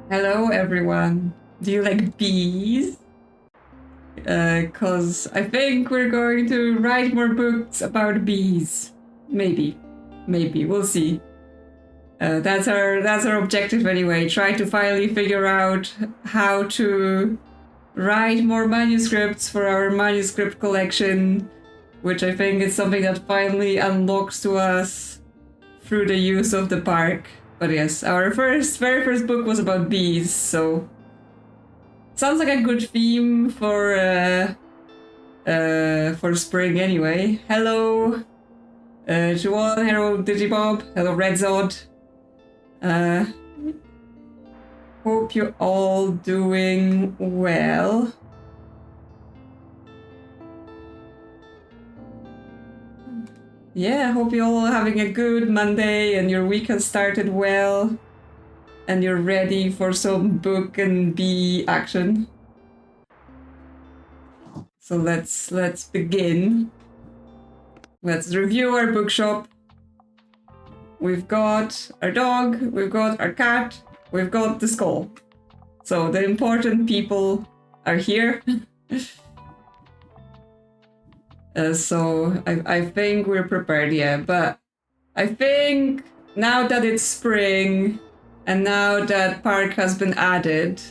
Hello, everyone. Do you like bees? Cause I think we're going to write more books about bees. Maybe. We'll see. That's our objective anyway. Try to finally figure out how to write more manuscripts for our manuscript collection, which I think is something that finally unlocks to us through the use of the park. But yes, our very first book was about bees, so sounds like a good theme for spring anyway. Hello, Juan. Hello, Digibob. Hello, Redzod. Hope you're all doing well. Yeah, hope you're all having a good Monday and your week has started well and you're ready for some book and bee action. So let's begin. Let's review our bookshop. We've got our dog, we've got our cat, we've got the skull. So the important people are here. So I think we're prepared, yeah. But I think now that it's spring and now that park has been added,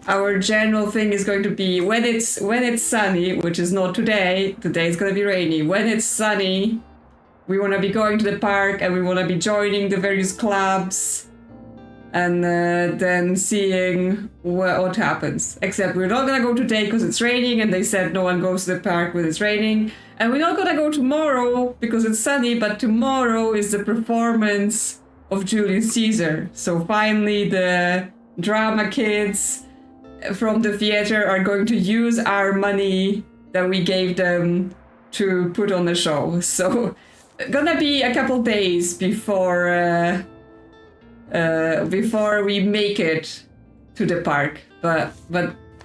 our general thing is going to be when it's sunny, which is not today. Today it's going to be rainy. When it's sunny, we want to be going to the park and we want to be joining the various clubs and then seeing what happens. Except we're not gonna go today because it's raining and they said no one goes to the park when it's raining. And we're not gonna go tomorrow because it's sunny, but tomorrow is the performance of Julius Caesar. So finally the drama kids from the theater are going to use our money that we gave them to put on the show. So gonna be a couple days before we make it to the park, but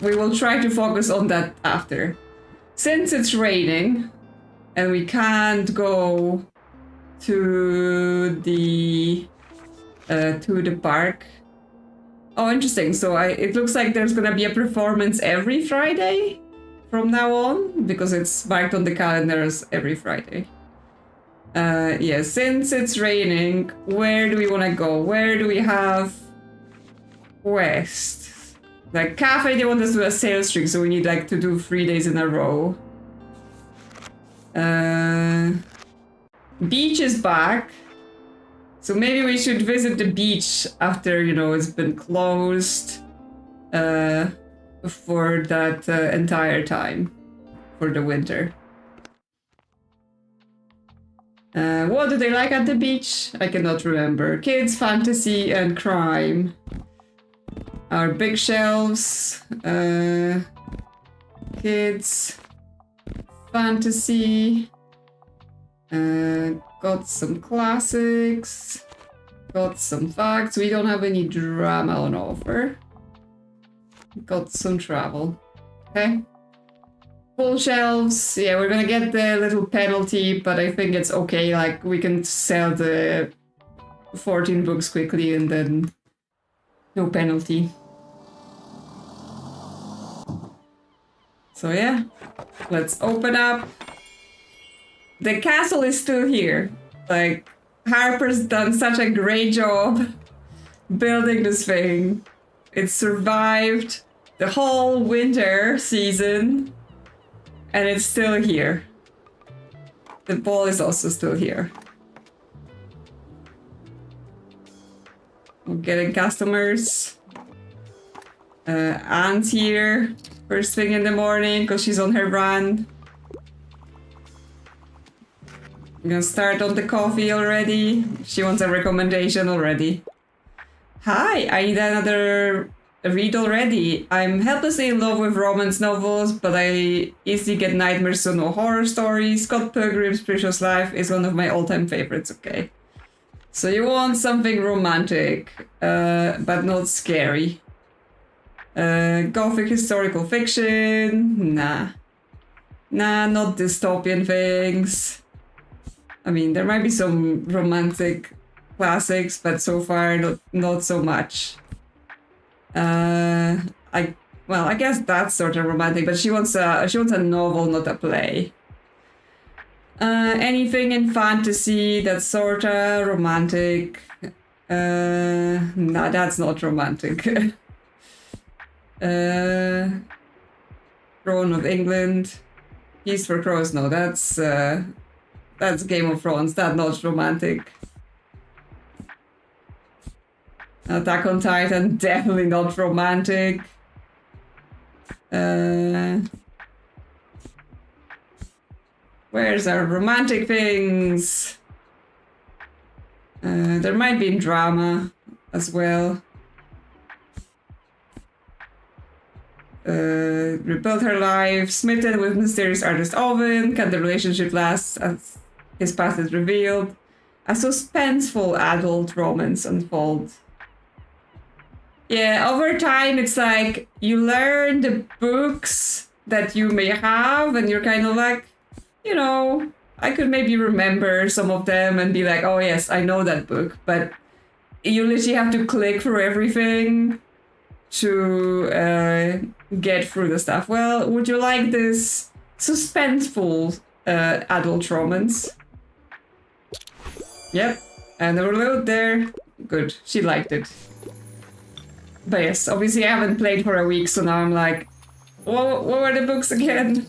we will try to focus on that after. Since it's raining and we can't go to the park. Oh, interesting. So it looks like there's gonna be a performance every Friday from now on because it's marked on the calendar as every Friday. Yeah, since it's raining, where do we want to go? Where do we have West? Like cafe, they want us to do a sales streak, so we need like to do 3 days in a row. Beach is back. So maybe we should visit the beach after, it's been closed for that entire time for the winter. What do they like at the beach? I cannot remember. Kids, fantasy, and crime. Our big shelves. Kids. Fantasy. Got some classics. Got some facts. We don't have any drama on offer. Got some travel. Okay. Full shelves, yeah, we're gonna get the little penalty, but I think it's okay, like, we can sell the 14 books quickly and then no penalty. So yeah, let's open up. The castle is still here. Like, Harper's done such a great job building this thing. It survived the whole winter season. And it's still here. The ball is also still here. We're getting customers. Anne's here. First thing in the morning because she's on her run. I'm gonna start on the coffee already. She wants a recommendation already. Hi, I need another read already. I'm helplessly in love with romance novels, but I easily get nightmares, so no horror stories. Scott Pilgrim's Precious Life is one of my all-time favorites, okay. So you want something romantic, but not scary. Gothic historical fiction? Nah. Nah, not dystopian things. I mean, there might be some romantic classics, but so far not so much. I guess that's sort of romantic, but she wants a novel, not a play. Anything in fantasy that's sort of romantic. No, that's not romantic. Throne of England. Peace for Crows. No, that's Game of Thrones. That's not romantic. Attack on Titan. Definitely not romantic. Where's our romantic things? There might be drama as well. Rebuild her life, smitten with mysterious artist Owen. Can the relationship last as his past is revealed? A suspenseful adult romance unfold. Yeah, over time it's like you learn the books that you may have and you're kind of like, you know, I could maybe remember some of them and be like, oh yes, I know that book, but you literally have to click through everything to get through the stuff. Well, would you like this suspenseful adult romance? Yep, and overload there. Good, she liked it. But yes, obviously I haven't played for a week, so now I'm like, what were the books again?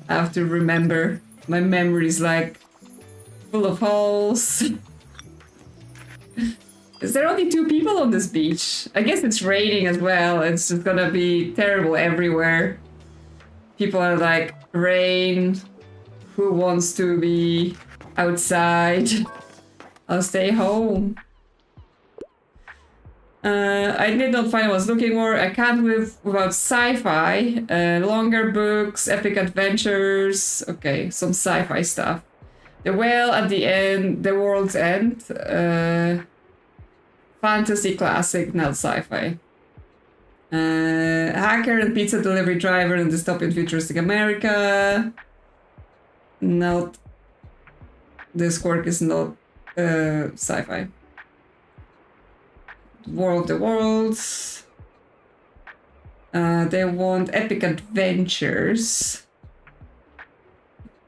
I have to remember. My memory's like full of holes. Is there only 2 people on this beach? I guess it's raining as well. It's just gonna be terrible everywhere. People are like, rain. Who wants to be outside? I'll stay home. I did not find what I was looking for. I can't live without sci-fi. Longer books, epic adventures. Okay, some sci-fi stuff. The Whale at the End, The World's End. Fantasy classic, not sci-fi. Hacker and pizza delivery driver in dystopian futuristic America. Not. This quirk is not sci-fi. War of the Worlds. They want epic adventures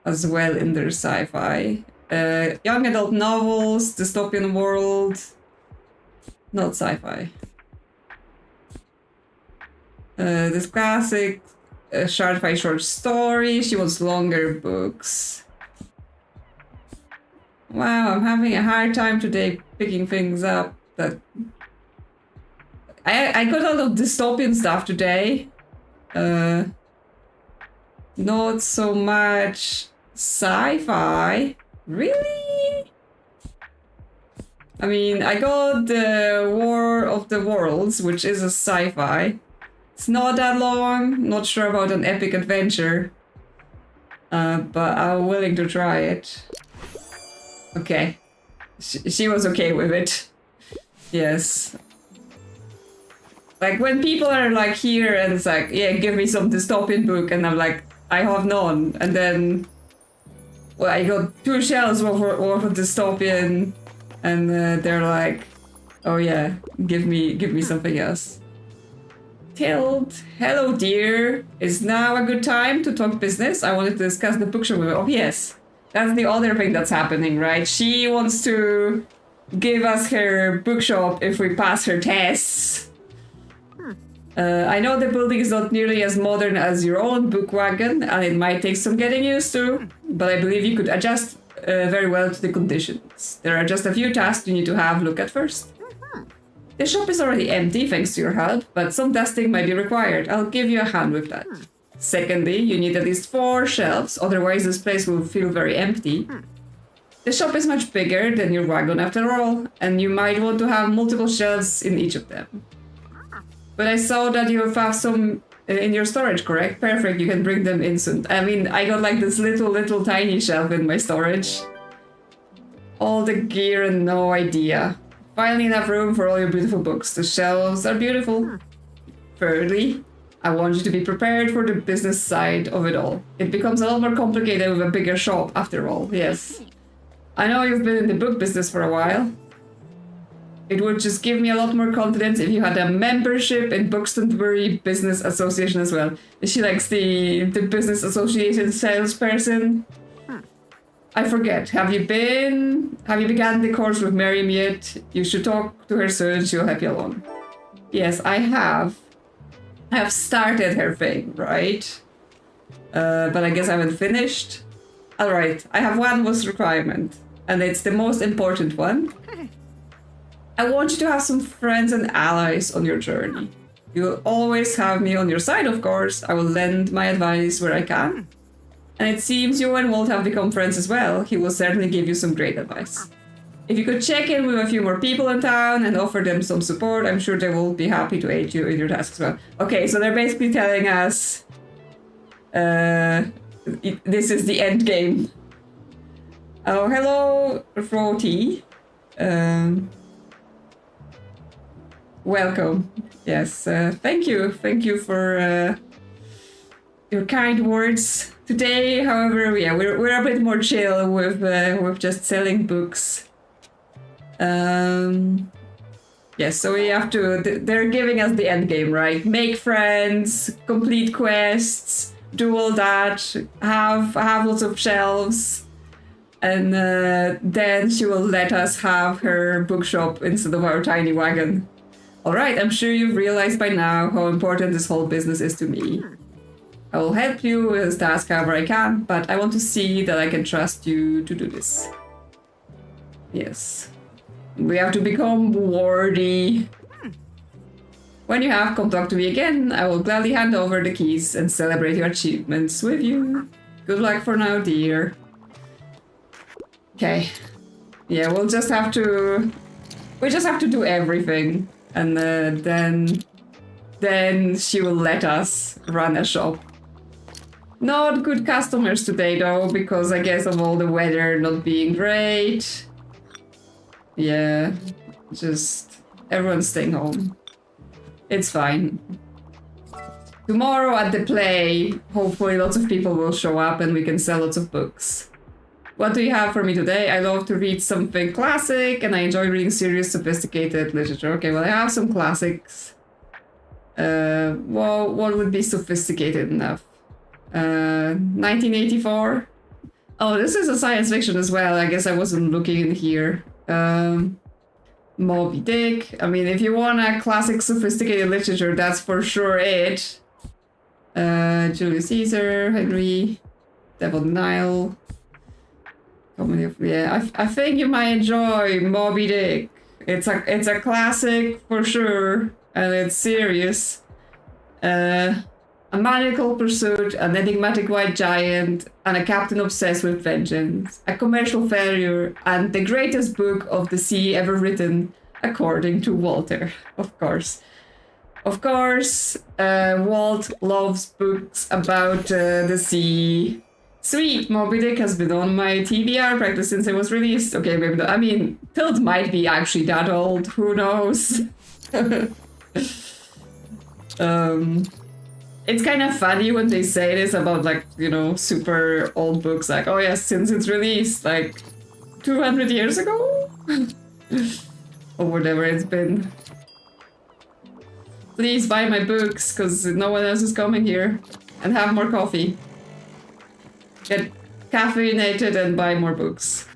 as well in their sci-fi. Young adult novels, dystopian world. Not sci-fi. This classic sci-fi short story. She wants longer books. Wow, I'm having a hard time today picking things up that I got a lot of dystopian stuff today. Not so much sci-fi. Really? I mean, I got the War of the Worlds, which is a sci-fi. It's not that long. Not sure about an epic adventure. But I'm willing to try it. Okay. She was okay with it. Yes. Like, when people are like here and it's like, yeah, give me some dystopian book, and I'm like, I have none. And then, well, I got 2 shelves worth of dystopian, and they're like, oh yeah, give me something else. Tilt, hello dear. Is now a good time to talk business? I wanted to discuss the bookshop with you. Oh yes, that's the other thing that's happening, right? She wants to give us her bookshop if we pass her tests. I know the building is not nearly as modern as your own book wagon, and it might take some getting used to, but I believe you could adjust very well to the conditions. There are just a few tasks you need to have a look at first. The shop is already empty thanks to your help, but some dusting might be required. I'll give you a hand with that. Secondly, you need at least 4 shelves, otherwise this place will feel very empty. The shop is much bigger than your wagon after all, and you might want to have multiple shelves in each of them. But I saw that you have some in your storage, correct? Perfect, you can bring them in soon. I mean, I got like this little tiny shelf in my storage. All the gear and no idea. Finally enough room for all your beautiful books. The shelves are beautiful. Thirdly, I want you to be prepared for the business side of it all. It becomes a lot more complicated with a bigger shop after all, yes. I know you've been in the book business for a while. It would just give me a lot more confidence if you had a membership in Bookstonbury Business Association as well. Is she like the business association salesperson? I forget. Have you began the course with Miriam yet? You should talk to her soon. She'll help you along. Yes, I have. I have started her thing, right? But I guess I haven't finished. All right, I have one most requirement, and it's the most important one. I want you to have some friends and allies on your journey. You'll always have me on your side, of course. I will lend my advice where I can. And it seems you and Walt have become friends as well. He will certainly give you some great advice. If you could check in with a few more people in town and offer them some support, I'm sure they will be happy to aid you in your tasks as well. Okay, so they're basically telling us this is the end game. Oh, hello, Roti. Welcome. Yes, thank you. Thank you for your kind words. Today, however, yeah, we're a bit more chill with just selling books. Yes, so we have to. They're giving us the end game, right? Make friends, complete quests, do all that, have lots of shelves, and then she will let us have her bookshop instead of our tiny wagon. All right, I'm sure you've realized by now how important this whole business is to me. I will help you with this task however I can, but I want to see that I can trust you to do this. Yes. We have to become wardy. When you have, come talk to me again. I will gladly hand over the keys and celebrate your achievements with you. Good luck for now, dear. Okay. Yeah, we just have to do everything. And then she will let us run a shop. Not good customers today though, because I guess of all the weather not being great. Yeah, just everyone's staying home. It's fine. Tomorrow at the play, hopefully lots of people will show up and we can sell lots of books. What do you have for me today? I love to read something classic and I enjoy reading serious, sophisticated literature. Okay, well I have some classics. Well, what would be sophisticated enough? 1984? Oh, this is a science fiction as well. I guess I wasn't looking in here. Moby Dick. I mean, if you want a classic sophisticated literature, that's for sure it. Julius Caesar, Henry, Devil in the Nile. Yeah, I think you might enjoy Moby Dick. It's a classic for sure, and it's serious. A magical pursuit, an enigmatic white giant, and a captain obsessed with vengeance. A commercial failure, and the greatest book of the sea ever written, according to Walter, of course. Of course, Walt loves books about the sea. Sweet, Moby Dick has been on my TBR practice since it was released. Okay, maybe not. I mean, Tilt might be actually that old, who knows? It's kind of funny when they say this about, like, you know, super old books, like, oh yes, since it's released, like, 200 years ago? Or whatever it's been. Please buy my books, because no one else is coming here. And have more coffee. Get caffeinated and buy more books.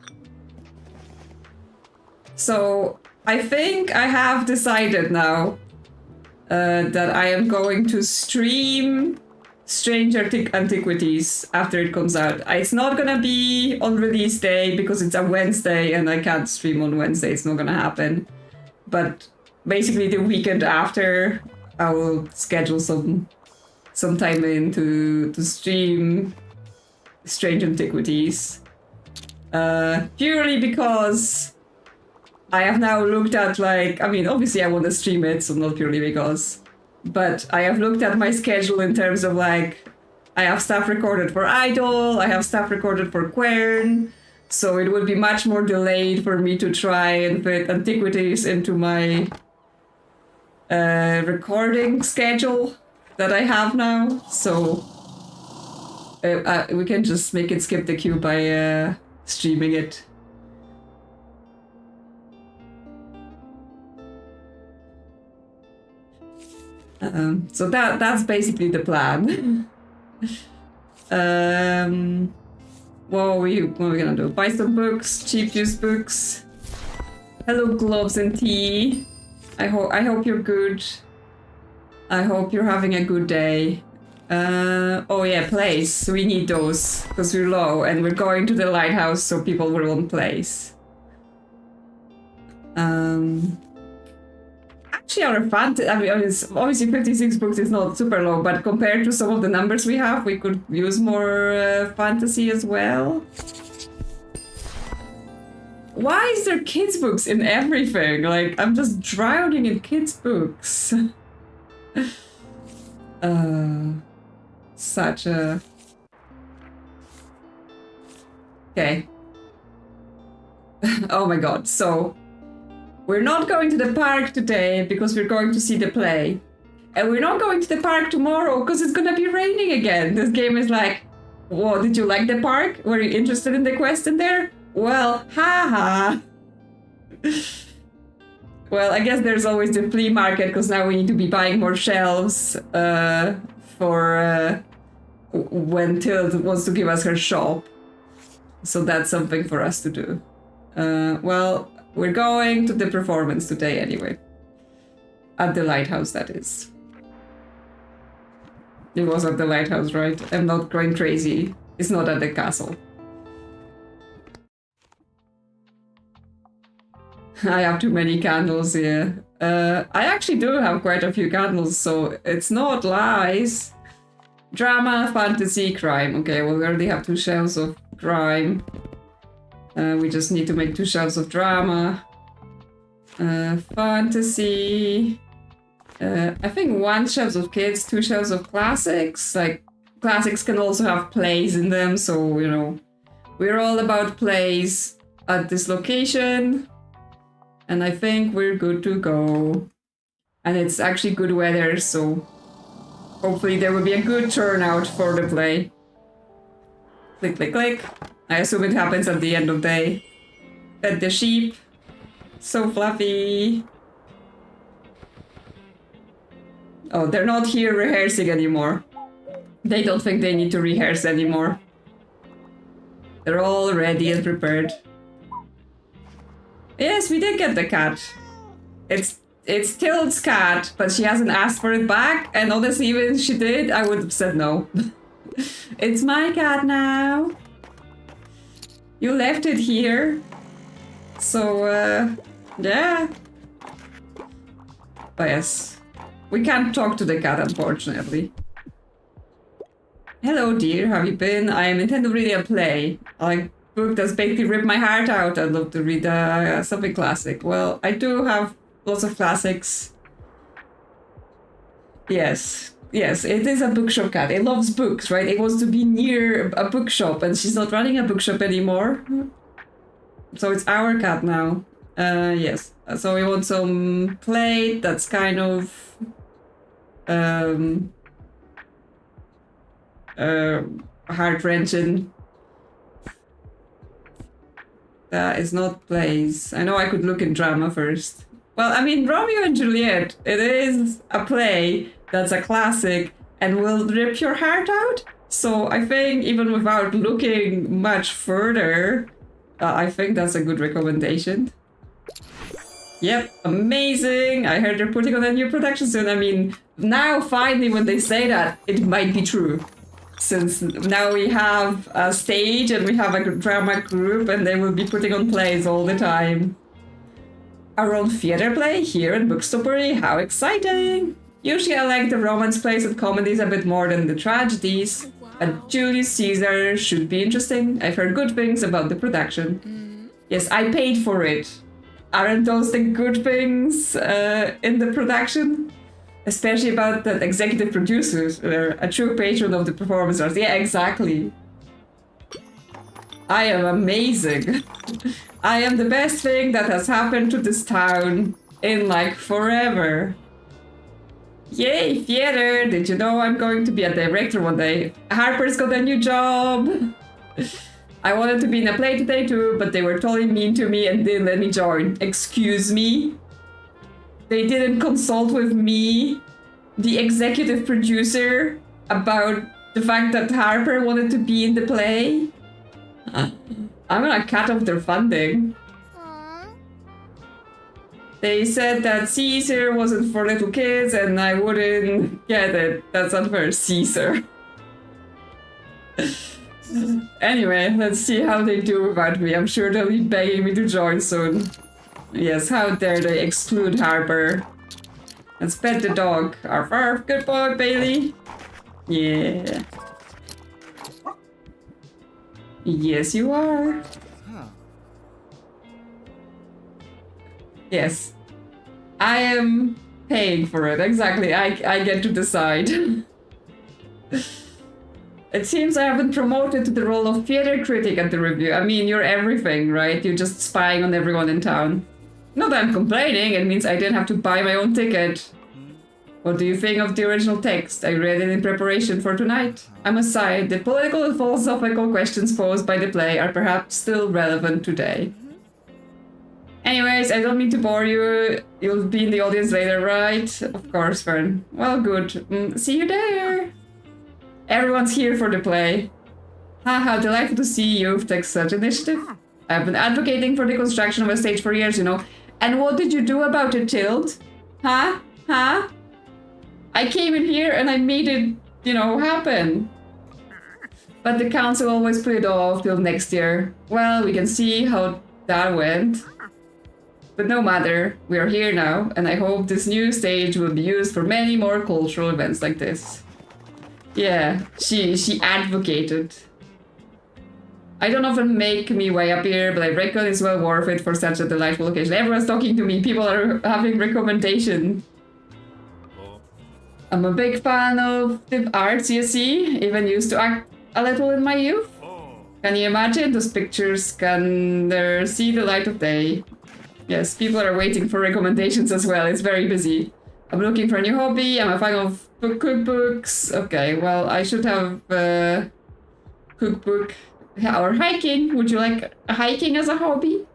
So, I think I have decided now that I am going to stream Strange Antiquities after it comes out. It's not gonna be on release day because it's a Wednesday and I can't stream on Wednesday. It's not gonna happen. But basically the weekend after, I will schedule some time in to stream Strange Antiquities. Purely because I have now looked at, like, I mean, obviously I want to stream it, so not purely because, but I have looked at my schedule in terms of, like, I have stuff recorded for Idol, I have stuff recorded for Quern, so it would be much more delayed for me to try and fit Antiquities into my recording schedule that I have now, so we can just make it skip the queue by streaming it. So that's basically the plan. What are we gonna do? Buy some books, cheap used books. Hello, gloves and tea. I hope you're good. I hope you're having a good day. Oh yeah, place. We need those because we're low and we're going to the lighthouse so people will want place. Actually, our fantasy, I mean, obviously 56 books is not super low, but compared to some of the numbers we have, we could use more fantasy as well. Why is there kids' books in everything? Like, I'm just drowning in kids' books. Such a... Okay. Oh my god, so... We're not going to the park today because we're going to see the play. And we're not going to the park tomorrow because it's gonna be raining again. This game is like, whoa, did you like the park? Were you interested in the quest in there? Well, haha. Well, I guess there's always the flea market because now we need to be buying more shelves for when Tilt wants to give us her shop. So that's something for us to do. Well, we're going to the performance today anyway. At the lighthouse, that is. It was at the lighthouse, right? I'm not going crazy. It's not at the castle. I have too many candles here. I actually do have quite a few candles, so it's not lies. Drama, fantasy, crime. Okay, well, we already have 2 shelves of crime. We just need to make 2 shelves of drama. Fantasy. I think 1 shelves of kids, 2 shelves of classics. Like, classics can also have plays in them, so, you know, we're all about plays at this location. And I think we're good to go. And it's actually good weather, so hopefully there will be a good turnout for the play. Click, click, click. I assume it happens at the end of the day. Pet the sheep. So fluffy. Oh, they're not here rehearsing anymore. They don't think they need to rehearse anymore. They're all ready and prepared. Yes, we did get the cat. It's Tilt's cat, but she hasn't asked for it back. And honestly, even if she did, I would have said no. It's my cat now. You left it here. So, yeah. But yes. We can't talk to the cat, unfortunately. Hello, dear. How have you been? I intend to read a play. Like, book that's basically ripped my heart out. I'd love to read something classic. Well, I do have lots of classics. Yes. Yes, it is a bookshop cat. It loves books, right? It wants to be near a bookshop, and she's not running a bookshop anymore. So it's our cat now. Yes. So we want some plate that's kind of... heart-wrenching. That is not plays. I know I could look in drama first. Well, I mean, Romeo and Juliet, it is a play that's a classic and will rip your heart out. So I think even without looking much further, I think that's a good recommendation. Yep, amazing. I heard they're putting on a new production soon. I mean, now finally when they say that, it might be true. Since now we have a stage and we have a drama group and they will be putting on plays all the time. Our own theater play here at Bookstonbury, how exciting! Usually I like the romance plays and comedies a bit more than the tragedies, but Julius Caesar should be interesting. I've heard good things about the production. Yes, I paid for it. Aren't those the good things in the production? Especially about the executive producers, a true patron of the performance arts. Yeah, exactly. I am amazing. I am the best thing that has happened to this town in like forever. Yay, theater! Did you know I'm going to be a director one day? Harper's got a new job. I wanted to be in a play today too, but they were totally mean to me and didn't let me join. Excuse me? They didn't consult with me? the executive producer about the fact that Harper wanted to be in the play. I'm gonna cut off their funding. They said that Caesar wasn't for little kids, and I wouldn't get it. That's unfair, Caesar. Anyway, let's see how they do without me. I'm sure they'll be begging me to join soon. Yes, how dare they exclude Harper. Let's pet the dog. Arf, arf. Good boy, Bailey. Yeah. Yes, you are. Yes. I am paying for it. Exactly. I get to decide. It seems I have been promoted to the role of theater critic at the review. I mean, you're everything, right? You're just spying on everyone in town. Not that I'm complaining. It means I didn't have to buy my own ticket. What do you think of the original text? I read it in preparation for tonight. I must say, the political and philosophical questions posed by the play are perhaps still relevant today. Anyways, I don't mean to bore you. You'll be in the audience later, right? Of course, Fern. Well, good. See you there. Everyone's here for the play. How delightful to see you've taken such initiative. I've been advocating for the construction of a stage for years, you know. And what did you do about it, Tilt? Huh? I came in here and I made it, you know, happen. But the council always put it off till next year. Well, we can see how that went. But no matter, we are here now, and I hope this new stage will be used for many more cultural events like this. Yeah, she advocated. I don't often make me way up here, but I reckon it's well worth it for such a delightful occasion. Everyone's talking to me, people are having recommendation. I'm a big fan of the arts, you see, even used to act a little in my youth. Can you imagine? Those pictures can see the light of day. Yes, people are waiting for recommendations as well. It's very busy. I'm looking for a new hobby. I'm a fan of cookbooks. Okay, well, I should have a cookbook. Or hiking. Would you like hiking as a hobby?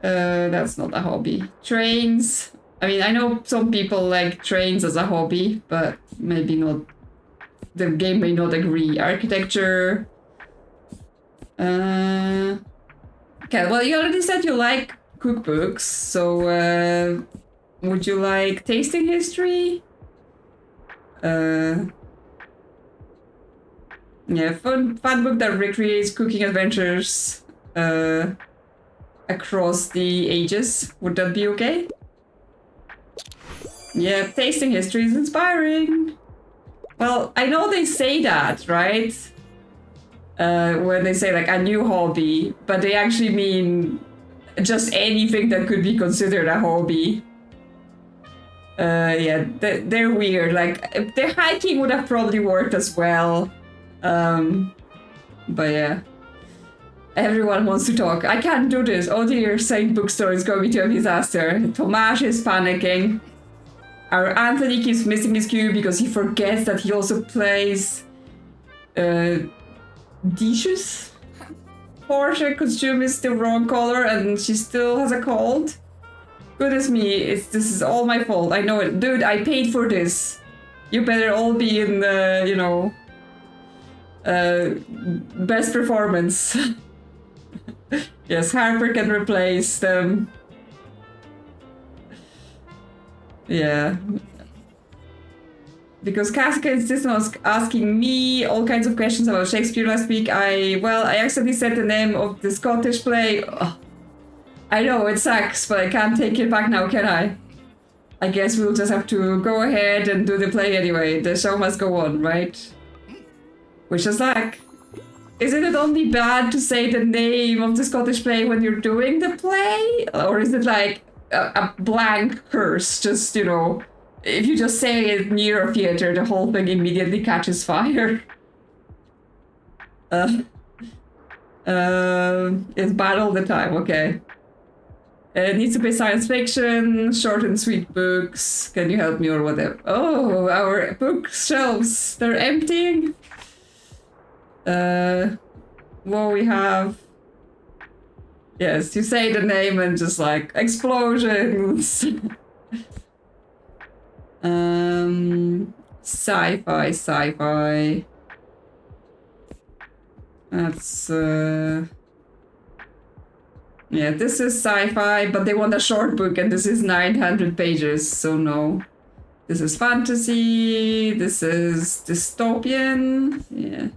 That's not a hobby. Trains. I mean, I know some people like trains as a hobby, but maybe not. The game may not agree. Architecture. Okay, well, you already said you like cookbooks, so would you like tasting history? Yeah, fun book that recreates cooking adventures across the ages. Would that be okay? Yeah, tasting history is inspiring. Well, I know they say that, right? When they say like a new hobby, but they actually mean just anything that could be considered a hobby. Yeah, they're weird. Like, the hiking would have probably worked as well. But yeah. Everyone wants to talk. I can't do this. Oh dear, Saint Bookstore is going to a disaster. Tomasz is panicking. Our Anthony keeps missing his cue because he forgets that he also plays dishes. Portia costume is the wrong color and she still has a cold. Goodness me, this is all my fault. I know it. Dude, I paid for this. You better all be in the, you know, best performance. Yes, Harper can replace them. Yeah. Because Casca insisted on asking me all kinds of questions about Shakespeare last week. I accidentally said the name of the Scottish play. Oh, I know, it sucks, but I can't take it back now, can I? I guess we'll just have to go ahead and do the play anyway. The show must go on, right? Which is like... Isn't it only bad to say the name of the Scottish play when you're doing the play? Or is it like a blank curse? Just, you know, if you just say it near a theater, the whole thing immediately catches fire. It's bad all the time, okay. It needs to be science fiction, short and sweet books. Can you help me or whatever? Oh, our bookshelves, they're emptying. What we have... Yes, you say the name and just like, explosions. Sci-fi. That's yeah, this is sci-fi, but they want a short book, and this is 900 pages, so no. This is fantasy. This is dystopian. Yeah.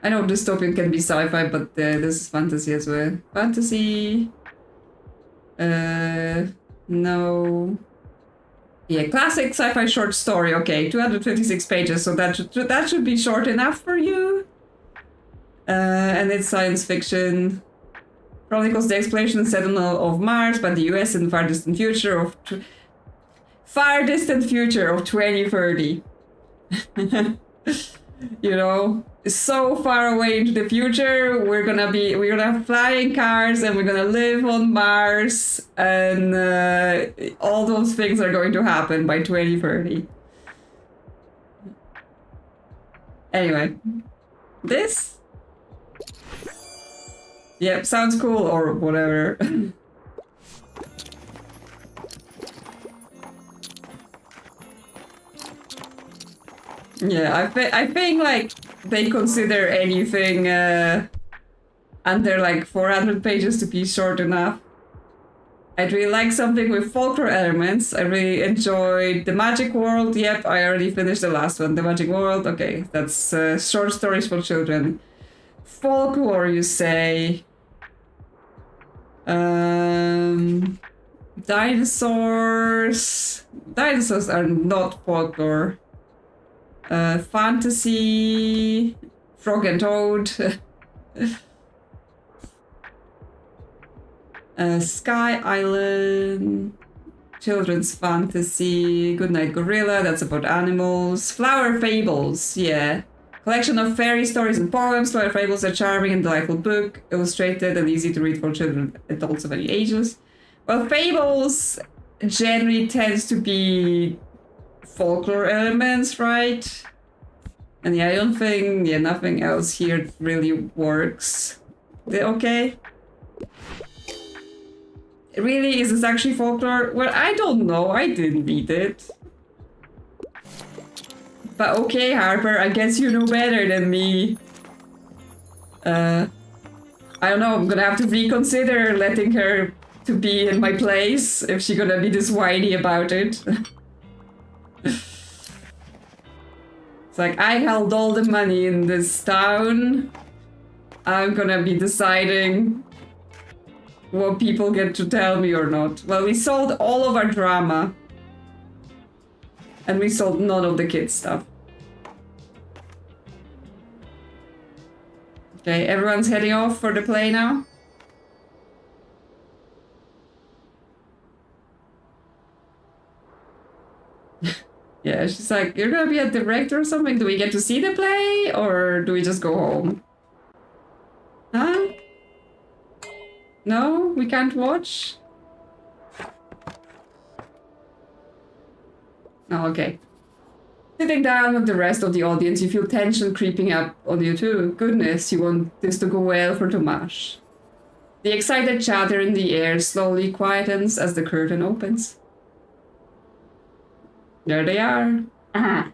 I know dystopian can be sci-fi, but this is fantasy as well. Fantasy. No. Yeah, classic sci-fi short story. Okay, 256 pages, so that should be short enough for you. And it's science fiction. Chronicles the exploration and settlement of Mars by the US in the far distant future of 2030. You know, so far away into the future, we're gonna have flying cars and we're gonna live on Mars, and all those things are going to happen by 2030. Anyway, this? Yep, sounds cool or whatever. Yeah, I think like they consider anything under like 400 pages to be short enough. I'd really like something with folklore elements. I really enjoyed The Magic World. Yep, I already finished the last one. The Magic World. Okay, that's short stories for children. Folklore, you say? Dinosaurs. Dinosaurs are not folklore. Fantasy. Frog and Toad. Sky Island. Children's fantasy. Goodnight Gorilla. That's about animals. Flower Fables. Yeah. Collection of fairy stories and poems. Flower Fables are charming and delightful book. Illustrated and easy to read for children and adults of any ages. Well, fables generally tends to be folklore elements, right? And yeah, I don't think, yeah, nothing else here really works. Okay? Really? Is this actually folklore? Well, I don't know. I didn't read it. But okay, Harper, I guess you know better than me. I don't know, I'm gonna have to reconsider letting her to be in my place if she's gonna be this whiny about it. It's like, I held all the money in this town. I'm gonna be deciding what people get to tell me or not. Well, we sold all of our drama. And we sold none of the kids' stuff. Okay, everyone's heading off for the play now? Yeah, she's like, you're gonna be a director or something? Do we get to see the play? Or do we just go home? Huh? No? We can't watch? Oh, okay. Sitting down with the rest of the audience, you feel tension creeping up on you too. Goodness, you want this to go well for Tomasz. The excited chatter in the air slowly quietens as the curtain opens. There they are. A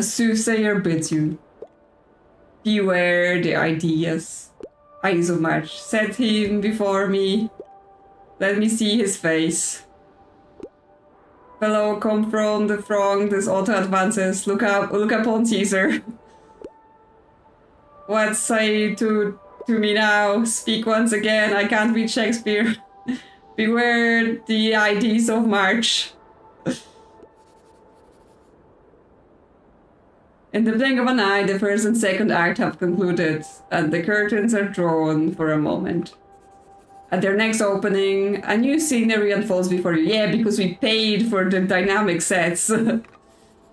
soothsayer bids you. Beware the ideas. Eyes of March. Set him before me. Let me see his face. Fellow, come from the throng, this auto advances. Look upon Caesar. What say to me now? Speak once again, I can't read Shakespeare. Beware the IDs of March. In the blink of an eye, the first and second act have concluded, and the curtains are drawn for a moment. At their next opening, a new scenery unfolds before you. Yeah, because we paid for the dynamic sets.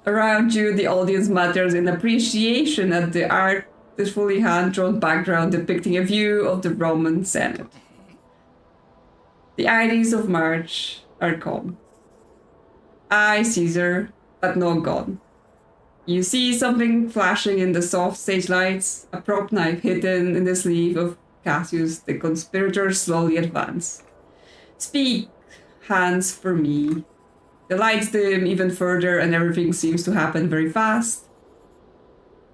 Around you, the audience mutters in appreciation at the artfully hand-drawn background depicting a view of the Roman Senate. The IDs of March are gone. I, Caesar, but not gone. You see something flashing in the soft stage lights, a prop knife hidden in the sleeve of Cassius. The conspirators slowly advance. Speak, hands for me. The lights dim even further and everything seems to happen very fast.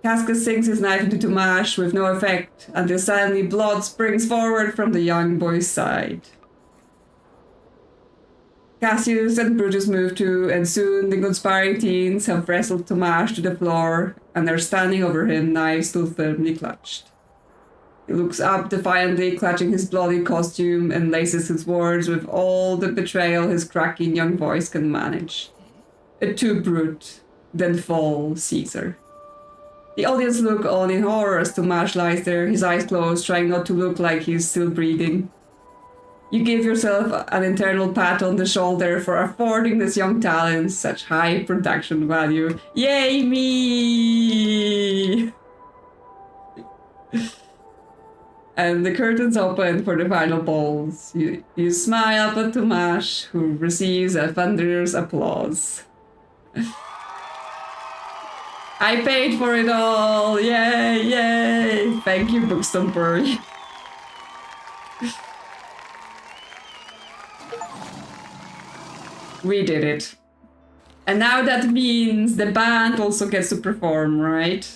Casca sinks his knife into Tomash with no effect until suddenly blood springs forward from the young boy's side. Cassius and Brutus move too, and soon the conspiring teens have wrestled Tomash to the floor and are standing over him, knives still firmly clutched. He looks up defiantly, clutching his bloody costume, and laces his words with all the betrayal his cracking young voice can manage. A two brute, then fall, Caesar. The audience look on in horror as Tomash lies there, his eyes closed, trying not to look like he's still breathing. You give yourself an internal pat on the shoulder for affording this young talent such high production value. Yay me! And the curtains open for the final balls. You smile up at Tomash, who receives a thunderous applause. I paid for it all! Yay, yay! Thank you, Bookstonbury. We did it. And now that means the band also gets to perform, right?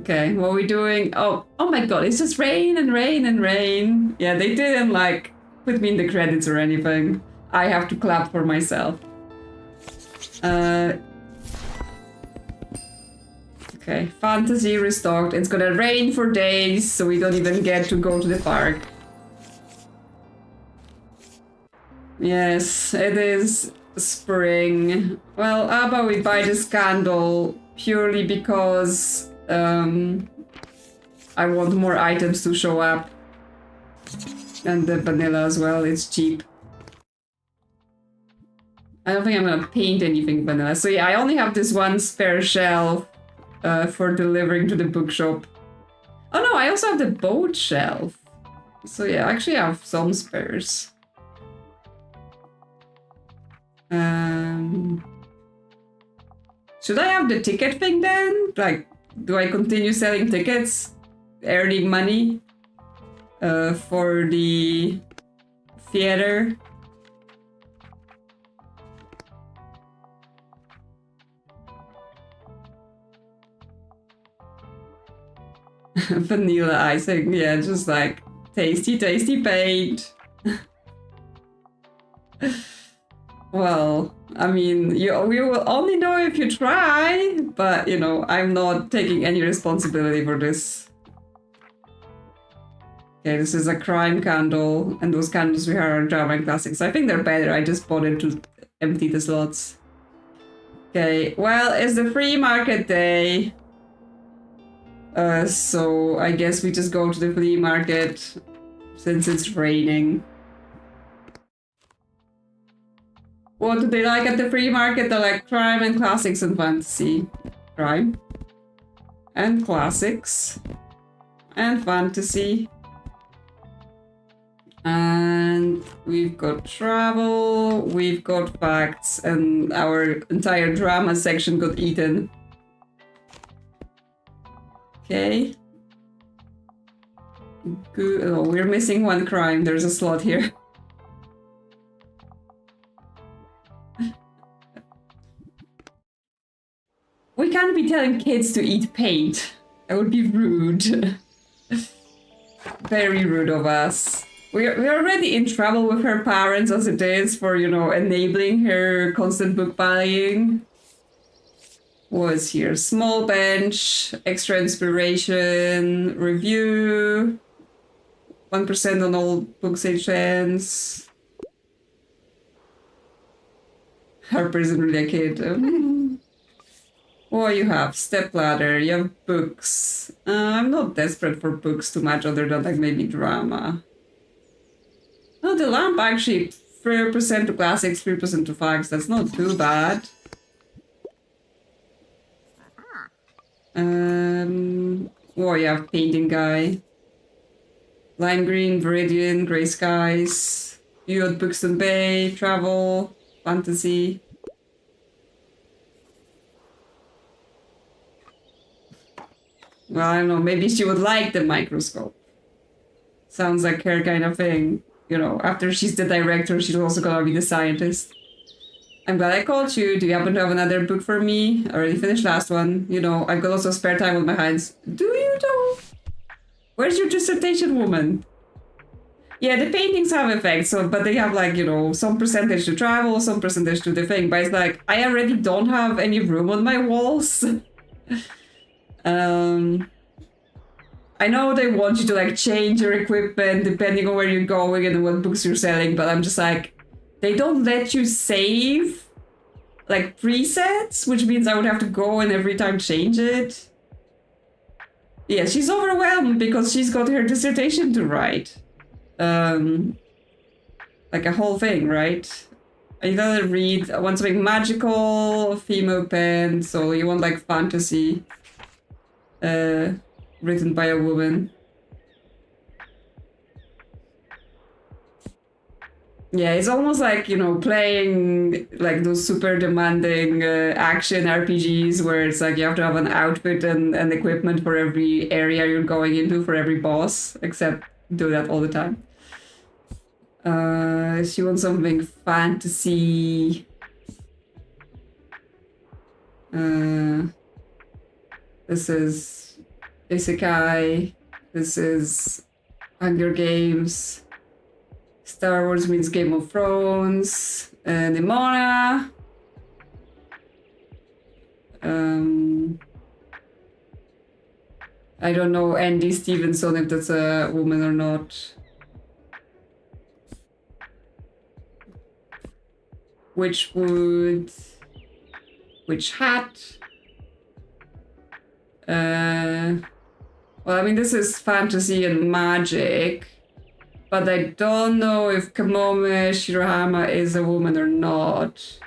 Okay, what are we doing? Oh my god, it's just rain and rain and rain. Yeah, they didn't like put me in the credits or anything. I have to clap for myself. Okay, fantasy restocked. It's gonna rain for days, so we don't even get to go to the park. Yes, it is spring. Well, how about we buy this candle purely because I want more items to show up. And the vanilla as well, it's cheap. I don't think I'm gonna paint anything vanilla. So yeah, I only have this one spare shelf for delivering to the bookshop. Oh no, I also have the boat shelf. So yeah, I actually have some spares. Should I have the ticket thing then? Like, do I continue selling tickets? Earning money? For the theater? Vanilla icing, yeah, just like tasty, tasty paint. Well, I mean, we will only know if you try, but you know, I'm not taking any responsibility for this. Okay, this is a crime candle, and those candles we have are German classics. I think they're better, I just bought it to empty the slots. Okay, well, it's the free market day. So I guess we just go to the flea market since it's raining. What do they like at the free market? They like crime and classics and fantasy. Crime and classics and fantasy. And we've got travel, we've got facts, and our entire drama section got eaten. Okay. Good. Oh, we're missing one crime. There's a slot here. We can't be telling kids to eat paint. That would be rude. Very rude of us. We're already in trouble with her parents as it is for, you know, enabling her constant book buying. Was here small bench, extra inspiration, review, 1% on all books agents. Harper isn't really a kid. What you have? Stepladder, you have books. I'm not desperate for books too much other than like maybe drama. Oh, the lamp actually 3% to classics, 3% to facts. That's not too bad. Oh, you have painting guy. Lime green, Viridian, gray skies. You at Bookstonbury, travel, fantasy. Well, I don't know, maybe she would like the microscope. Sounds like her kind of thing. you know, after she's the director, she's also gonna be the scientist. I'm glad I called you. Do you happen to have another book for me? I already finished last one. You know, I've got lots of spare time on my hands. Do you though? Where's your dissertation, woman? Yeah, the paintings have effects, so but they have like, you know, some percentage to travel, some percentage to the thing. But it's like I already don't have any room on my walls. I know they want you to like change your equipment depending on where you're going and what books you're selling, but I'm just like, they don't let you save like presets, which means I would have to go and every time change it. Yeah, she's overwhelmed because she's got her dissertation to write. Like a whole thing, right? You gotta read, I want something magical, female pen, so you want like fantasy. Written by a woman. Yeah, it's almost like, you know, playing like those super demanding action RPGs where it's like you have to have an outfit and equipment for every area you're going into, for every boss, except do that all the time. She wants something fantasy. This is Isekai. This is Hunger Games. Star Wars means Game of Thrones. Nimona. I don't know Andy Stevenson, if that's a woman or not. Witchwood. Witch Hat. Well, I mean, this is fantasy and magic. But I don't know if Kamome Shirahama is a woman or not.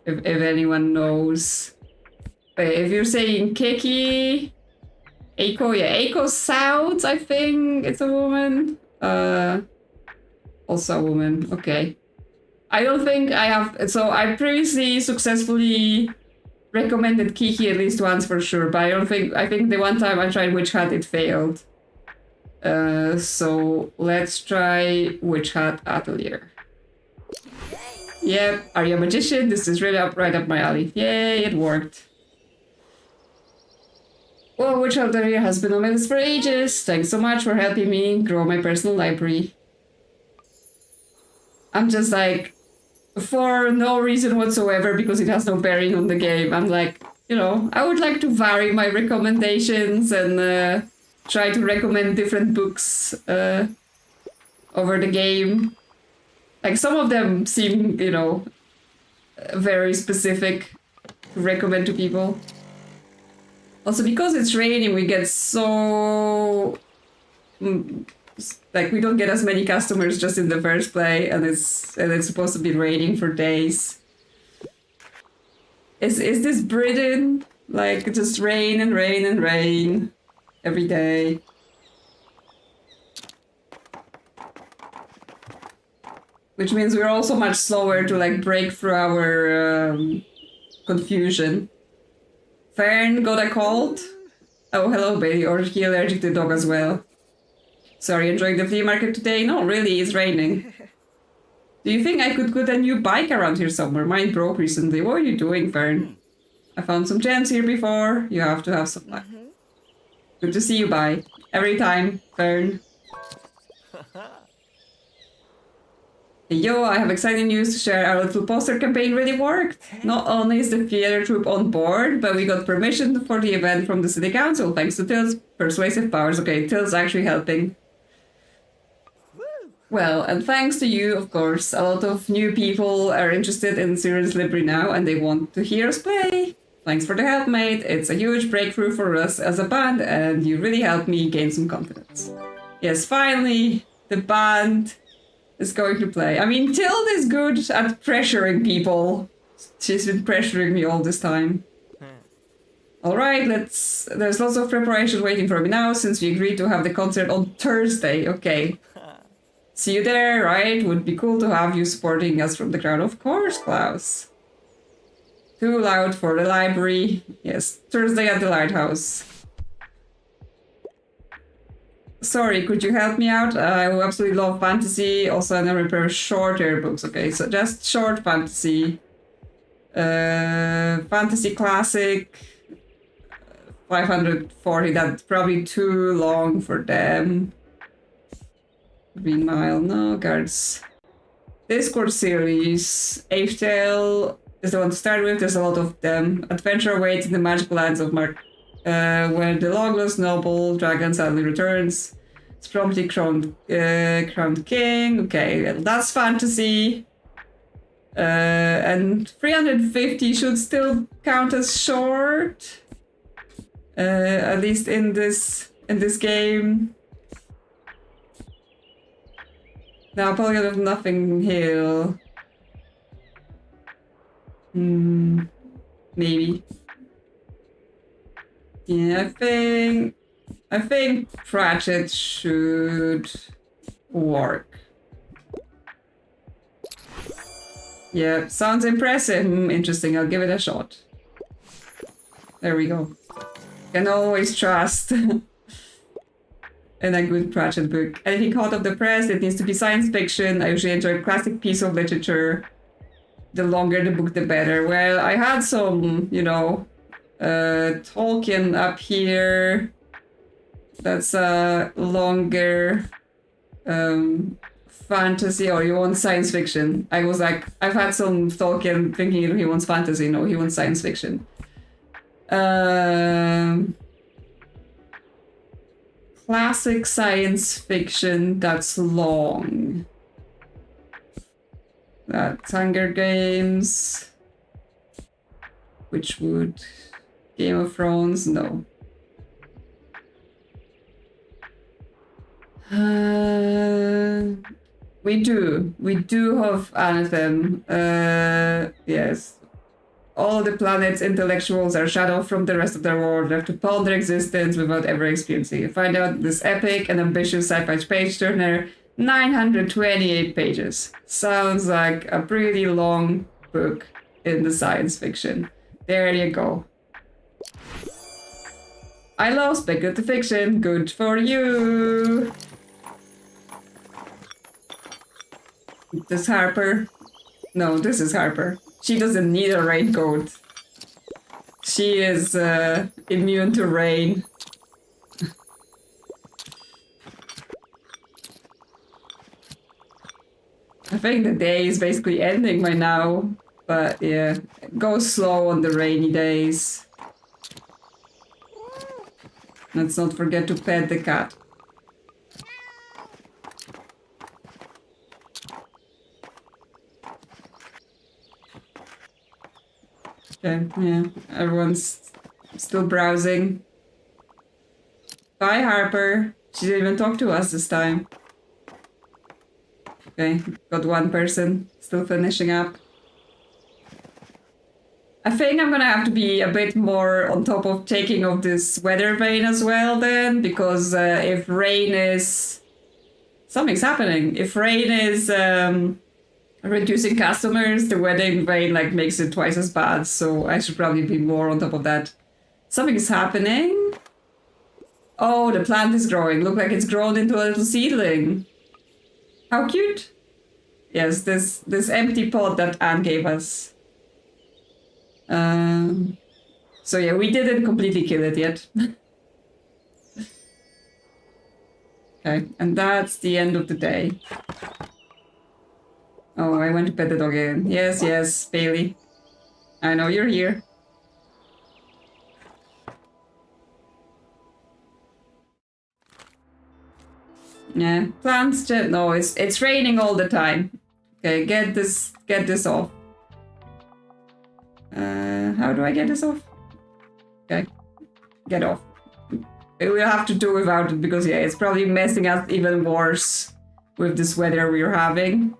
If anyone knows. But if you're saying Kiki, Eiko, yeah, Eiko sounds, I think it's a woman. Also a woman, okay. I don't think I have, so I previously successfully recommended Kiki at least once for sure, but I think the one time I tried Witch Hat, it failed. So let's try Witch Hat Atelier. Yep, are you a magician? This is really right up my alley. Yay, it worked. Well, Witch Hat Atelier has been on my list for ages. Thanks so much for helping me grow my personal library. I'm just like, for no reason whatsoever, because it has no bearing on the game, I'm like, you know, I would like to vary my recommendations and try to recommend different books over the game. Like, some of them seem, you know, very specific to recommend to people. Also, because it's raining, we get so... like, we don't get as many customers just in the first play, and it's supposed to be raining for days. Is this Britain? Like, just rain and rain and rain every day. Which means we're also much slower to, like, break through our confusion. Fern got a cold? Oh, hello, baby. Or is he allergic to dog as well? Sorry, enjoying the flea market today? No, really, it's raining. Do you think I could put a new bike around here somewhere? Mine broke recently. What are you doing, Fern? I found some gems here before. You have to have some luck. Good to see you, bye. Every time, Fern. Hey, yo, I have exciting news to share. Our little poster campaign really worked. Not only is the theater troupe on board, but we got permission for the event from the city council, thanks to Till's persuasive powers. Okay, Till's actually helping. Well, and thanks to you, of course, a lot of new people are interested in Siren's Library now, and they want to hear us play. Thanks for the help, mate. It's a huge breakthrough for us as a band, and you really helped me gain some confidence. Yes, finally, the band is going to play. I mean, Tilde is good at pressuring people. She's been pressuring me all this time. Alright, there's lots of preparation waiting for me now, since we agreed to have the concert on Thursday. Okay. See you there, right? Would be cool to have you supporting us from the crowd. Of course, Klaus. Too loud for the library. Yes, Thursday at the Lighthouse. Sorry, could you help me out? I absolutely love fantasy. Also, I never prepare shorter books. Okay, so just short fantasy. Fantasy classic. 540. That's probably too long for them. Green Mile, no. Guards. Discord series. Ape Tale is the one to start with. There's a lot of them. Adventure awaits in the magical lands of Mark. When the longless noble dragon suddenly returns. It's promptly crowned king. Okay, that's fantasy. And 350 should still count as short. At least in this game. Now Polygon of Nothing Hill. Maybe. Yeah, I think Pratchett should work. Yeah, sounds impressive. Interesting, I'll give it a shot. There we go. Can always trust in a good Pratchett book. Anything hot off the press, it needs to be science fiction. I usually enjoy a classic piece of literature. The longer the book, the better. Well, I had some, you know, Tolkien up here. That's a longer fantasy. Or you want science fiction? I was like, I've had some Tolkien thinking he wants fantasy. No, he wants science fiction. Classic science fiction that's long. That's Hunger Games. Witchwood. Game of Thrones, no. We do have Anathem. Yes. All the planet's intellectuals are shut off from the rest of their world, left to ponder existence without ever experiencing it. Find out this epic and ambitious sci-fi page turner, 928 pages. Sounds like a pretty long book in the science fiction. There you go. I love speculative fiction. Good for you. This Harper. No, this is Harper. She doesn't need a raincoat. She is immune to rain. I think the day is basically ending by now. But yeah, go slow on the rainy days. Let's not forget to pet the cat. Okay, yeah, everyone's still browsing. Bye, Harper. She didn't even talk to us this time. Okay, got one person still finishing up. I think I'm gonna have to be a bit more on top of taking of this weather vane as well then, because if rain is... Something's happening. If rain is reducing customers, the weather vane like makes it twice as bad, so I should probably be more on top of that. Something's happening. Oh, the plant is growing. Look like it's grown into a little seedling. How cute. Yes, this empty pot that Anne gave us. So yeah, we didn't completely kill it yet. Okay, and that's the end of the day. Oh, I went to pet the dog again. Yes, yes, Bailey. I know you're here. Yeah, plants just... No, it's raining all the time. Okay, get this off. How do I get this off? Okay, get off. We'll have to do without it because yeah, it's probably messing us even worse with this weather we're having.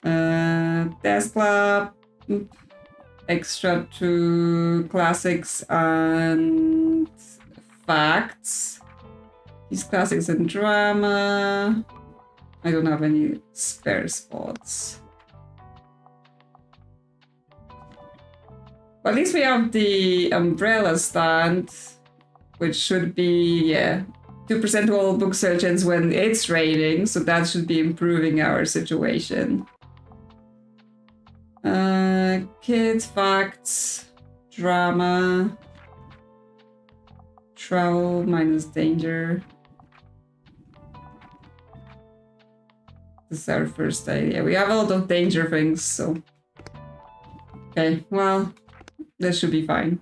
Desk Club, extra 2 classics and facts. These classics and drama. I don't have any spare spots. Well, at least we have the umbrella stand, which should be, yeah, 2% of all book search ends when it's raining, so that should be improving our situation. Kids, facts, drama, travel minus danger. This is our first idea. We have a lot of danger things, so... Okay, well, this should be fine.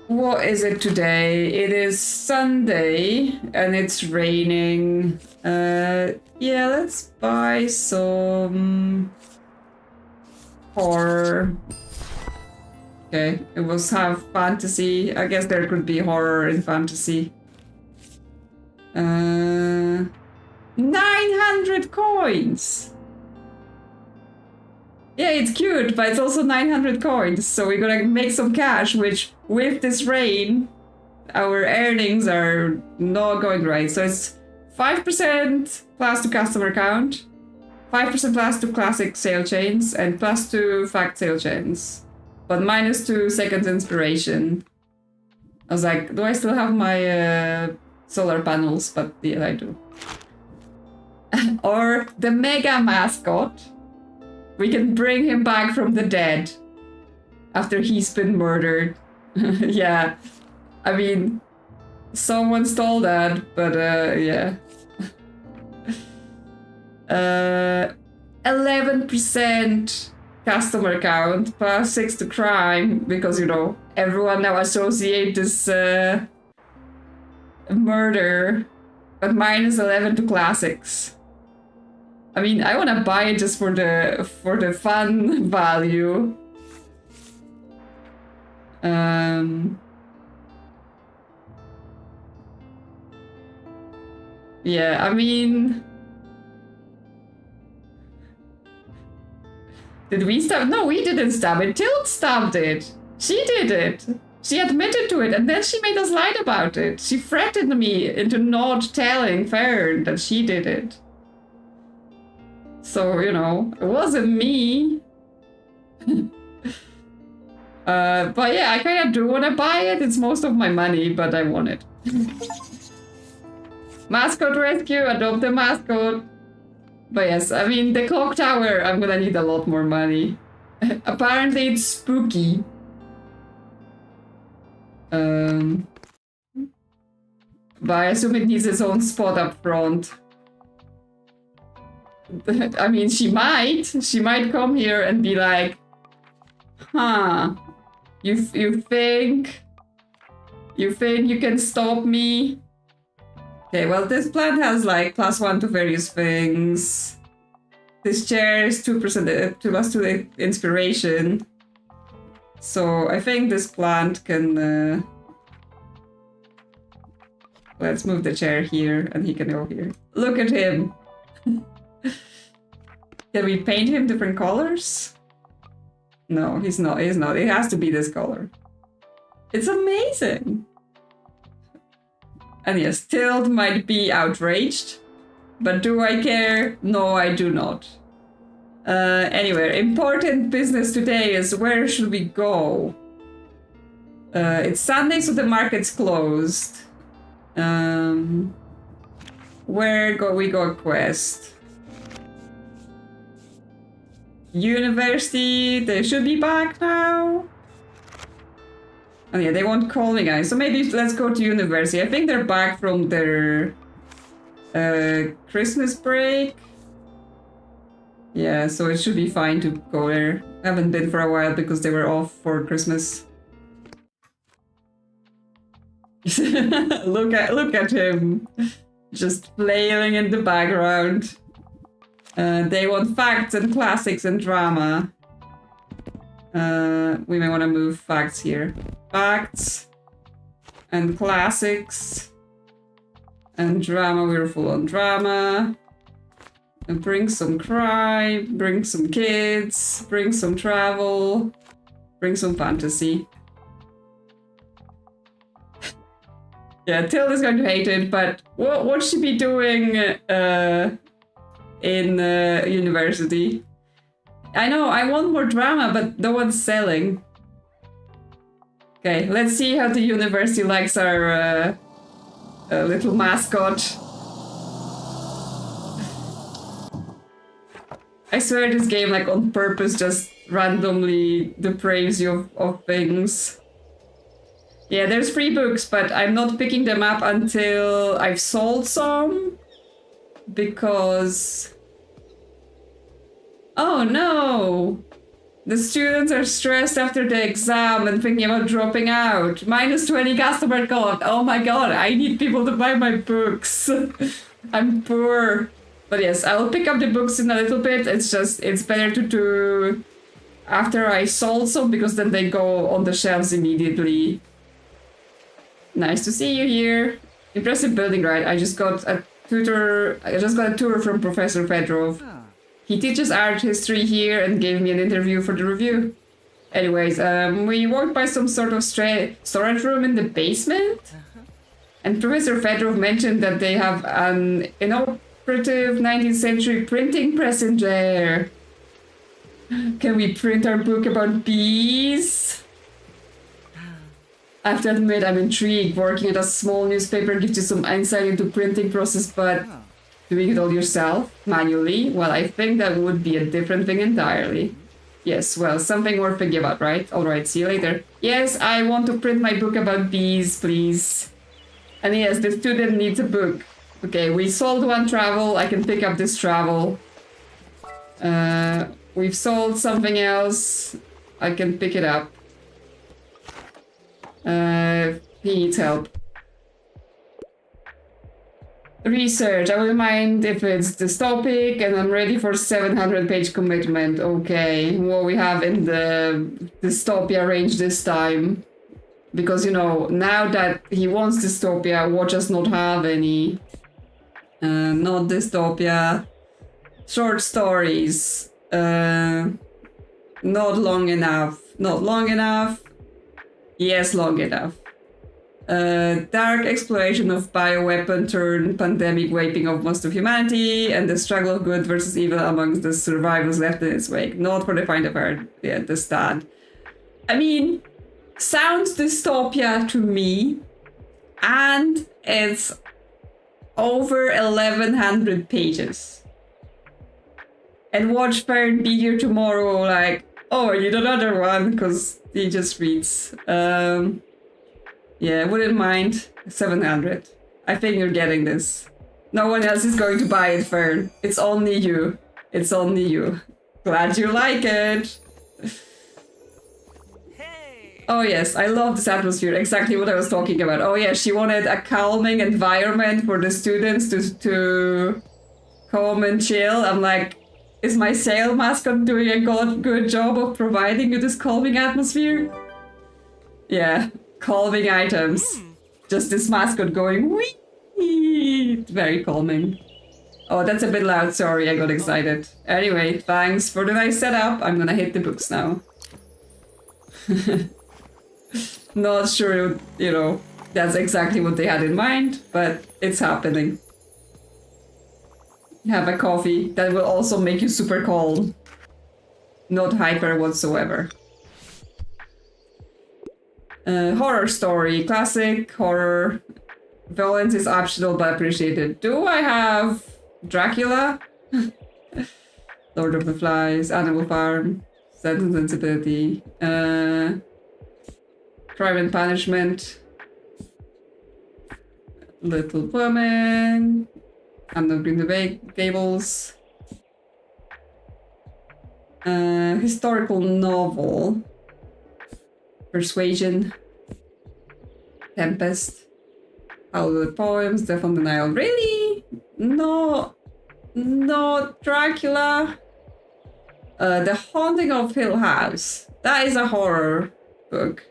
What is it today? It is Sunday, and it's raining. Yeah, let's buy some... horror. Okay, it was half fantasy. I guess there could be horror in fantasy. 900 coins! Yeah, it's cute, but it's also 900 coins, so we're gonna make some cash, which, with this rain, our earnings are not going right. So it's 5% plus to customer count, 5% plus to classic sale chains, and plus to fact sale chains. But minus 2 seconds inspiration. I was like, do I still have my solar panels? But yeah, I do. Or the mega mascot. We can bring him back from the dead after he's been murdered. Yeah. I mean, someone stole that, but yeah. 11% customer count, plus 6 to crime, because, you know, everyone now associate this murder, but minus 11 to classics. I mean, I want to buy it just for the fun value. Yeah, I mean... Did we stab? No, we didn't stab it. Tilt stabbed it. She did it. She admitted to it, and then she made us lie about it. She threatened me into not telling Farron that she did it. So, you know, it wasn't me. But yeah, I kind of do want to buy it. It's most of my money, but I want it. Mascot rescue, adopt a mascot. But yes, I mean, the clock tower, I'm gonna need a lot more money. Apparently it's spooky. But I assume it needs its own spot up front. I mean, she might come here and be like, huh, you think you can stop me? Okay, well, this plant has like +1 to various things. This chair is 2% plus 2 inspiration. So I think this plant can let's move the chair here and he can go here. Look at him. Can we paint him different colors? No, he's not. It has to be this color. It's amazing. And yes, Tilt might be outraged, but do I care? No, I do not. Anyway, important business today is where should we go? It's Sunday, so the market's closed. Where we go quest? University, they should be back now. Oh yeah, they won't call me, guys. So maybe let's go to university. I think they're back from their Christmas break. Yeah, so it should be fine to go there. I haven't been for a while because they were off for Christmas. Look at him, just flailing in the background. They want facts and classics and drama. We may want to move facts here. Facts and classics and drama. We're full on drama. And bring some crime, bring some kids, bring some travel, bring some fantasy. Yeah, Tilda is going to hate it, but what should she be doing in university? I know, I want more drama, but no one's selling. Okay, let's see how the university likes our little mascot. I swear this game, like, on purpose just randomly depraves you of things. Yeah, there's free books, but I'm not picking them up until I've sold some. Because... Oh no! The students are stressed after the exam and thinking about dropping out. -20 customer count. Oh my god, I need people to buy my books. I'm poor. But yes, I'll pick up the books in a little bit. It's just, it's better to do after I sold some, because then they go on the shelves immediately. Nice to see you here. Impressive building, right? I just got a tour from Professor Fedorov. He teaches art history here and gave me an interview for the review. Anyways, we walked by some sort of storage room in the basement. And Professor Fedorov mentioned that they have an inoperative 19th century printing press in there. Can we print our book about bees? I have to admit, I'm intrigued. Working at a small newspaper gives you some insight into printing process, but doing it all yourself, manually, well, I think that would be a different thing entirely. Yes, well, something worth thinking about, right? Alright, see you later. Yes, I want to print my book about bees, please. And yes, the student needs a book. Okay, we sold one travel, I can pick up this travel. We've sold something else, I can pick it up. He needs help. Research. I will mind if it's this topic, and I'm ready for 700-page commitment. Okay, what we have in the dystopia range this time. Because, you know, now that he wants dystopia, what does not have any? Not dystopia. Short stories. Not long enough. Not long enough. Yes, long enough. Dark exploration of bioweapon turned pandemic wiping of most of humanity, and the struggle of good versus evil amongst the survivors left in its wake. Not for the find of art. Yeah, the stand. I mean, sounds dystopia to me, and it's over 1100 pages. And watch Fern be here tomorrow, like, oh, I need another one, because he just reads. Yeah, wouldn't mind. 700. I think you're getting this. No one else is going to buy it, Fern. It's only you. It's only you. Glad you like it. Hey. Oh yes, I love this atmosphere. Exactly what I was talking about. Oh yeah, she wanted a calming environment for the students to come and chill. I'm like, is my sale mascot doing a good job of providing you this calming atmosphere? Yeah. Calming items. Just this mascot going wee. Very calming. Oh, that's a bit loud. Sorry, I got excited. Anyway, thanks for the nice setup. I'm gonna hit the books now. Not sure, you know, that's exactly what they had in mind, but it's happening. Have a coffee. That will also make you super calm. Not hyper whatsoever. Horror story, classic horror. Violence is optional but appreciated. Do I have Dracula? Lord of the Flies, Animal Farm, Sense and Sensibility, Crime and Punishment, Little Woman, I'm not Green the Gables, historical novel. Persuasion, Tempest, Howl of the Poems, Death on the Nile. Really? No, not Dracula. The Haunting of Hill House. That is a horror book,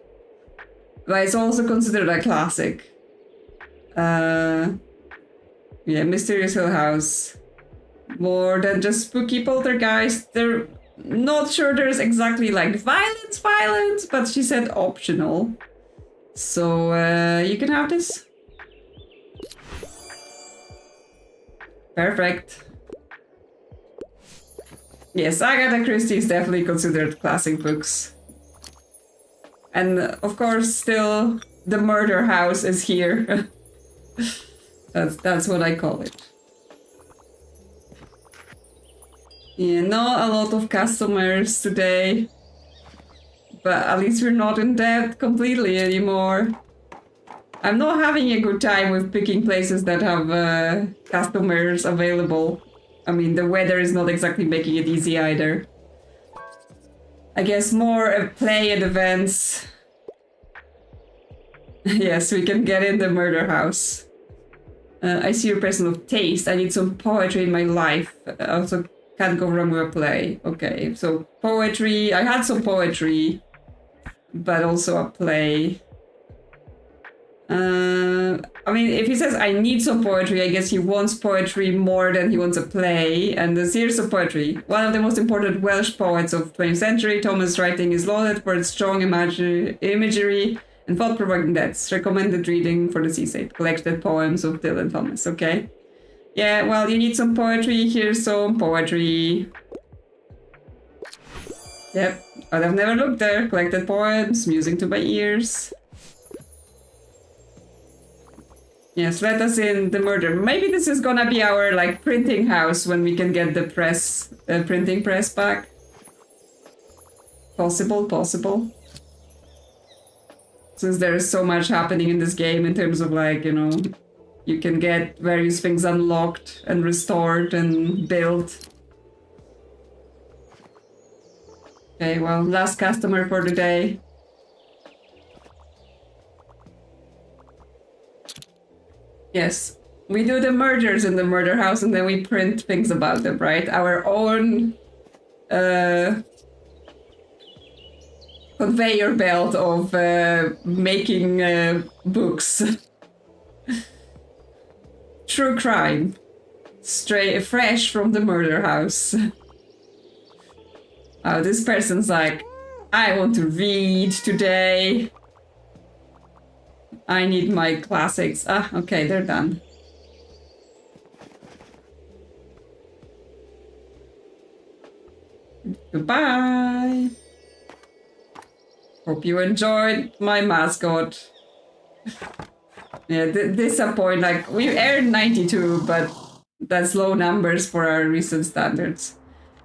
but it's also considered a classic. Yeah, Mysterious Hill House. More than just spooky poltergeist. They're not sure there's exactly like violence, but she said optional. So you can have this. Perfect. Yes, Agatha Christie is definitely considered classic books. And of course, still the murder house is here. That's what I call it. Yeah, not a lot of customers today. But at least we're not in debt completely anymore. I'm not having a good time with picking places that have customers available. I mean, the weather is not exactly making it easy either. I guess more play at events. Yes, we can get in the murder house. I see you're a person of taste. I need some poetry in my life. Also, can't go wrong with a play. Okay, so poetry. I had some poetry, but also a play. I mean, if he says I need some poetry, I guess he wants poetry more than he wants a play. And here's some poetry. One of the most important Welsh poets of 20th century, Thomas' writing is lauded for its strong imagery and thought-provoking depths. Recommended reading for the seaside. Collected poems of Dylan Thomas. Okay. Yeah, well, you need some poetry. Here's some poetry. Yep, but I've never looked there. Collected poems, music to my ears. Yes, let us in the murder. Maybe this is gonna be our, like, printing house when we can get the press, printing press back. Possible. Since there is so much happening in this game in terms of, like, you know, you can get various things unlocked and restored and built. Okay, well, last customer for the day. Yes, we do the murders in the murder house and then we print things about them, right? Our own conveyor belt of making books. True crime. Fresh from the murder house. Oh, this person's like, I want to read today. I need my classics. Ah, okay, they're done. Goodbye. Hope you enjoyed my mascot. Yeah, disappoint. Like, we earned 92, but that's low numbers for our recent standards.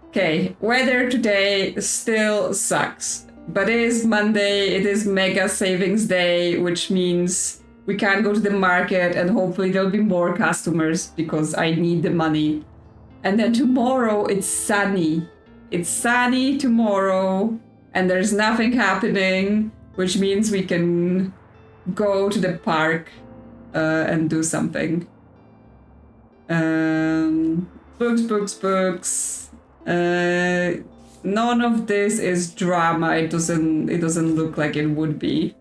Okay, weather today still sucks. But it is Monday, it is mega savings day, which means we can't go to the market and hopefully there'll be more customers because I need the money. And then tomorrow it's sunny. It's sunny tomorrow and there's nothing happening, which means we can go to the park and do something. Books. None of this is drama. It doesn't look like it would be.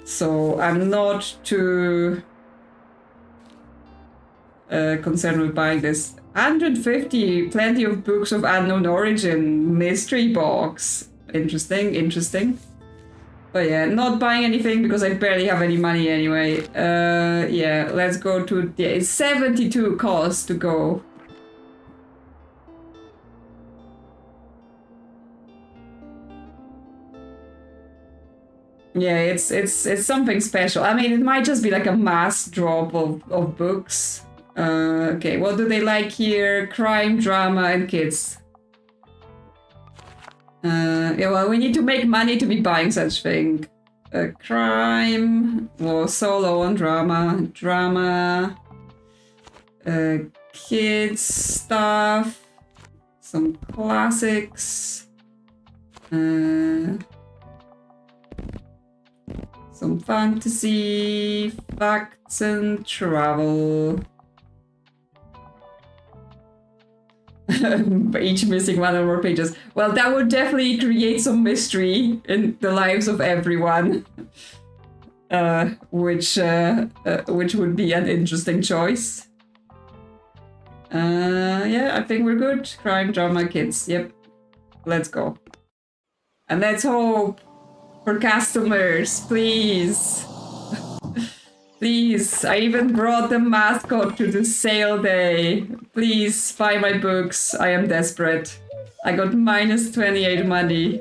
So I'm not too concerned with buying this. 150, plenty of books of unknown origin, mystery box. Interesting. But yeah, not buying anything because I barely have any money anyway. Yeah, let's go to, yeah, it's 72 cost to go. Yeah, it's something special. I mean, it might just be like a mass drop of books. Okay, what do they like here? Crime, drama, and kids. Yeah, well, we need to make money to be buying such thing. Crime, or solo on drama, kids stuff, some classics, some fantasy, facts, and travel. Each missing one or more pages. Well, that would definitely create some mystery in the lives of everyone. Which would be an interesting choice. Yeah, I think we're good. Crime, drama, kids. Yep. Let's go. And let's hope for customers, please. Please, I even brought the mascot to the sale day. Please buy my books. I am desperate. I got minus 28 money.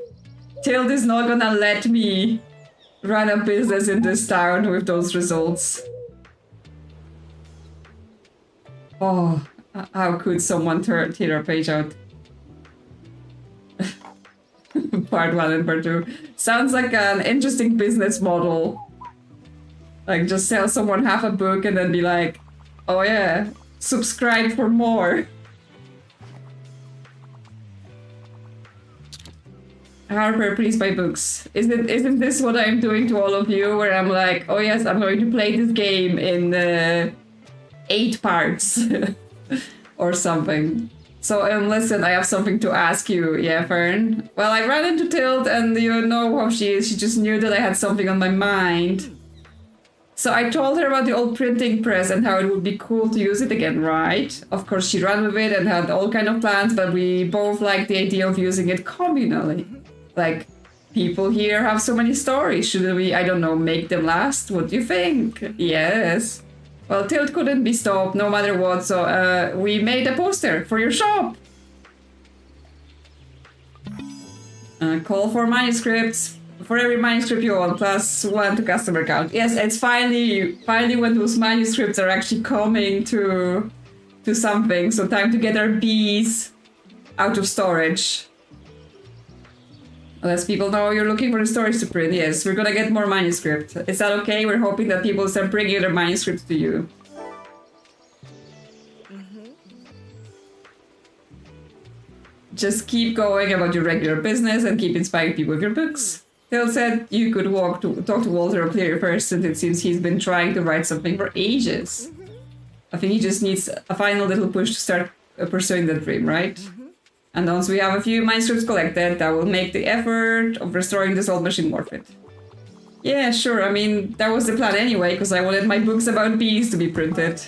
Tilt is not gonna let me run a business in this town with those results. Oh, how could someone tear a page out? Part 1 and part 2. Sounds like an interesting business model. Like, just sell someone half a book and then be like, oh yeah, subscribe for more. Harper, please buy books. Isn't this what I'm doing to all of you? Where I'm like, oh yes, I'm going to play this game in 8 parts or something. So listen, I have something to ask you, yeah, Fern. Well, I ran into Tilt, and you know how she is. She just knew that I had something on my mind. So I told her about the old printing press and how it would be cool to use it again, right? Of course, she ran with it and had all kind of plans, but we both liked the idea of using it communally. Like, people here have so many stories. Shouldn't we, I don't know, make them last? What do you think? Yes. Well, Tilt couldn't be stopped no matter what, so we made a poster for your shop. Call for manuscripts. For every manuscript you own, +1 to customer count. Yes, it's finally when those manuscripts are actually coming to something. So time to get our bees out of storage. Unless people know you're looking for the stories to print. Yes, we're gonna get more manuscript. Is that okay? We're hoping that people start bringing their manuscripts to you. Just keep going about your regular business and keep inspiring people with your books. Phil said you could talk to Walter O'Cleary first, and it seems he's been trying to write something for ages. I think he just needs a final little push to start pursuing that dream, right? And once we have a few manuscripts collected, that will make the effort of restoring this old machine worth it. Yeah, sure, I mean, that was the plan anyway, because I wanted my books about bees to be printed.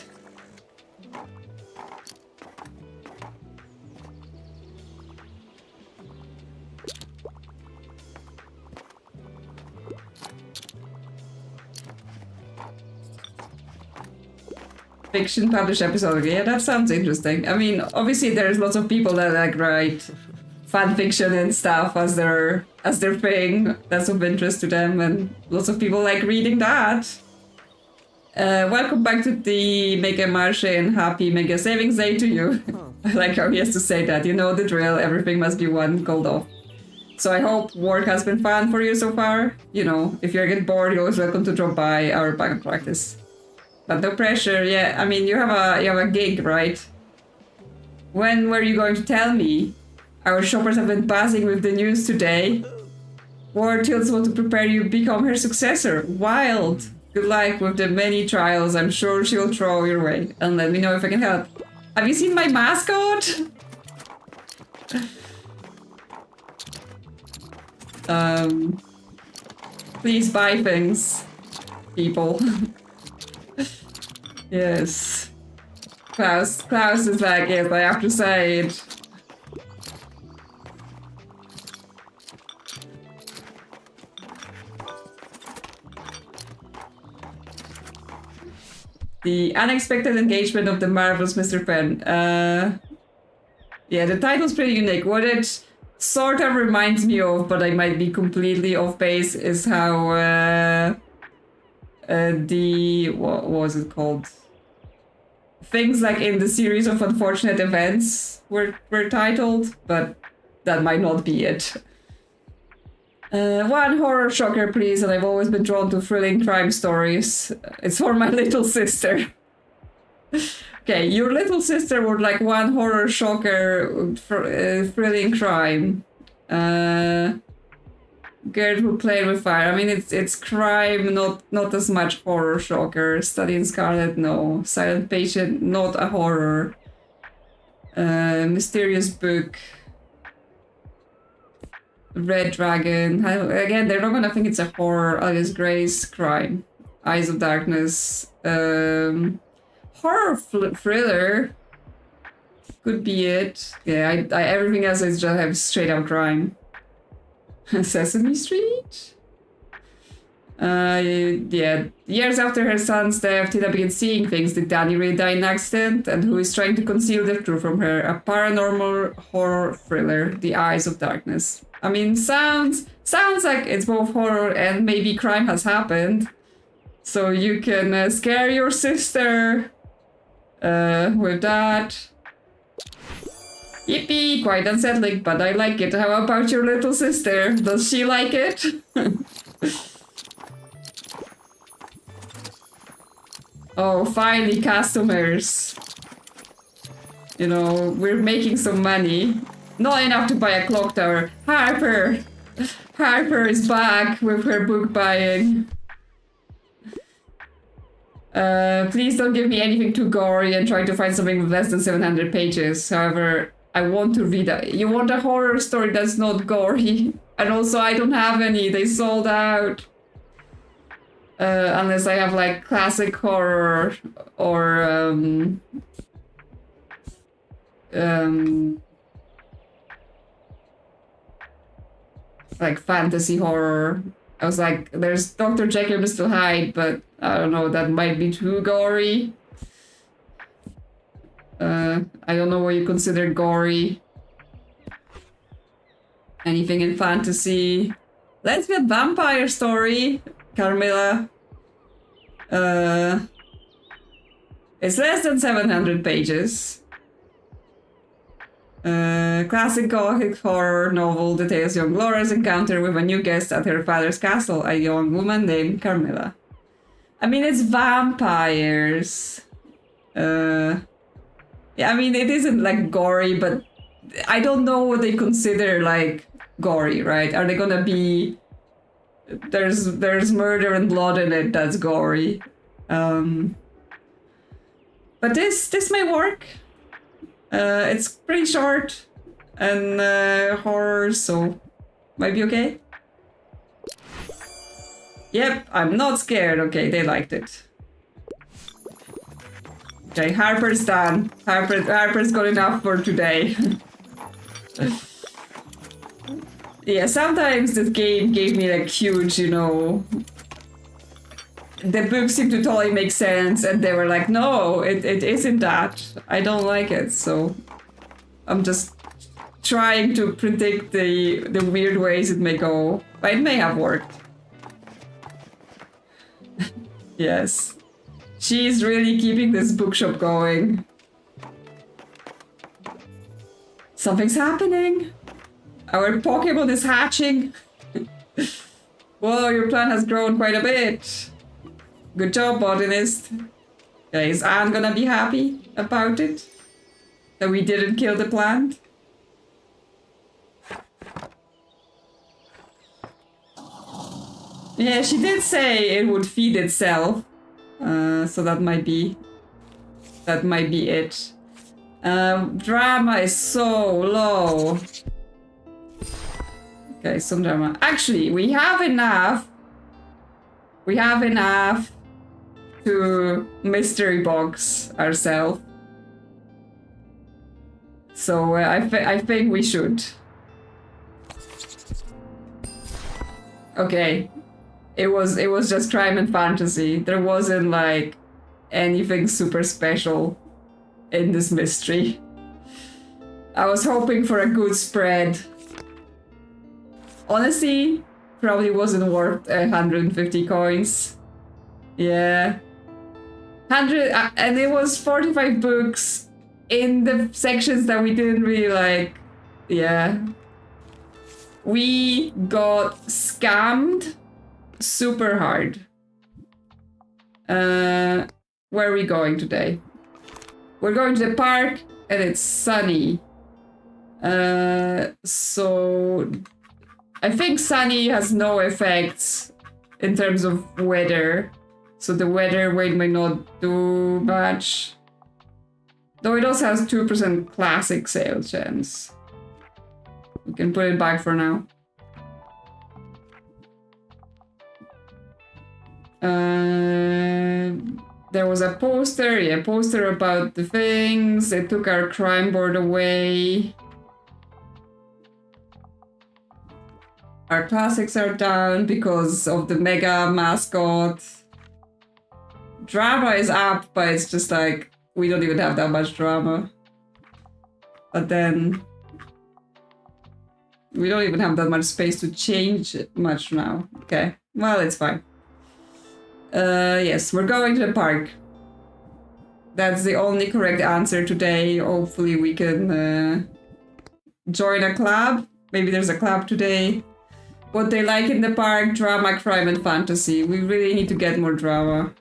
Fiction published episode. Yeah, that sounds interesting. I mean, obviously there's lots of people that like write fan fiction and stuff as their thing. That's of interest to them, and lots of people like reading that. Welcome back to the Mega Marche and happy Mega Savings Day to you. I like how he has to say that. You know the drill. Everything must be one gold off. So I hope work has been fun for you so far. You know, if you get bored, you're always welcome to drop by our bag practice. But no pressure, yeah. I mean, you have a gig, right? When were you going to tell me? Our shoppers have been buzzing with the news today. War Tilts want to prepare you to become her successor. Wild! Good luck with the many trials. I'm sure she will throw your way. And let me know if I can help. Have you seen my mascot? Please buy things, people. Yes. Klaus is like, yes, I have to say it. The unexpected engagement of the marvelous Mr. Penn. Yeah, the title's pretty unique. What it sort of reminds me of, but I might be completely off base, is how what was it called? Things like in the series of unfortunate events were titled, but that might not be it. One horror shocker, please, and I've always been drawn to thrilling crime stories. It's for my little sister. Okay, your little sister would like one horror shocker for thrilling crime. Girl Who Played with Fire. I mean, it's crime, not as much horror shocker. Study in Scarlet, no. Silent Patient, not a horror. Mysterious Book. Red Dragon. Again, they're not gonna think it's a horror. Alice Gray's crime. Eyes of Darkness. Horror thriller. Could be it. Yeah, I everything else is just have straight up crime. Sesame Street? Yeah. Years after her son's death, Tina begins seeing things. Did Danny really die in an accident? And who is trying to conceal the truth from her? A paranormal horror thriller, The Eyes of Darkness. I mean, sounds sounds like it's both horror and maybe crime has happened. So you can scare your sister with that. Yippee, quite unsettling, but I like it. How about your little sister? Does she like it? Oh, finally customers. You know, we're making some money. Not enough to buy a clock tower. Harper! Harper is back with her book buying. Please don't give me anything too gory and try to find something with less than 700 pages. However, I want to read a... You want a horror story that's not gory. And also, I don't have any. They sold out. Unless I have, like, classic horror or, like, fantasy horror. I was like, there's Dr. Jekyll and Mr. Hyde, but I don't know, that might be too gory. I don't know what you consider gory. Anything in fantasy. Let's be a vampire story, Carmilla. It's less than 700 pages. Classic gothic horror novel details young Laura's encounter with a new guest at her father's castle, a young woman named Carmilla. I mean, it's vampires. Yeah, I mean, it isn't like gory, but I don't know what they consider like gory, right? Are they gonna be... There's murder and blood in it that's gory. But this may work. It's pretty short and horror, so might be okay. Yep, I'm not scared. Okay, they liked it. Okay, Harper's done. Harper's got enough for today. Yeah, sometimes this game gave me like huge, you know... The books seemed to totally make sense, and they were like, no, it isn't that. I don't like it, so... I'm just trying to predict the weird ways it may go. But it may have worked. Yes. She's really keeping this bookshop going. Something's happening. Our Pokemon is hatching. Whoa, your plant has grown quite a bit. Good job, botanist. Okay, is Anne gonna be happy about it? That we didn't kill the plant? Yeah, she did say it would feed itself. So that might be it. Drama is so low. Okay, some drama. Actually, we have enough. We have enough to mystery box ourselves. So I think we should. Okay. It was just crime and fantasy. There wasn't like anything super special in this mystery. I was hoping for a good spread. Honestly, probably wasn't worth 150 coins. Yeah. 100 and it was 45 books in the sections that we didn't really like. Yeah. We got scammed super hard. Where are we going today? We're going to the park and it's sunny. So I think sunny has no effects in terms of weather. So the weather weight may not do much. Though it also has 2% classic sales chance. We can put it back for now. There was a poster about the things. They took our crime board away. Our classics are down because of the mega mascot. Drama is up, but it's just like, we don't even have that much drama. But then... We don't even have that much space to change much now. Okay, well, it's fine. Yes, we're going to the park. That's the only correct answer today. Hopefully we can join a club. Maybe there's a club today. What they like in the park: drama, crime, and fantasy. We really need to get more drama.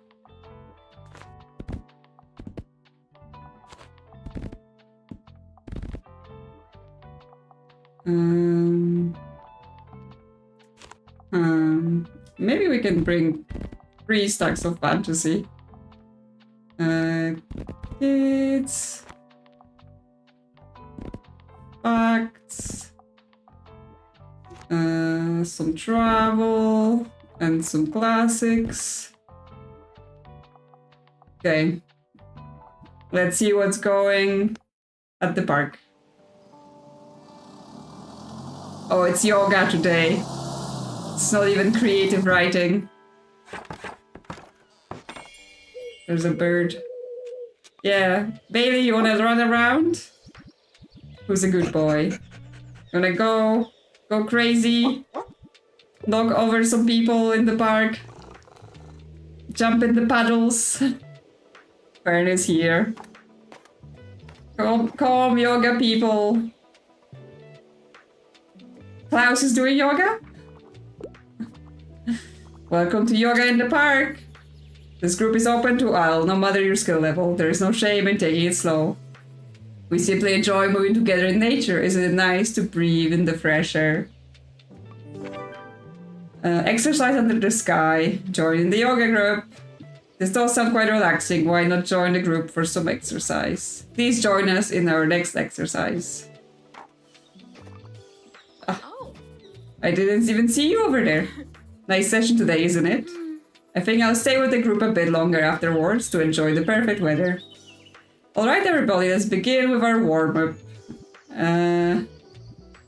Maybe we can bring 3 stacks of fantasy. Kids. Facts. Some travel. And some classics. Okay. Let's see what's going at the park. Oh, it's yoga today. It's not even creative writing. There's a bird. Yeah. Bailey, you wanna run around? Who's a good boy? Gonna go crazy? Knock over some people in the park? Jump in the puddles? Fern is here. Calm yoga people. Klaus is doing yoga? Welcome to yoga in the park. This group is open to all, no matter your skill level. There is no shame in taking it slow. We simply enjoy moving together in nature. Isn't it nice to breathe in the fresh air? Exercise under the sky. Join the yoga group. This does sound quite relaxing. Why not join the group for some exercise? Please join us in our next exercise. I didn't even see you over there. Nice session today, isn't it? I think I'll stay with the group a bit longer afterwards to enjoy the perfect weather. Alright everybody, let's begin with our warm-up.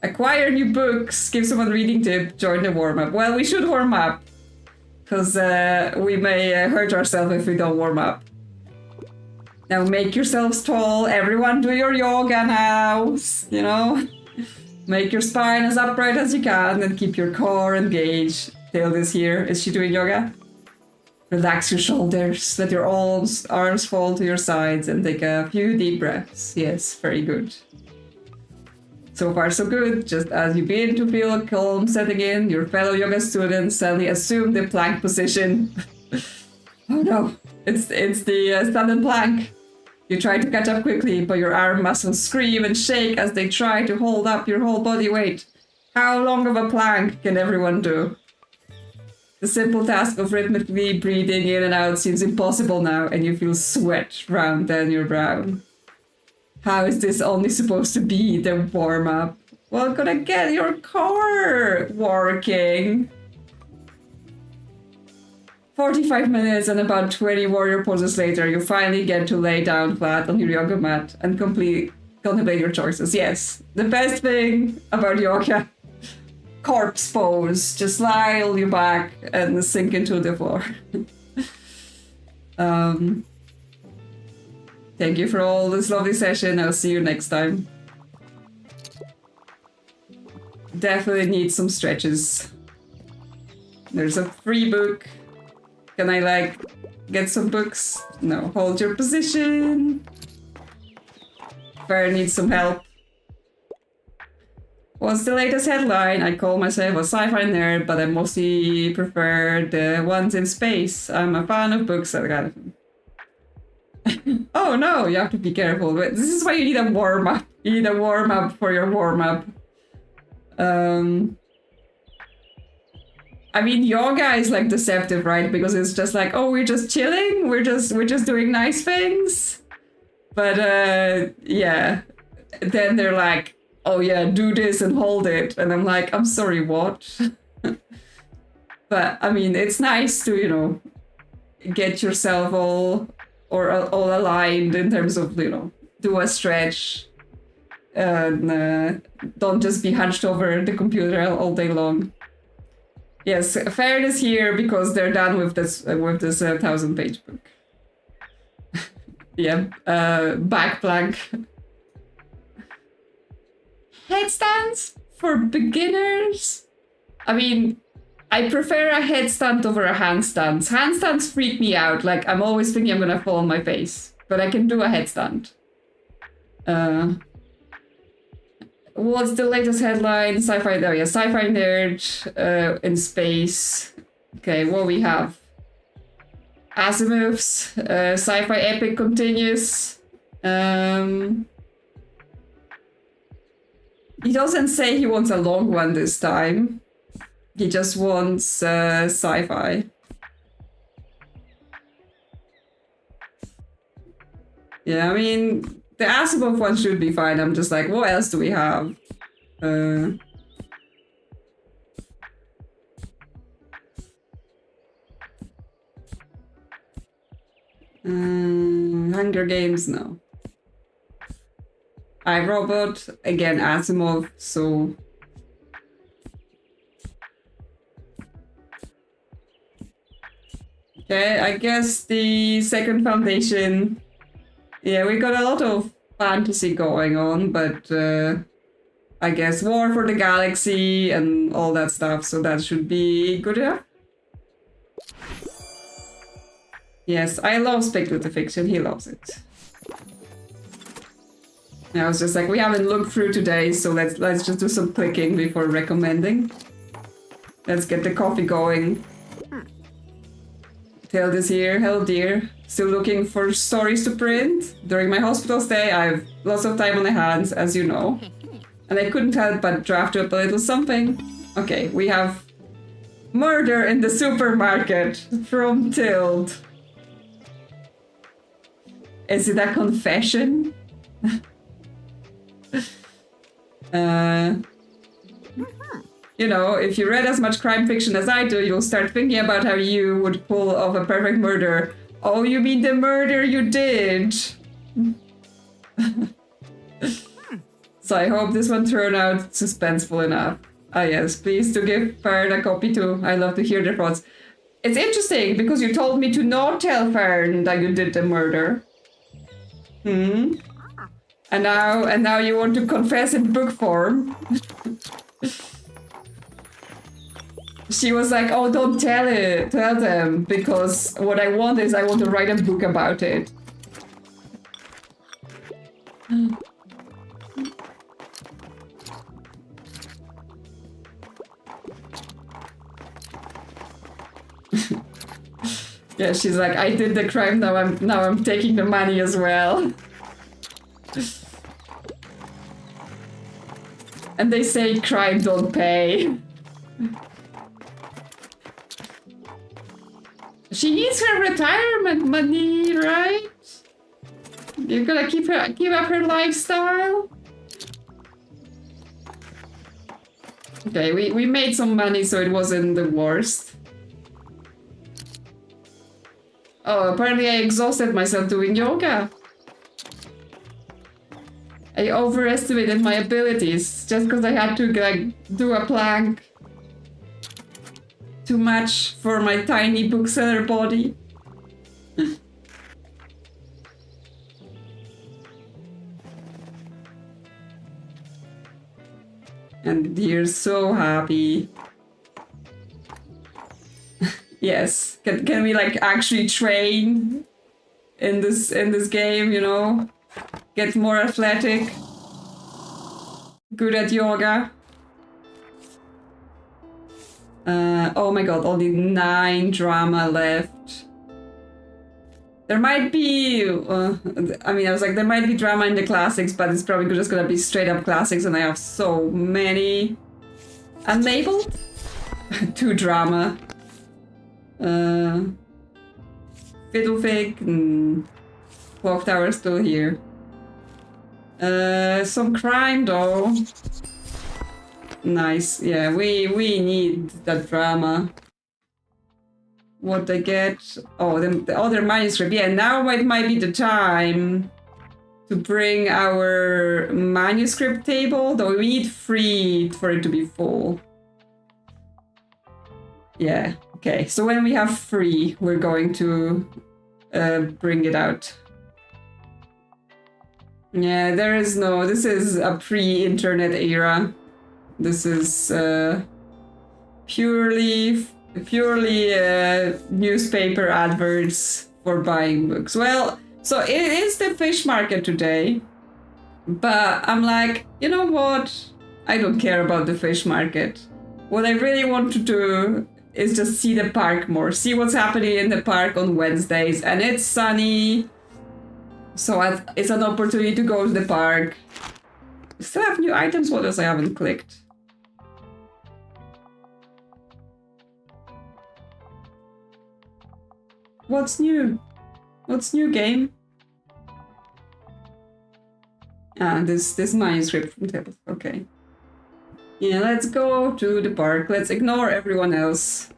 Acquire new books, give someone a reading tip, join the warm-up. Well, we should warm up. Because we may hurt ourselves if we don't warm up. Now make yourselves tall, everyone do your yoga now, you know? Make your spine as upright as you can and keep your core engaged. Tilde is here. Is she doing yoga? Relax your shoulders. Let your arms fall to your sides and take a few deep breaths. Yes, very good. So far so good. Just as you begin to feel a calm setting in, your fellow yoga students suddenly assume the plank position. Oh no, it's the standard plank. You try to catch up quickly, but your arm muscles scream and shake as they try to hold up your whole body weight. How long of a plank can everyone do? The simple task of rhythmically breathing in and out seems impossible now, and you feel sweat run down your brow. How is this only supposed to be the warm-up? Well, gotta get your core working. 45 minutes and about 20 warrior poses later, you finally get to lay down flat on your yoga mat and contemplate your choices. Yes, the best thing about yoga, corpse pose. Just lie on your back and sink into the floor. Thank you for all this lovely session. I'll see you next time. Definitely need some stretches. There's a free book. Can I, get some books? No, hold your position. Fern needs some help. What's the latest headline? I call myself a sci-fi nerd, but I mostly prefer the ones in space. I'm a fan of books. Oh no, you have to be careful. This is why you need a warm-up. You need a warm-up for your warm-up. I mean, yoga is deceptive, right? Because it's just oh, we're just chilling, we're just doing nice things. But yeah, then they're like, oh yeah, do this and hold it, and I'm like, I'm sorry, what? But I mean, it's nice to get yourself all aligned in terms of do a stretch, and don't just be hunched over the computer all day long. Yes, Fern is here because they're done with this 1,000-page book. Yeah, back plank. Headstands for beginners. I mean, I prefer a headstand over a handstand. Handstands freak me out. Like, I'm always thinking I'm gonna fall on my face. But I can do a headstand. What's the latest headline? Sci-fi, oh yeah, sci-fi nerd in space. Okay, what we have? Asimov's sci-fi epic continues. He doesn't say he wants a long one this time. He just wants sci-fi. Yeah, I mean, the Asimov one should be fine. I'm just like, what else do we have? Hunger Games, no. iRobot, again, Asimov, so... Okay, I guess the Second Foundation... Yeah, we got a lot of fantasy going on, but I guess War for the Galaxy and all that stuff, so that should be good enough. Yes, I love speculative fiction, he loves it. I was just like, we haven't looked through today, so let's just do some clicking before recommending. Let's get the coffee going. Tale is here, hello dear. Still looking for stories to print. During my hospital stay, I have lots of time on my hands, as you know. And I couldn't help but draft up a little something. Okay, we have Murder in the Supermarket from Tild. Is it a confession? You know, if you read as much crime fiction as I do, you'll start thinking about how you would pull off a perfect murder. Oh, you mean the murder you did? So I hope this one turned out suspenseful enough. Ah yes, please do give Fern a copy too. I love to hear their thoughts. It's interesting because you told me to not tell Fern that you did the murder. And now you want to confess in book form. She was like, oh, don't tell them, because what I want is I want to write a book about it. Yeah, she's like, I did the crime, now I'm taking the money as well. And they say crime don't pay. She needs her retirement money, right? You're gonna keep up her lifestyle? Okay, we made some money, so it wasn't the worst. Oh, apparently I exhausted myself doing yoga. I overestimated my abilities just because I had to like do a plank. Too much for my tiny bookseller body. And you're so happy. Yes. Can we like actually train in this game, you know? Get more athletic. Good at yoga. Oh my god, only 9 drama left. There might be... I mean, I was like, there might be drama in the classics, but it's probably just gonna be straight up classics, and I have so many... Unlabeled? 2 drama. Fiddlefig. Clock Tower still here. Some crime though. Nice, yeah, we need that drama. What they get? Oh, the other manuscript. Yeah, now might be the time to bring our manuscript table, though we need 3 for it to be full. Yeah, okay, so when we have 3, we're going to bring it out. Yeah, there is no... This is a pre-internet era. This is purely newspaper adverts for buying books. Well, so it is the fish market today, but I'm like, you know what? I don't care about the fish market. What I really want to do is just see the park more, see what's happening in the park on Wednesdays, and it's sunny, so it's an opportunity to go to the park. Still have new items. What else I haven't clicked? What's new? What's new, game? Ah, this manuscript from table. Okay. Yeah, let's go to the park. Let's ignore everyone else.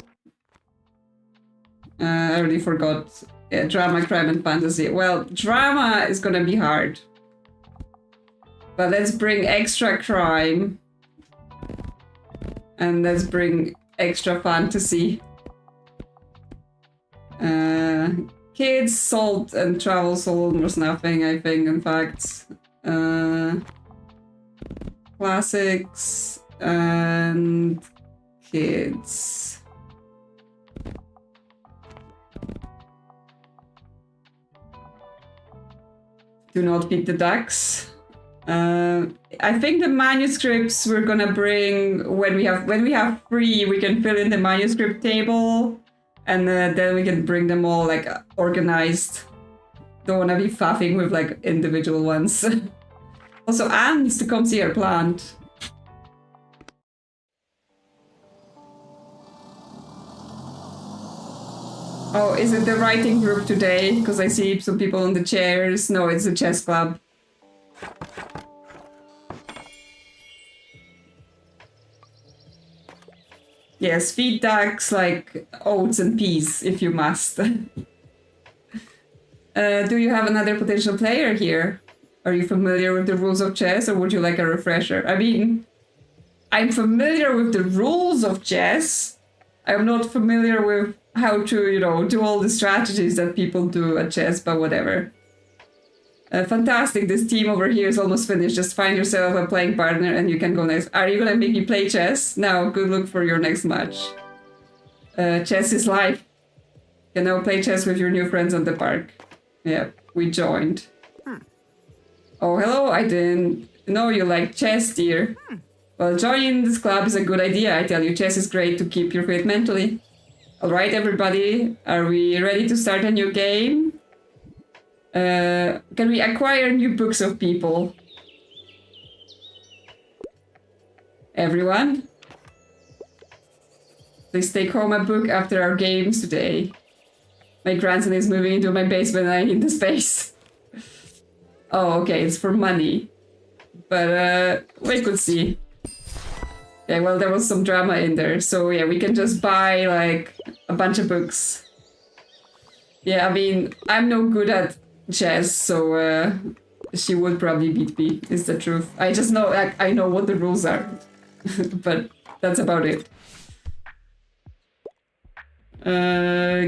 I already forgot. Yeah, drama, crime, and fantasy. Well, drama is gonna be hard. But let's bring extra crime. And let's bring extra fantasy. Kids, salt, and travel sold almost nothing, I think, in fact. Classics and kids. Do not feed the ducks. I think the manuscripts we're gonna bring when we have free, we can fill in the manuscript table, and then we can bring them all like organized. Don't wanna be faffing with like individual ones. Also, Anne needs to come see her plant. Oh, is it the writing group today? Because I see some people on the chairs. No, it's the chess club. Yes, feed ducks like oats and peas if you must. Do you have another potential player here? Are you familiar with the rules of chess, or would you like a refresher? I mean, I'm familiar with the rules of chess. I'm not familiar with how to, you know, do all the strategies that people do at chess, but whatever. Fantastic, this team over here is almost finished. Just find yourself a playing partner and you can go next. Are you gonna make me play chess? Now, good luck for your next match. Chess is life. You know, play chess with your new friends at the park. Yeah, we joined. Oh, hello, I didn't know you like chess, dear. Well, joining this club is a good idea, I tell you. Chess is great to keep you fit mentally. Alright, everybody, are we ready to start a new game? Can we acquire new books of people? Everyone? Please take home a book after our games today. My grandson is moving into my basement and I need the space. Oh, okay, it's for money. But, we could see. Yeah, well, there was some drama in there. So, yeah, we can just buy, like, a bunch of books. Yeah, I mean, I'm no good at chess, so, she would probably beat me, is the truth. I just know, like, I know what the rules are. But that's about it.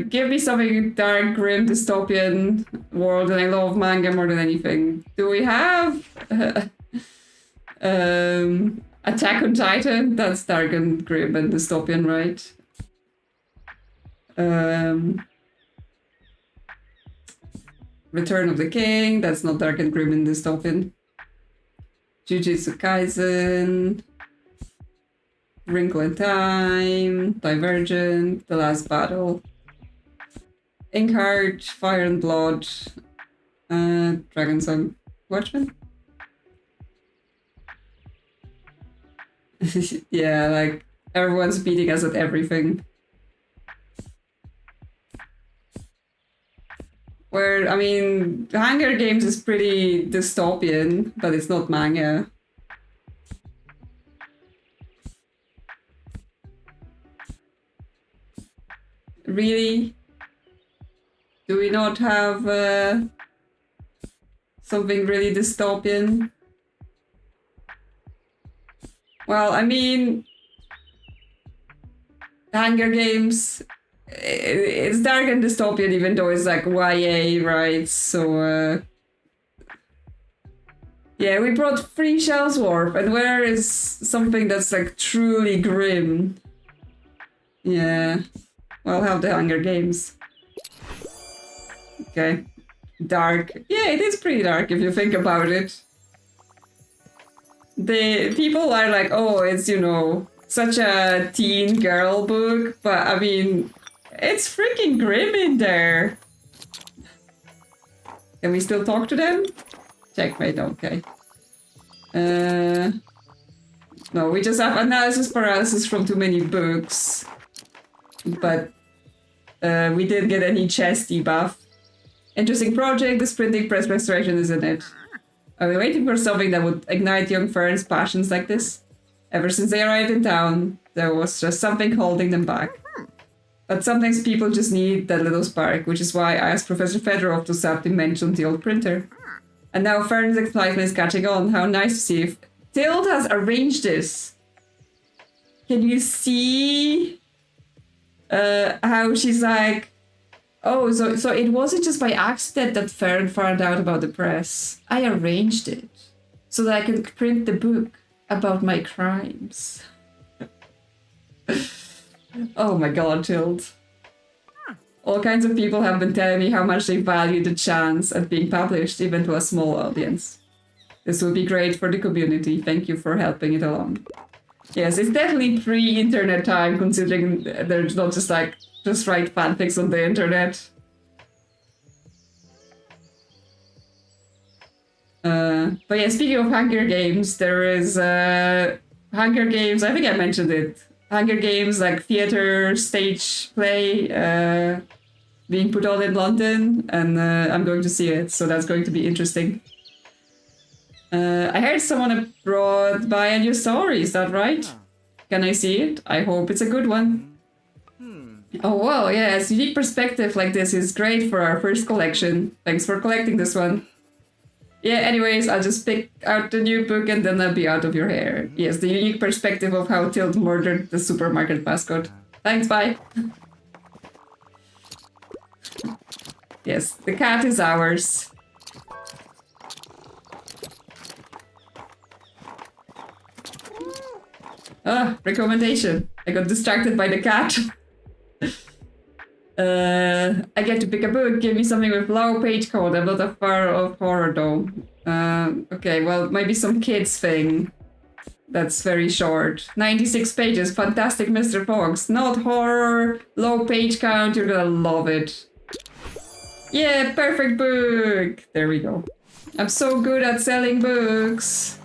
Give me something dark, grim, dystopian world, and I love manga more than anything. Do we have Attack on Titan? That's dark and grim and dystopian, right? Return of the King, that's not dark and grim and dystopian. Jujutsu Kaisen, Wrinkle in Time, Divergent, The Last Battle, Inkheart, Fire and Blood, Dragon Song, Watchmen? Yeah, like, everyone's beating us at everything. Where, I mean, Hunger Games is pretty dystopian, but it's not manga. Really? Do we not have something really dystopian? Well, I mean, Hunger Games, it's dark and dystopian even though it's like YA, right? So, Yeah, we brought 3 shelves worth, and where is something that's like truly grim? Yeah, we'll have the Hunger Games. Okay, dark. Yeah, it is pretty dark if you think about it. The people are like, oh, it's, you know, such a teen girl book, but I mean, it's freaking grim in there. Can we still talk to them? Checkmate, okay. No, we just have analysis paralysis from too many books. But we didn't get any chest debuff. Interesting project, the printing press restoration, isn't it? Are we waiting for something that would ignite young Fern's passions like this? Ever since they arrived in town, there was just something holding them back. But sometimes people just need that little spark, which is why I asked Professor Fedorov to subtly mention the old printer. And now Fern's excitement is catching on. How nice to see if Tild has arranged this. Can you see how she's like, oh, so it wasn't just by accident that Fern found out about the press. I arranged it so that I could print the book about my crimes. Oh my god, Tild. All kinds of people have been telling me how much they value the chance at being published, even to a small audience. This will be great for the community. Thank you for helping it along. Yes, it's definitely pre-internet time, considering there's not just like, just write fanfics on the internet. But yeah, speaking of Hunger Games, there is Hunger Games, I think I mentioned it. Hunger Games, like theater, stage play, being put on in London, and I'm going to see it, so that's going to be interesting. I heard someone brought by a new story, is that right? Can I see it? I hope it's a good one. Oh wow, yes, unique perspective like this is great for our first collection. Thanks for collecting this one. Yeah, anyways, I'll just pick out the new book and then I'll be out of your hair. Yes, the unique perspective of how Tild murdered the supermarket mascot. Thanks, bye. Yes, the cat is ours. Ah, recommendation. I got distracted by the cat. I get to pick a book. Give me something with low page count. I'm not a fan of horror though. Okay, well, maybe some kids thing. That's very short. 96 pages. Fantastic, Mr. Fox. Not horror. Low page count. You're gonna love it. Yeah, perfect book. There we go. I'm so good at selling books.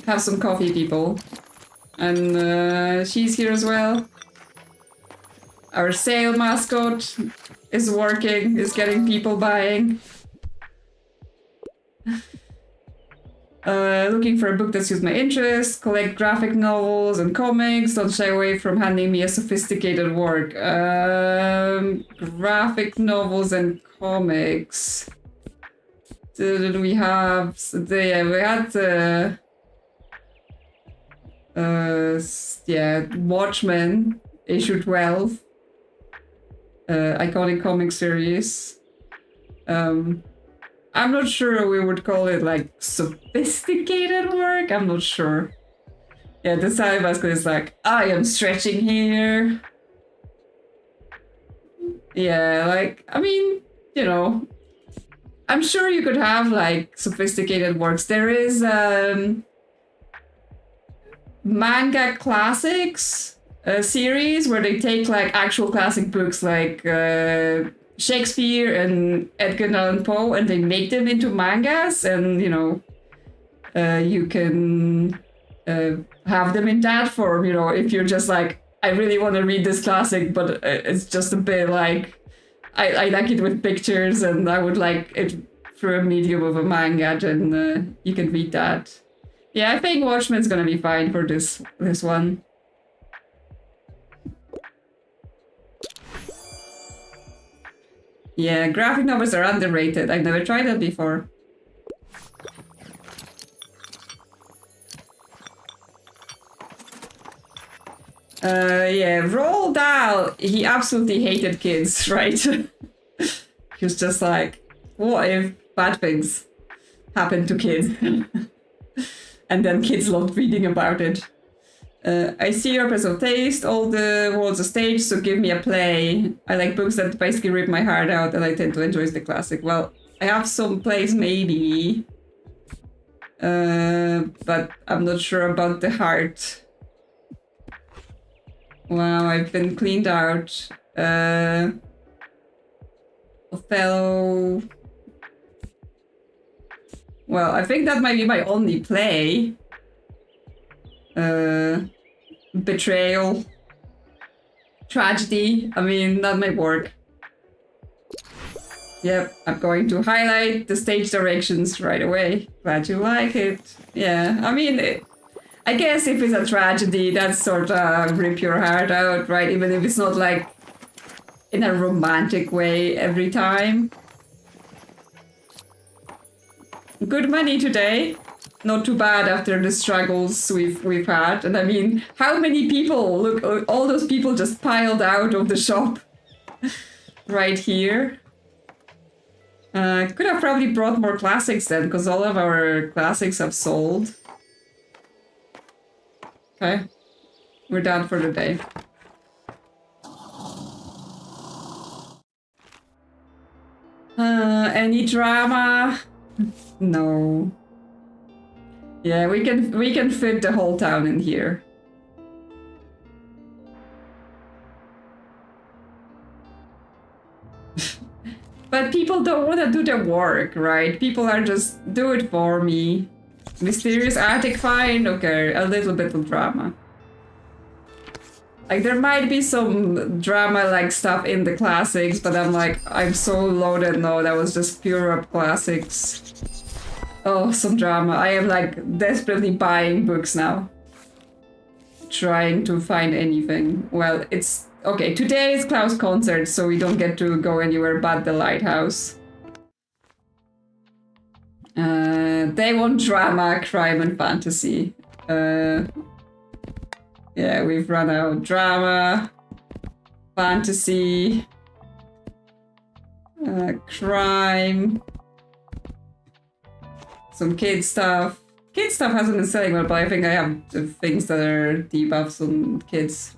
Have some coffee, people. And she's here as well. Our sale mascot is working, is getting people buying. Looking for a book that suits my interest. Collect graphic novels and comics. Don't shy away from handing me a sophisticated work. Graphic novels and comics. Did we have... we had... yeah, Watchmen, issue 12. Iconic comic series. I'm not sure we would call it like sophisticated work. I'm not sure. Yeah, the side basket is like, I am stretching here. Yeah, like, I mean, you know, I'm sure you could have like sophisticated works. There is manga classics series where they take like actual classic books like Shakespeare and Edgar Allan Poe and they make them into mangas, and you know, you can have them in that form, you know, if you're just like, I really want to read this classic but it's just a bit like I like it with pictures and I would like it through a medium of a manga, then you can read that. Yeah, I think Watchmen's gonna be fine for this one. Yeah, graphic novels are underrated. I've never tried that before. Yeah, Roald Dahl, he absolutely hated kids, right? He was just like, what if bad things? happened to kids. And then kids loved reading about it. I see your personal taste. All the world's a stage, so give me a play. I like books that basically rip my heart out, and I tend to enjoy the classic. Well, I have some plays maybe. But I'm not sure about the heart. Wow, I've been cleaned out. Othello. Well, I think that might be my only play. Betrayal. Tragedy. I mean, that might work. Yep, I'm going to highlight the stage directions right away. Glad you like it. Yeah, I mean, I guess if it's a tragedy, that's sort of rip your heart out, right? Even if it's not like in a romantic way every time. Good money today. Not too bad after the struggles we've had. And I mean, how many people, look, all those people just piled out of the shop right here. Could have probably brought more classics then, because all of our classics have sold. Okay, we're done for the day. Any drama? No. Yeah, we can fit the whole town in here. But people don't want to do the work, right? People are just, do it for me. Mysterious attic, fine, okay, a little bit of drama. Like, there might be some drama-like stuff in the classics, but I'm like, I'm so loaded, no, that was just pure up classics. Oh, some drama. I am like desperately buying books now. Trying to find anything. Well, it's... Okay, today is Klaus' concert, so we don't get to go anywhere but the lighthouse. They want drama, crime, and fantasy. Yeah, we've run out. Drama, fantasy, crime, some kid stuff. Kid stuff hasn't been selling well, but I think I have the things that are debuffs on kids.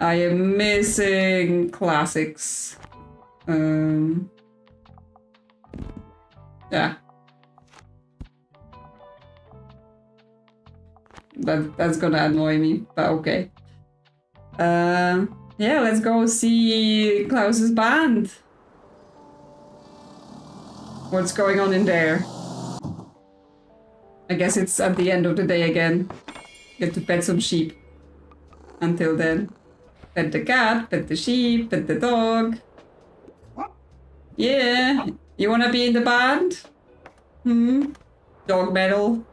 I am missing classics. Yeah. That's gonna annoy me, but okay. Yeah, let's go see Klaus's band. What's going on in there? I guess it's at the end of the day again. Get to pet some sheep. Until then. Pet the cat, pet the sheep, pet the dog. Yeah, you wanna be in the band? Dog medal.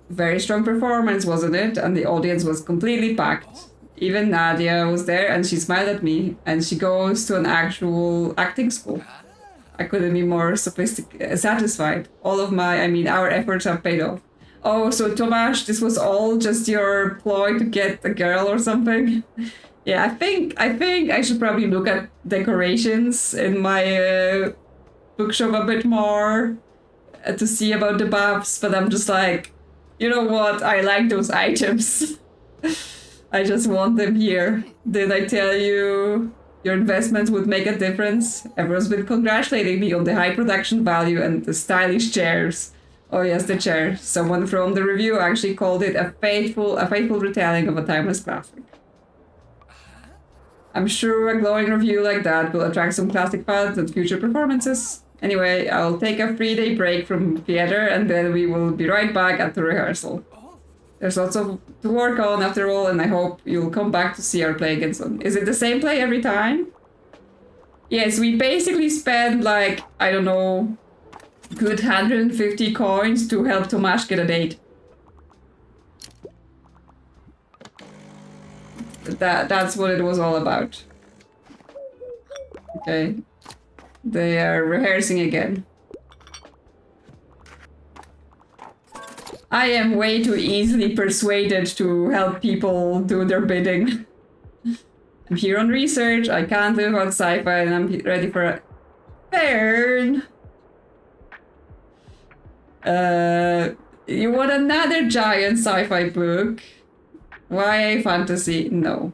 Very strong performance, wasn't it? And the audience was completely packed. Even Nadia was there and she smiled at me. And she goes to an actual acting school. I couldn't be more satisfied. All of our efforts have paid off. Oh, so Tomasz, this was all just your ploy to get a girl or something? Yeah, I think I should probably look at decorations in my bookshop a bit more to see about the buffs, but I'm just like, you know what? I like those items. I just want them here. Did I tell you your investments would make a difference? Everyone's been congratulating me on the high production value and the stylish chairs. Oh yes, the chair. Someone from the review actually called it a faithful retelling of a timeless classic. I'm sure a glowing review like that will attract some classic fans and future performances. Anyway, I'll take a 3-day break from theater and then we will be right back at the rehearsal. There's lots to work on after all, and I hope you'll come back to see our play again soon. Is it the same play every time? Yes, we basically spend like, I don't know, good 150 coins to help Tomasz get a date. That's what it was all about. Okay. They are rehearsing again. I am way too easily persuaded to help people do their bidding. I'm here on research, I can't live without sci-fi, and I'm ready for Fern! You want another giant sci-fi book? YA fantasy? No.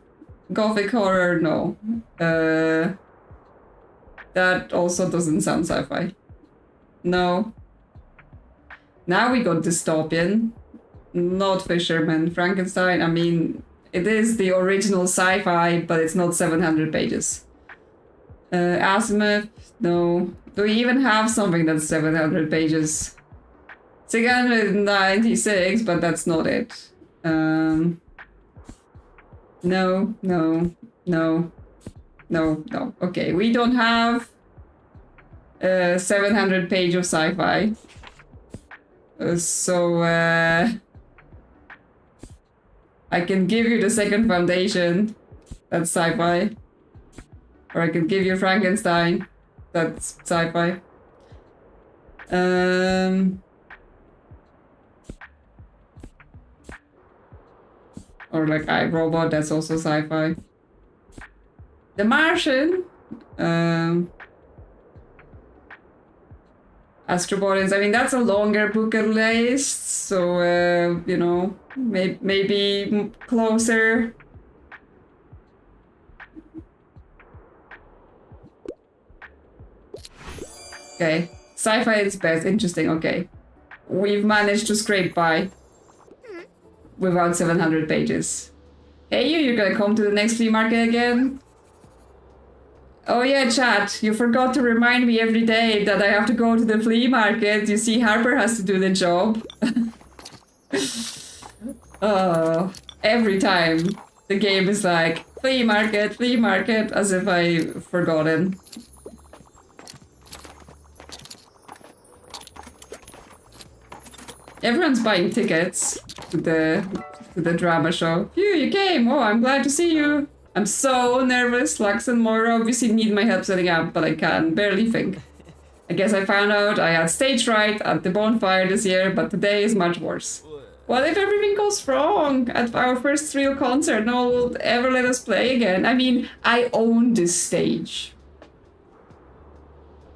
Gothic horror? No. That also doesn't sound sci-fi. No. Now we got dystopian. Not Fisherman. Frankenstein, I mean, it is the original sci-fi, but it's not 700 pages. Asimov? No. Do we even have something that's 700 pages? 696, but that's not it. No. Okay, we don't have 700 page of sci-fi. So I can give you the second foundation. That's sci-fi. Or I can give you Frankenstein. That's sci-fi. Or like iRobot, that's also sci-fi. The Martian. Astro Bodies, I mean, that's a longer book at least. So, you know, maybe closer. Okay. Sci-fi is best. Interesting. Okay. We've managed to scrape by without 700 pages. Hey, you're gonna come to the next flea market again? Oh yeah, chat, you forgot to remind me every day that I have to go to the flea market. You see, Harper has to do the job. Oh, every time the game is like, flea market, as if I've forgotten. Everyone's buying tickets to the drama show. Phew, you came! Oh, I'm glad to see you! I'm so nervous. Lux and Moira obviously need my help setting up, but I can barely think. I guess I found out I had stage fright at the bonfire this year, but today is much worse. What if everything goes wrong at our first real concert? No one will ever let us play again. I mean, I own this stage.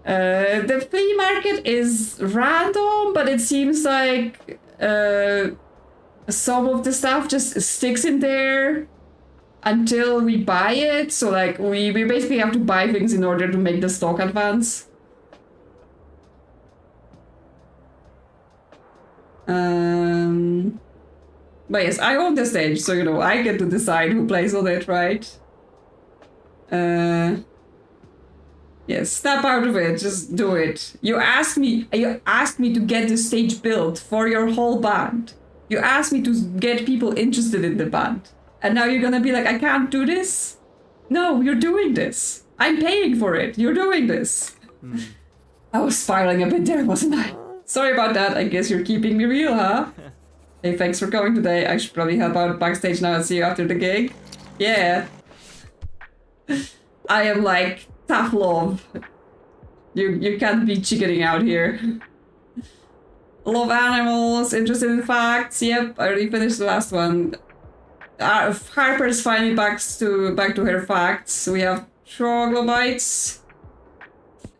The flea market is random, but it seems like some of the stuff just sticks in there until we buy it. So like we basically have to buy things in order to make the stock advance. But yes, I own the stage, so you know I get to decide who plays on it, right? Yes, snap out of it, just do it. You asked me to get the stage built for your whole band. You asked me to get people interested in the band. And now you're gonna be like, I can't do this? No, you're doing this. I'm paying for it. You're doing this. I was spiraling a bit there, wasn't I? Sorry about that. I guess you're keeping me real, huh? Hey, thanks for coming today. I should probably help out backstage now and see you after the gig. Yeah. I am like tough love. You can't be chickening out here. Love animals, interested in facts. Yep, I already finished the last one. Harper's finally back to her facts. We have troglobites,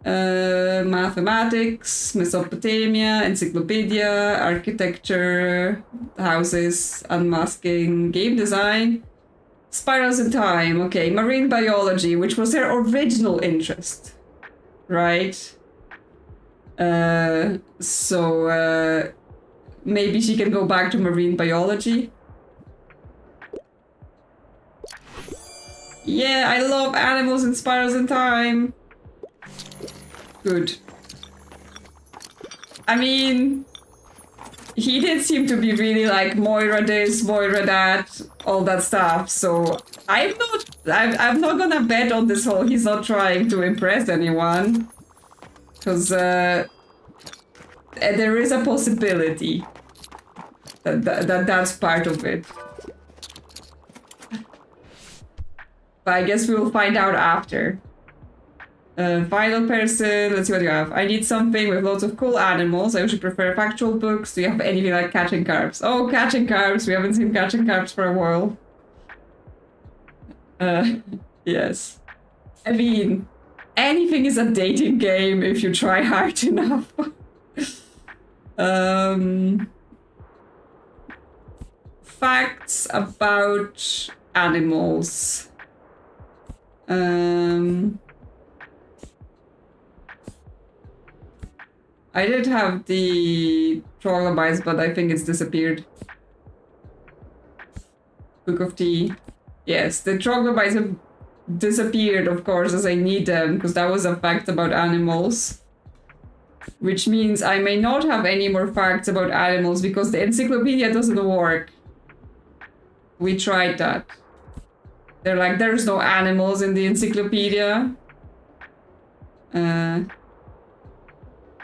mathematics, Mesopotamia, encyclopedia, architecture, houses, unmasking, game design, spirals in time. Okay, marine biology, which was her original interest, right? So maybe she can go back to marine biology. Yeah, I love animals and spirals in time. Good. I mean, he did seem to be really like Moira this, Moira that, all that stuff. So I'm not gonna bet on this whole he's not trying to impress anyone. Because there is a possibility that's part of it. But I guess we will find out after. Final person, let's see what you have. I need something with lots of cool animals. I usually prefer factual books. Do you have anything like Catching Carps? Oh, Catching Carps. We haven't seen Catching Carps for a while. Yes. I mean, anything is a dating game if you try hard enough. Facts about animals. I did have the troglodytes, but I think it's disappeared. Book of Tea. Yes, the troglodytes have disappeared, of course, as I need them, because that was a fact about animals. Which means I may not have any more facts about animals because the encyclopedia doesn't work. We tried that. They're like, there's no animals in the encyclopedia.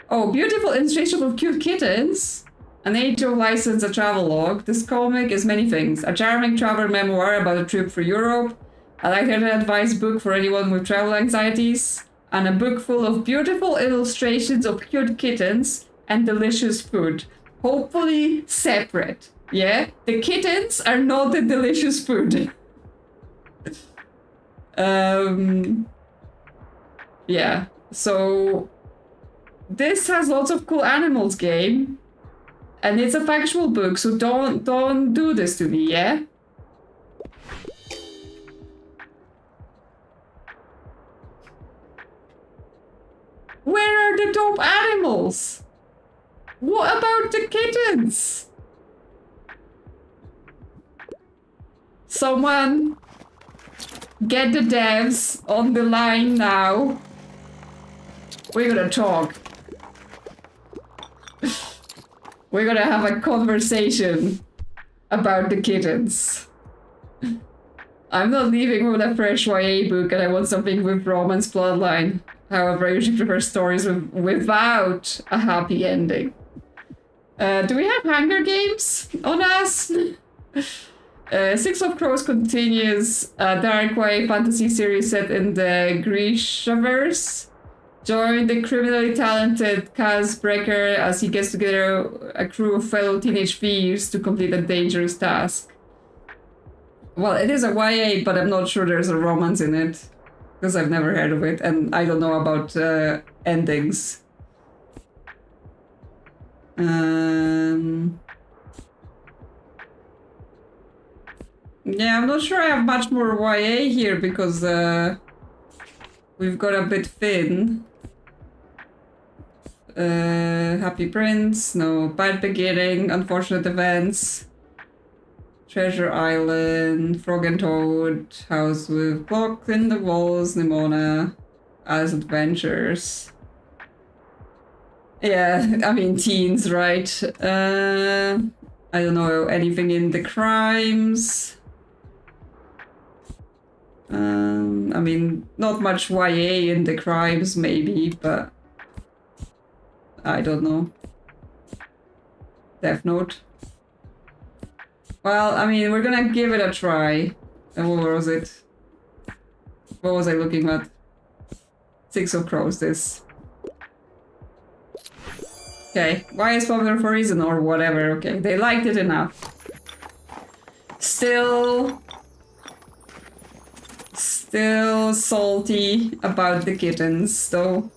Oh, beautiful illustration of cute kittens. An age-old license, a travelogue. This comic is many things. A charming travel memoir about a trip through Europe. A lighthearted advice book for anyone with travel anxieties. And a book full of beautiful illustrations of cute kittens and delicious food. Hopefully separate. Yeah? The kittens are not the delicious food. Yeah. So this has lots of cool animals game. And it's a factual book, so don't do this to me, yeah? Where are the dope animals? What about the kittens? Someone get the devs on the line now. We're gonna talk. We're gonna have a conversation about the kittens. I'm not leaving with a fresh YA book and I want something with romance plotline. However, I usually prefer stories without a happy ending. Do we have Hunger Games on us? Six of Crows continues a dark YA fantasy series set in the Grishaverse. Join the criminally talented Kaz Breaker as he gets together a crew of fellow teenage thieves to complete a dangerous task. Well, it is a YA, but I'm not sure there's a romance in it. Because I've never heard of it, and I don't know about endings. Yeah, I'm not sure I have much more YA here, because we've got a bit thin. Happy Prince, no. Bad Beginning, Unfortunate Events, Treasure Island, Frog and Toad, House with Clock in the Walls, Nimona, Alice Adventures. Yeah, I mean teens, right? I don't know, anything in the crimes. I mean, not much YA in the crimes, maybe, but I don't know. Death Note. Well, I mean, we're gonna give it a try. And what was it? What was I looking at? Six of Crows, this. Okay, why is popular for a reason or whatever, okay. They liked it enough. Still salty about the kittens, though.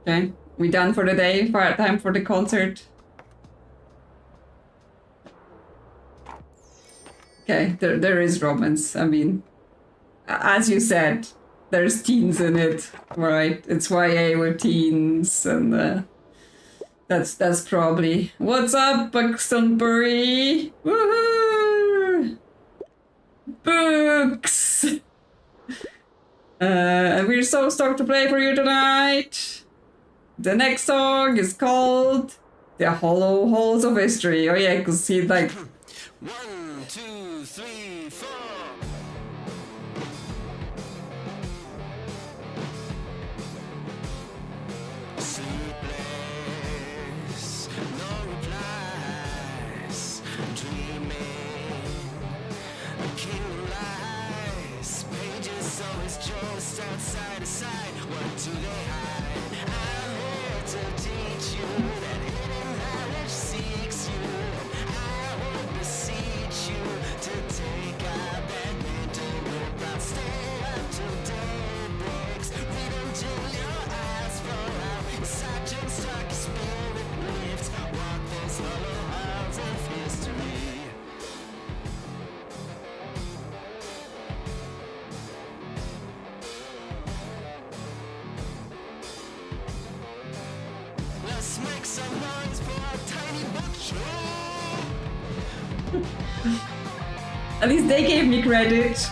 Okay, we done for the day? Time for the concert? Okay, there is romance. I mean, as you said, there's teens in it, right? It's YA with teens, and that's probably... What's up, Bookstonbury? Woohoo! Books! And we're so stoked to play for you tonight. The next song is called The Hollow Halls of History. Oh yeah, because he like... 1, 2, 3, 4. Sleepless, no replies, dreaming, a kingdom lies, pages always just outside of sight. What do they hide? I'm here to Tiny Bookshop. At least they gave me credit.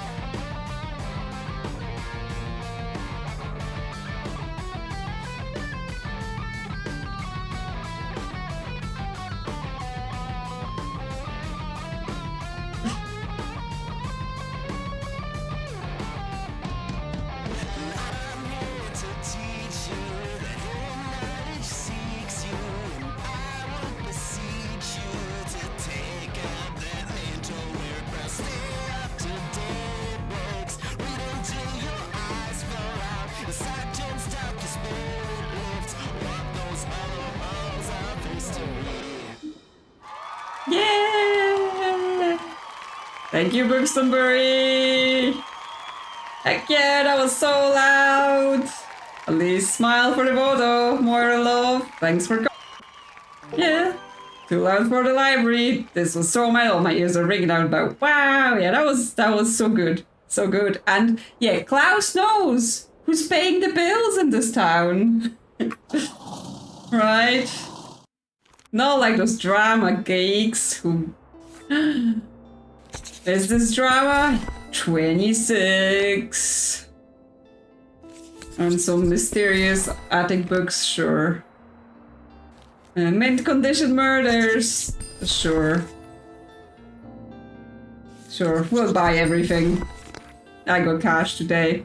I'm here to teach you that hidden knowledge seeks you, and I will beseech you to take up that mental work. Stay up to date, books. Read until your eyes fall out. Your sight turns dark, your spirit lifts. Walk those hollow halls of history. Yeah! Thank you, Bookstonbury! Heck yeah, that was so loud! At least smile for the voto, more love. Thanks for coming. Yeah, too loud for the library. This was so metal, my ears are ringing out about. Wow, yeah, that was so good. So good. And yeah, Klaus knows who's paying the bills in this town. Right? Not like those drama geeks who... Is this drama? 26. And some mysterious attic books, sure. Mint condition murders, sure. Sure, we'll buy everything. I got cash today.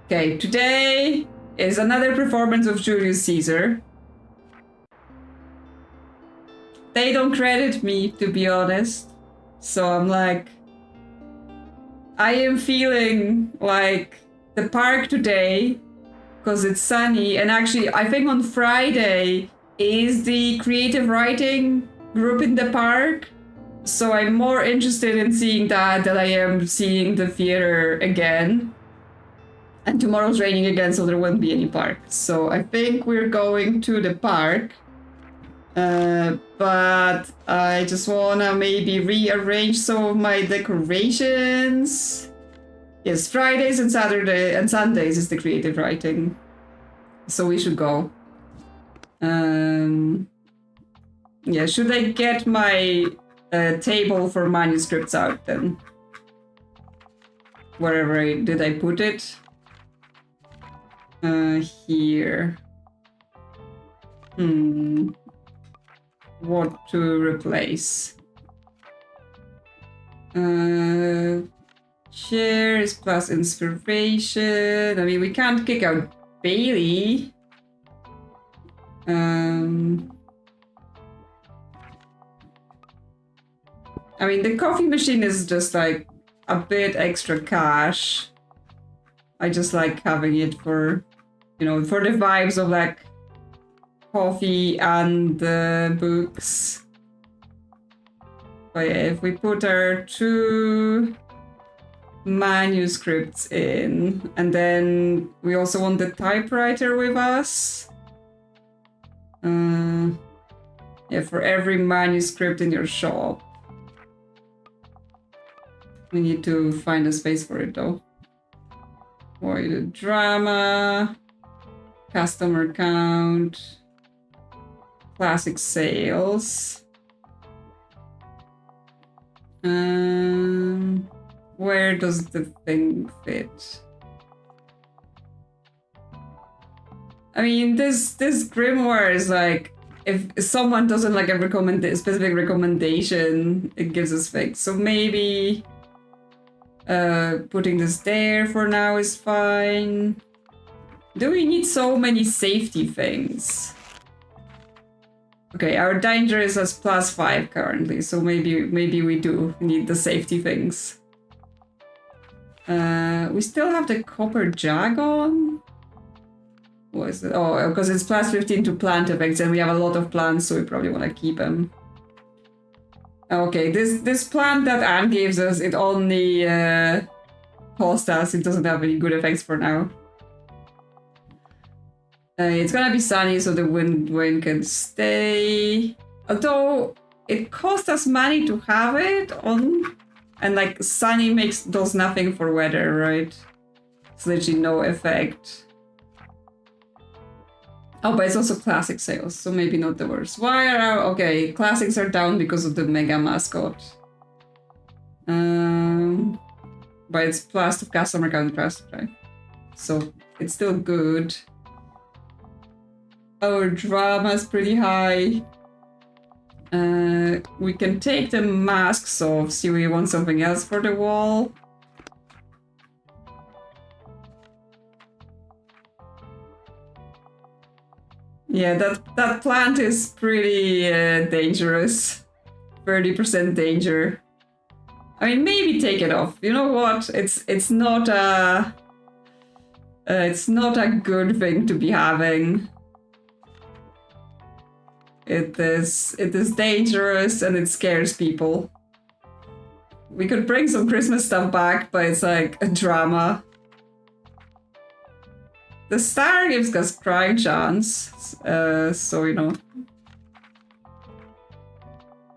Okay, today is another performance of Julius Caesar. They don't credit me, to be honest. So I'm like... I am feeling like the park today, because it's sunny, and actually I think on Friday is the creative writing group in the park. So I'm more interested in seeing that than I am seeing the theater again. And tomorrow's raining again, so there won't be any park. So I think we're going to the park. But I just wanna maybe rearrange some of my decorations. Yes, Fridays and Saturday and Sundays is the creative writing. So we should go. Yeah, should I get my table for manuscripts out then? Wherever did I put it? Here. What to replace? Shares plus inspiration. I mean, we can't kick out Bailey. I mean, the coffee machine is just like a bit extra cash. I just like having it for, you know, for the vibes of like coffee and books. But yeah, if we put our 2 manuscripts in, and then we also want the typewriter with us. Yeah, for every manuscript in your shop. We need to find a space for it though. For the drama, customer count, classic sales. Where does the thing fit? I mean, this grimoire is like, if someone doesn't like a specific recommendation, it gives us fixed. So maybe putting this there for now is fine. Do we need so many safety things? Okay, our danger is as +5 currently, so maybe we do need the safety things. We still have the copper jag on. What is it? Oh, because it's +15 to plant effects, and we have a lot of plants, so we probably want to keep them. Okay, this plant that Anne gives us, it only cost us. It doesn't have any good effects for now. It's gonna be sunny, so the wind can stay. Although it cost us money to have it on, and like sunny does nothing for weather, right? It's literally no effect. Oh, but it's also classic sales, so maybe not the worst. Why are okay? Classics are down because of the mega mascot. But it's plus the customer count plus, right? So it's still good. Our drama is pretty high. We can take the masks off. See, we want something else for the wall. Yeah, that plant is pretty dangerous. 30% danger. I mean, maybe take it off. You know what? It's not a good thing to be having. It is dangerous and it scares people. We could bring some Christmas stuff back, but it's like a drama. The star gives us crime chance, so you know.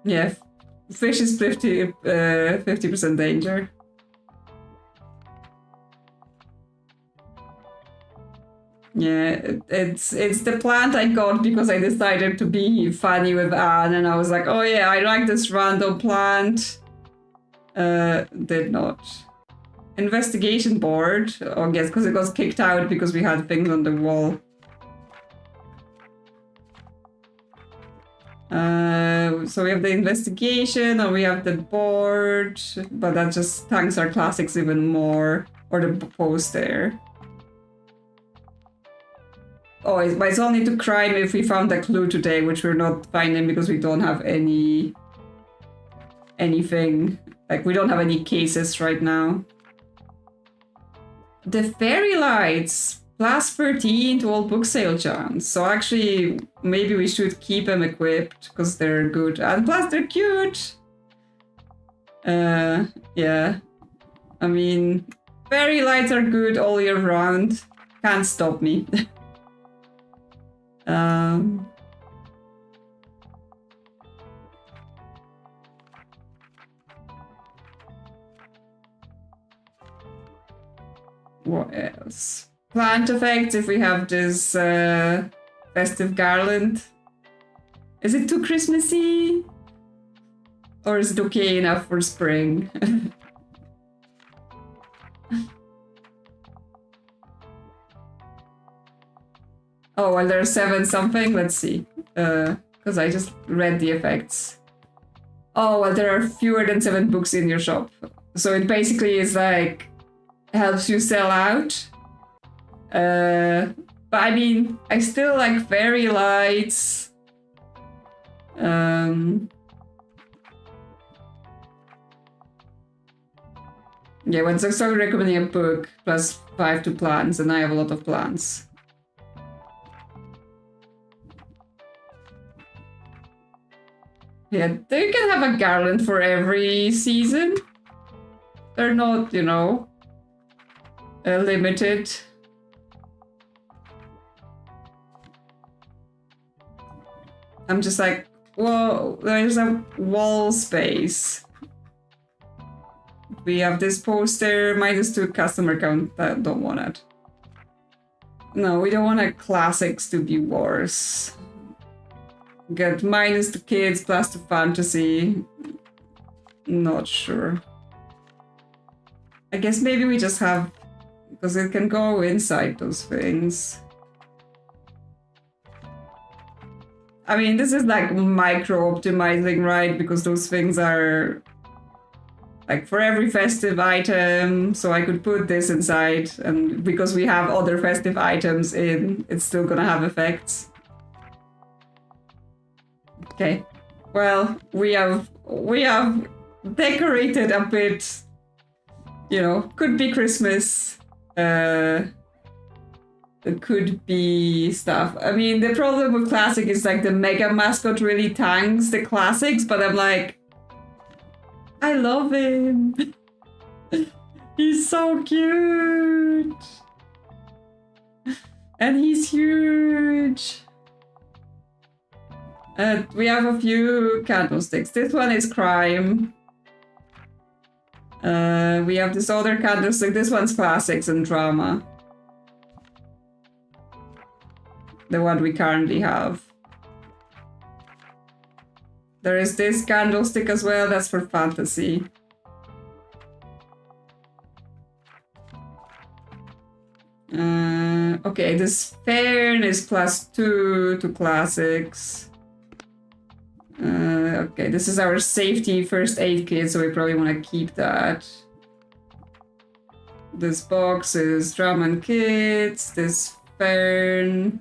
Yeah, fish is 50% danger. Yeah, it's the plant I got because I decided to be funny with Anne, and I was like, oh yeah, I like this random plant. Did not. Investigation board, I guess, because it got kicked out because we had things on the wall. So we have the investigation, and we have the board, but that just tanks our classics even more, or the poster. Oh, but it's only to crime if we found a clue today, which we're not finding because we don't have anything. Like, we don't have any cases right now. The fairy lights, plus 13 to all book sale chance. So actually, maybe we should keep them equipped because they're good. And plus, they're cute. Yeah. I mean, fairy lights are good all year round. Can't stop me. What else? Plant effects, if we have this festive garland. Is it too Christmassy? Or is it okay enough for spring? Oh, well, there are 7 something. Let's see. Because I just read the effects. Oh, well, there are fewer than 7 books in your shop. So it basically is like, helps you sell out. But I mean, I still like fairy lights. Yeah, when I started recommending a book, plus 5 to plants, and I have a lot of plants. Yeah, they can have a garland for every season. They're not, you know, limited. I'm just like, whoa, there's a wall space. We have this poster, -2 customer count. I don't want it. No, we don't want our classics to be worse. Get minus to kids, plus to fantasy. Not sure. I guess maybe we just have, because it can go inside those things. I mean, this is like micro-optimizing, right? Because those things are like for every festive item, so I could put this inside, and because we have other festive items in, it's still gonna have effects. Okay, well, we have decorated a bit, you know, could be Christmas, it could be stuff. I mean, the problem with classic is like the mega mascot really tanks the classics, but I'm like, I love him. He's so cute. And he's huge. We have a few candlesticks. This one is crime. We have this other candlestick. This one's classics and drama. the one we currently have. There is this candlestick as well, that's for fantasy. Okay, this Fern is +2 to classics. Okay, this is our safety first aid kit, so we probably want to keep that. This box is drum and kits. This Fern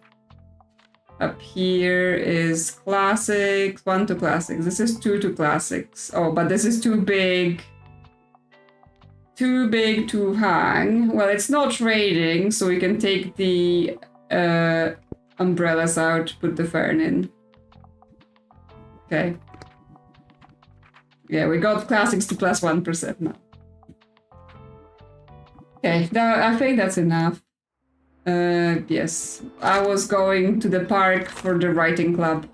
up here is classics, 1 to classics. This is 2 to classics. Oh, but this is too big. Too big to hang. Well, it's not raining, so we can take the umbrellas out, put the Fern in. Okay. Yeah, we got classics to +1% now. Okay, I think that's enough. Yes. I was going to the park for the writing club.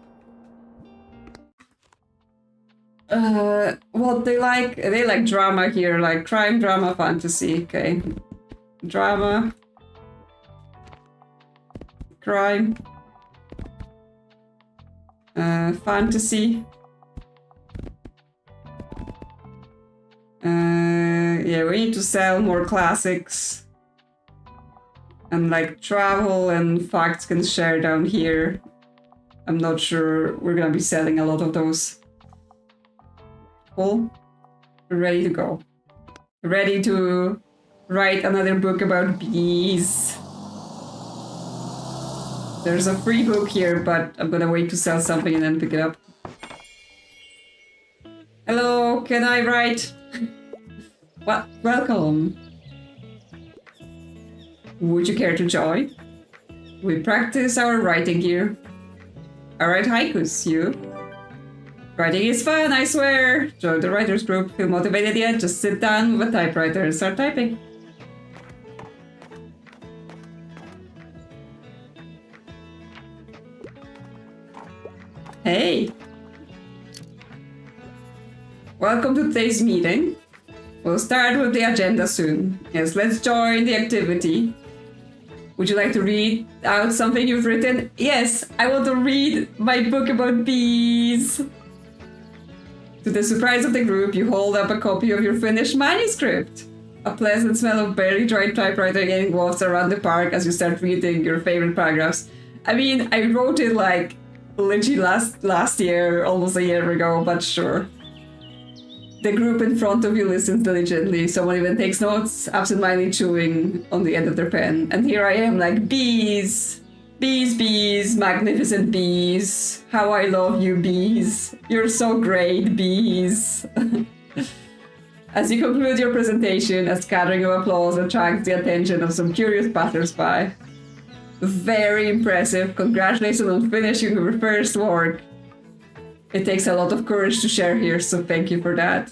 Well, they like drama here, like crime, drama, fantasy. Okay. Drama. Crime. Fantasy. Yeah, we need to sell more classics. And like travel and facts can share down here. I'm not sure we're gonna be selling a lot of those. Cool. We're ready to go. Ready to write another book about bees. There's a free book here, but I'm gonna wait to sell something and then pick it up. Hello, can I write? What? Welcome. Would you care to join? We practice our writing here. I write haikus, you? Writing is fun, I swear! Join the writers group. Feel motivated yet? Just sit down with a typewriter and start typing. Hey! Welcome to today's meeting. We'll start with the agenda soon. Yes, let's join the activity. Would you like to read out something you've written? Yes, I want to read my book about bees. To the surprise of the group, you hold up a copy of your finished manuscript. A pleasant smell of barely dried typewriter getting wafts around the park as you start reading your favorite paragraphs. I mean, I wrote it like literally last year, almost a year ago, but sure. The group in front of you listens diligently. Someone even takes notes, absentmindedly chewing on the end of their pen. And here I am like, bees! Bees, bees, magnificent bees. How I love you, bees. You're so great, bees. As you conclude your presentation, a scattering of applause attracts the attention of some curious passers-by. Very impressive. Congratulations on finishing your first work. It takes a lot of courage to share here, so thank you for that.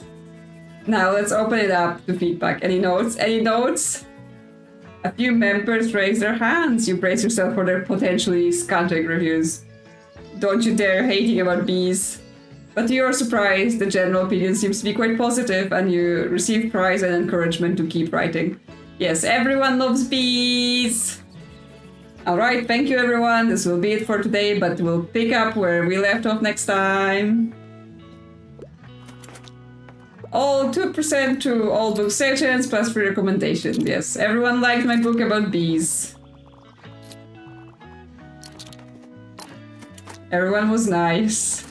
Now let's open it up to feedback. Any notes? Any notes? A few members raise their hands. You brace yourself for their potentially scantic reviews. Don't you dare hating about bees. But to your surprise, the general opinion seems to be quite positive, and you receive praise and encouragement to keep writing. Yes, everyone loves bees! Alright, thank you everyone. This will be it for today, but we'll pick up where we left off next time. All 2% to all book sections plus free recommendations. Yes, everyone liked my book about bees. Everyone was nice.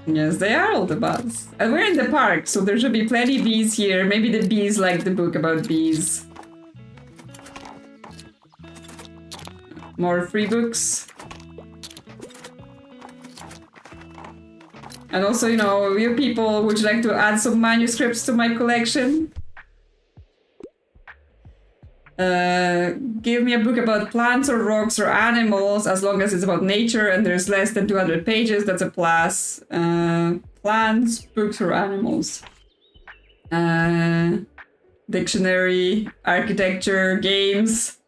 Yes, they are all the buds. And we're in the park, so there should be plenty of bees here. Maybe the bees like the book about bees. More free books. And also, you know, you people, would you like to add some manuscripts to my collection? Give me a book about plants or rocks or animals, as long as it's about nature and there's less than 200 pages, that's a plus. Plants, books or animals. Dictionary, architecture, games,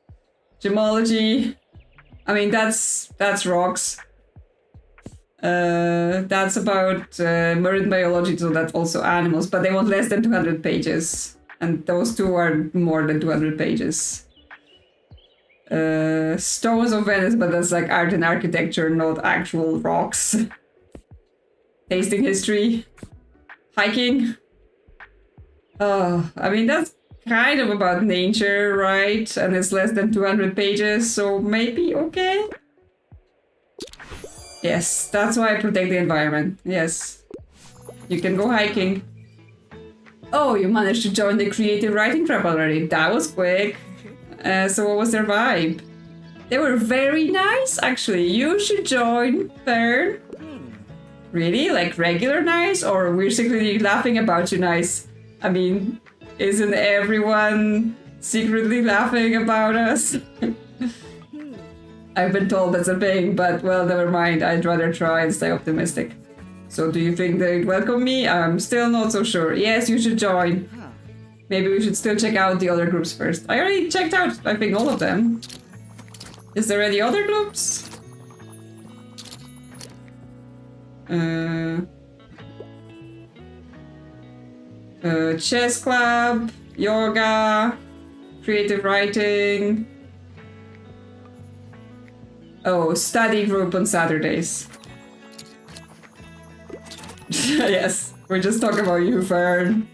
gemology. I mean, that's rocks. That's about marine biology, so that's also animals, but they want less than 200 pages. And those two are more than 200 pages. Stones of Venice, but that's like art and architecture, not actual rocks. Tasting history. Hiking. I mean, that's kind of about nature, right? And it's less than 200 pages, so maybe okay? Yes, that's why I protect the environment. Yes. You can go hiking. Oh, you managed to join the creative writing club already. That was quick. So what was their vibe? They were very nice, actually. You should join, Fern. Really? Like regular nice? Or we're secretly laughing about you nice? I mean, isn't everyone secretly laughing about us? I've been told that's a thing, but well, never mind. I'd rather try and stay optimistic. So do you think they'd welcome me? I'm still not so sure. Yes, you should join. Maybe we should still check out the other groups first. I already checked out, I think, all of them. Is there any other groups? Chess club, yoga, creative writing. Oh, study group on Saturdays. Yes, we're just talking about you, Fern.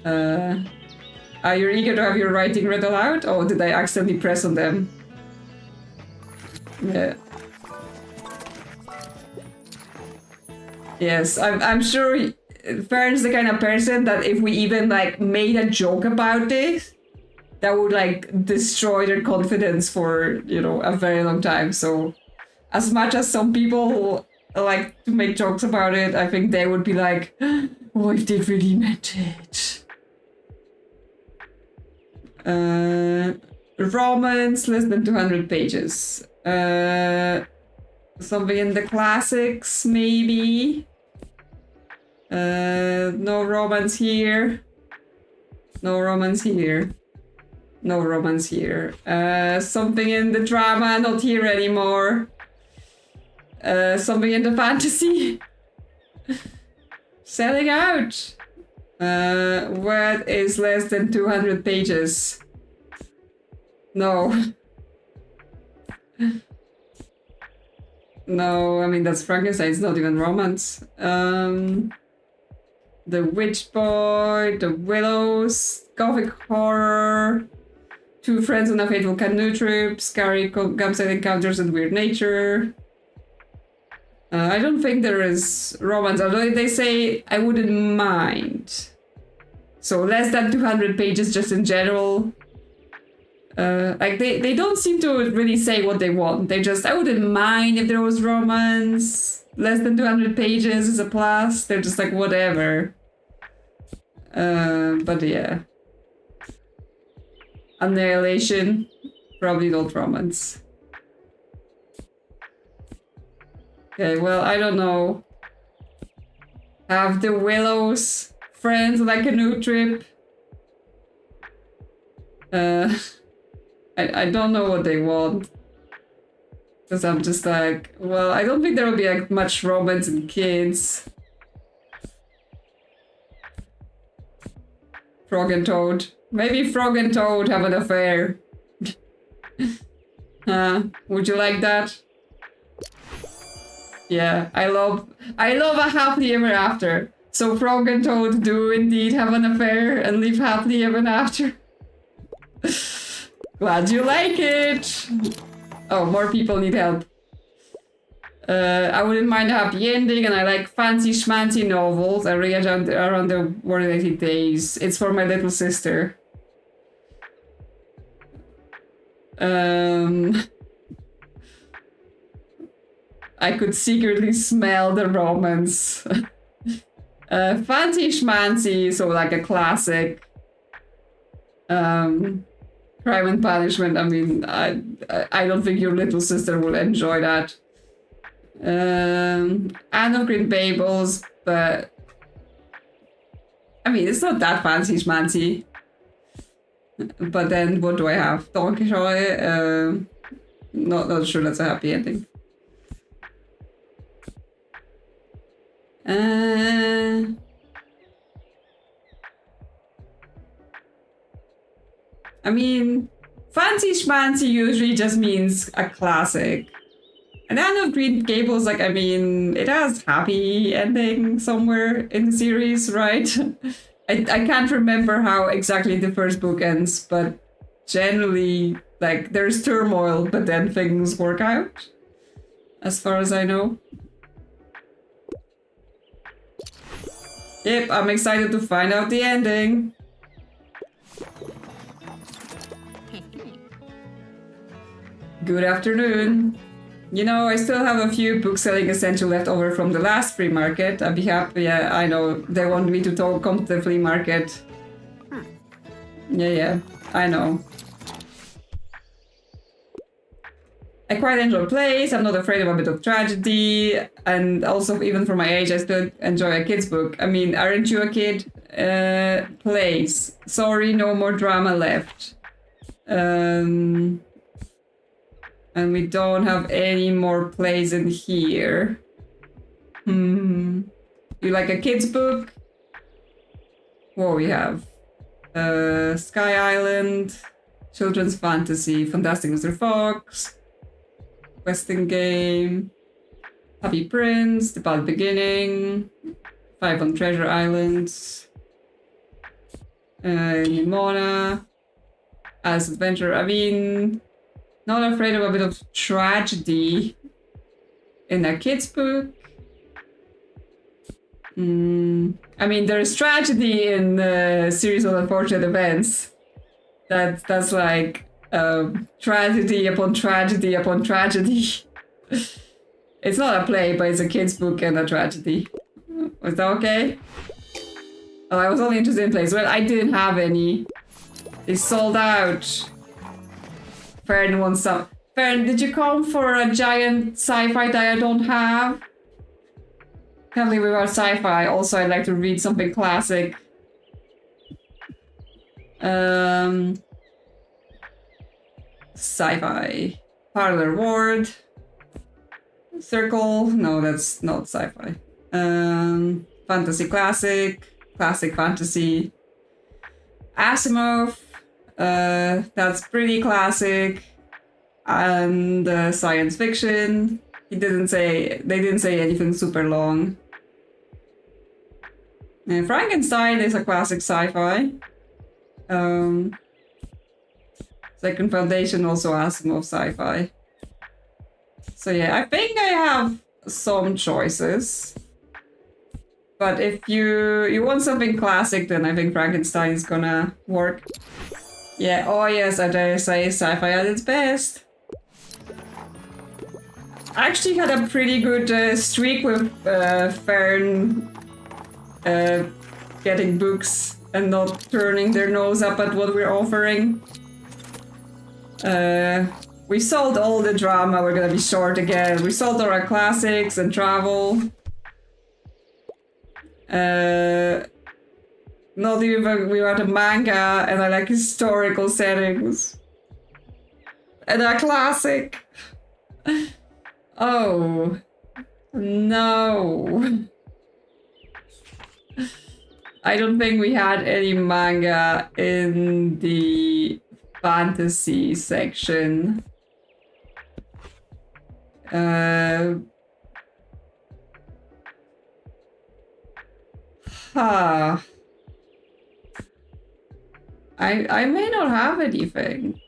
Are you eager to have your writing read aloud? Oh, did I accidentally press on them? Yeah. Yes, I'm sure Fern's the kind of person that if we even like made a joke about this, that would like destroy their confidence for, you know, a very long time. So as much as some people like to make jokes about it, I think they would be like, oh, if they really meant it. Romance, less than 200 pages. Something in the classics, maybe. No romance here. No romance here. No romance here. Something in the drama, not here anymore. Something in the fantasy. Selling out. What is less than 200 pages? No. No, I mean, that's Frankenstein, it's not even romance. The Witch Boy, The Willows, Gothic Horror, Two Friends on a Fateful Canoe Trip, Scary Campsite Encounters and Weird Nature. I don't think there is romance, although they say I wouldn't mind. So less than 200 pages just in general. Like they don't seem to really say what they want. They just, I wouldn't mind if there was romance. Less than 200 pages is a plus. They're just like, whatever. But yeah. Annihilation, probably not romance. Okay, well, I don't know. Have the Willows friends on a canoe trip? I don't know what they want. Because I'm just like, well, I don't think there will be like much romance in kids. Frog and Toad. Maybe Frog and Toad have an affair. Would you like that? Yeah, I love a happily ever after. So Frog and Toad do indeed have an affair and live happily ever after. Glad you like it! Oh, more people need help. I wouldn't mind a happy ending, and I like fancy schmancy novels. I read around the war-related days. It's for my little sister. I could secretly smell the romance. Fancy schmancy, so like a classic. Crime and Punishment. I mean, I don't think your little sister will enjoy that. Anne of Green Gables, but I mean, it's not that fancy schmancy. But then, what do I have? Don Quixote. Not sure that's a happy ending. I mean, Fancy schmancy usually just means a classic. And Anne of Green Gables, like, I mean, it has happy ending somewhere in the series, right? I can't remember how exactly the first book ends, but generally, like, there's turmoil, but then things work out, as far as I know. Yep, I'm excited to find out the ending. Good afternoon. You know, I still have a few book-selling essential left over from the last flea market. I'd be happy. Yeah, I know. They want me to come to the flea market. Yeah, I know. I quite enjoy plays. I'm not afraid of a bit of tragedy. And also, even for my age, I still enjoy a kid's book. I mean, aren't you a kid? Plays. Sorry, no more drama left. And we don't have any more plays in here. You like a kid's book? What we have? Sky Island, Children's Fantasy, Fantastic Mr. Fox, Western Game, Happy Prince, The Bad Beginning, 5 on Treasure Islands, Nimona, Alice Adventure. I mean, not afraid of a bit of tragedy in a kid's book. I mean, there's tragedy in the series of unfortunate events. That's like tragedy upon tragedy upon tragedy. It's not a play, but it's a kid's book and a tragedy. Is that okay? Oh, I was only interested in plays. Well, I didn't have any. They sold out. Fern wants some. Fern, did you come for a giant sci-fi that I don't have? Can't believe about sci-fi. Also, I'd like to read something classic. Sci-fi. Parlor Ward. Circle. No, that's not sci-fi. Fantasy classic. Classic fantasy. Asimov. That's pretty classic. And science fiction. They didn't say anything super long. And Frankenstein is a classic sci-fi. Second Foundation also Asimov sci-fi. So yeah, I think I have some choices. But if you want something classic, then I think Frankenstein is gonna work. Yeah, oh yes, I dare say sci-fi at its best. I actually had a pretty good streak with Fern getting books and not turning their nose up at what we're offering. We sold all the drama, we're gonna be short again. We sold all our classics and travel. Not even, we were at a manga and I like historical settings. And a classic. Oh, no. I don't think we had any manga in the fantasy section. I may not have anything.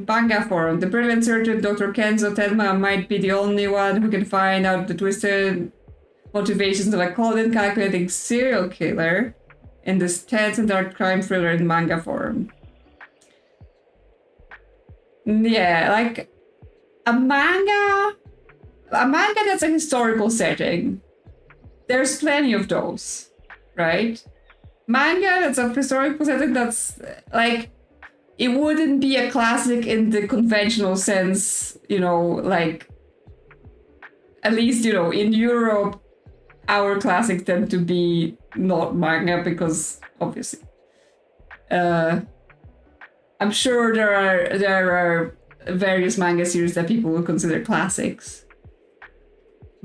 Manga forum. The brilliant surgeon Dr. Kenzo Tenma might be the only one who can find out the twisted motivations of a cold and calculating serial killer in this tense and dark crime thriller in manga form. Yeah, like a manga that's a historical setting. There's plenty of those, right? Manga that's a historical setting that's like, it wouldn't be a classic in the conventional sense, you know, like, at least, you know, in Europe, our classics tend to be not manga because, obviously. I'm sure there are various manga series that people would consider classics.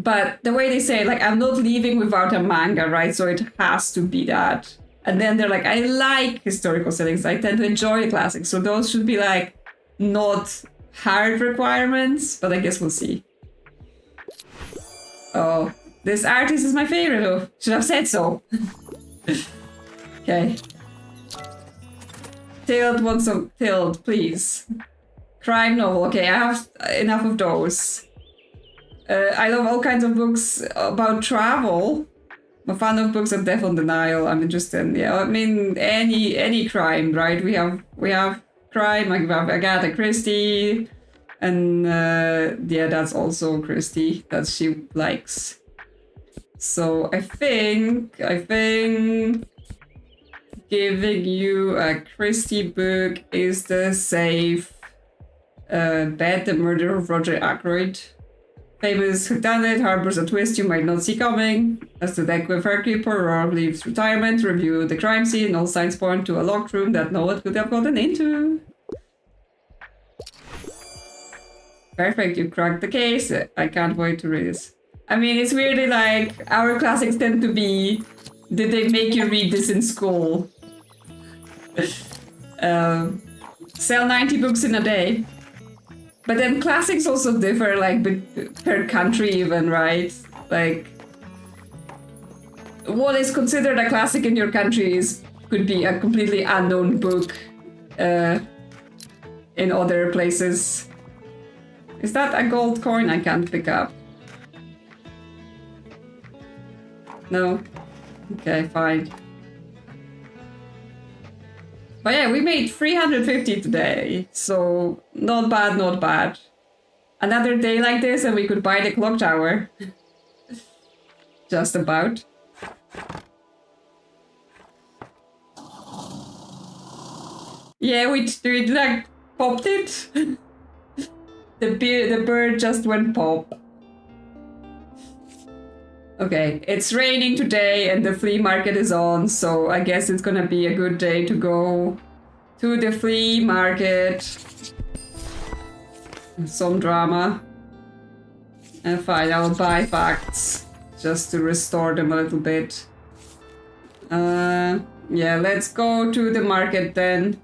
But the way they say, like, I'm not leaving without a manga, right? So it has to be that. And then they're like, I like historical settings. I tend to enjoy classics. So those should be like not hard requirements, but I guess we'll see. Oh, this artist is my favorite. Oh, should have said so. Okay. Tilt wants some Tilt, please. Crime novel. Okay, I have enough of those. I love all kinds of books about travel. I'm a fan of books of death on denial. I'm interested in, yeah, I mean, any crime, right? We have crime, like we have Agatha Christie, and yeah, that's also Christie that she likes. So I think giving you a Christie book is the safe bet. The Murder of Roger Ackroyd. Famous whodunit harbors a twist you might not see coming. As the detective Hercule Poirot leaves retirement, review the crime scene. All signs point to a locked room that no one could have gotten into. Perfect, you cracked the case. I can't wait to read this. I mean, it's weirdly like our classics tend to be, did they make you read this in school? Sell 90 books in a day. But then classics also differ, like, per country even, right? Like, what is considered a classic in your country could be a completely unknown book in other places. Is that a gold coin I can't pick up? No? Okay, fine. But yeah, we made 350 today, so not bad, not bad. Another day like this and we could buy the clock tower. Just about. Yeah, we like popped it. The bird just went pop. Okay, it's raining today and the flea market is on, so I guess it's gonna be a good day to go to the flea market. Some drama. And fine, I'll buy facts just to restore them a little bit. Yeah, let's go to the market then.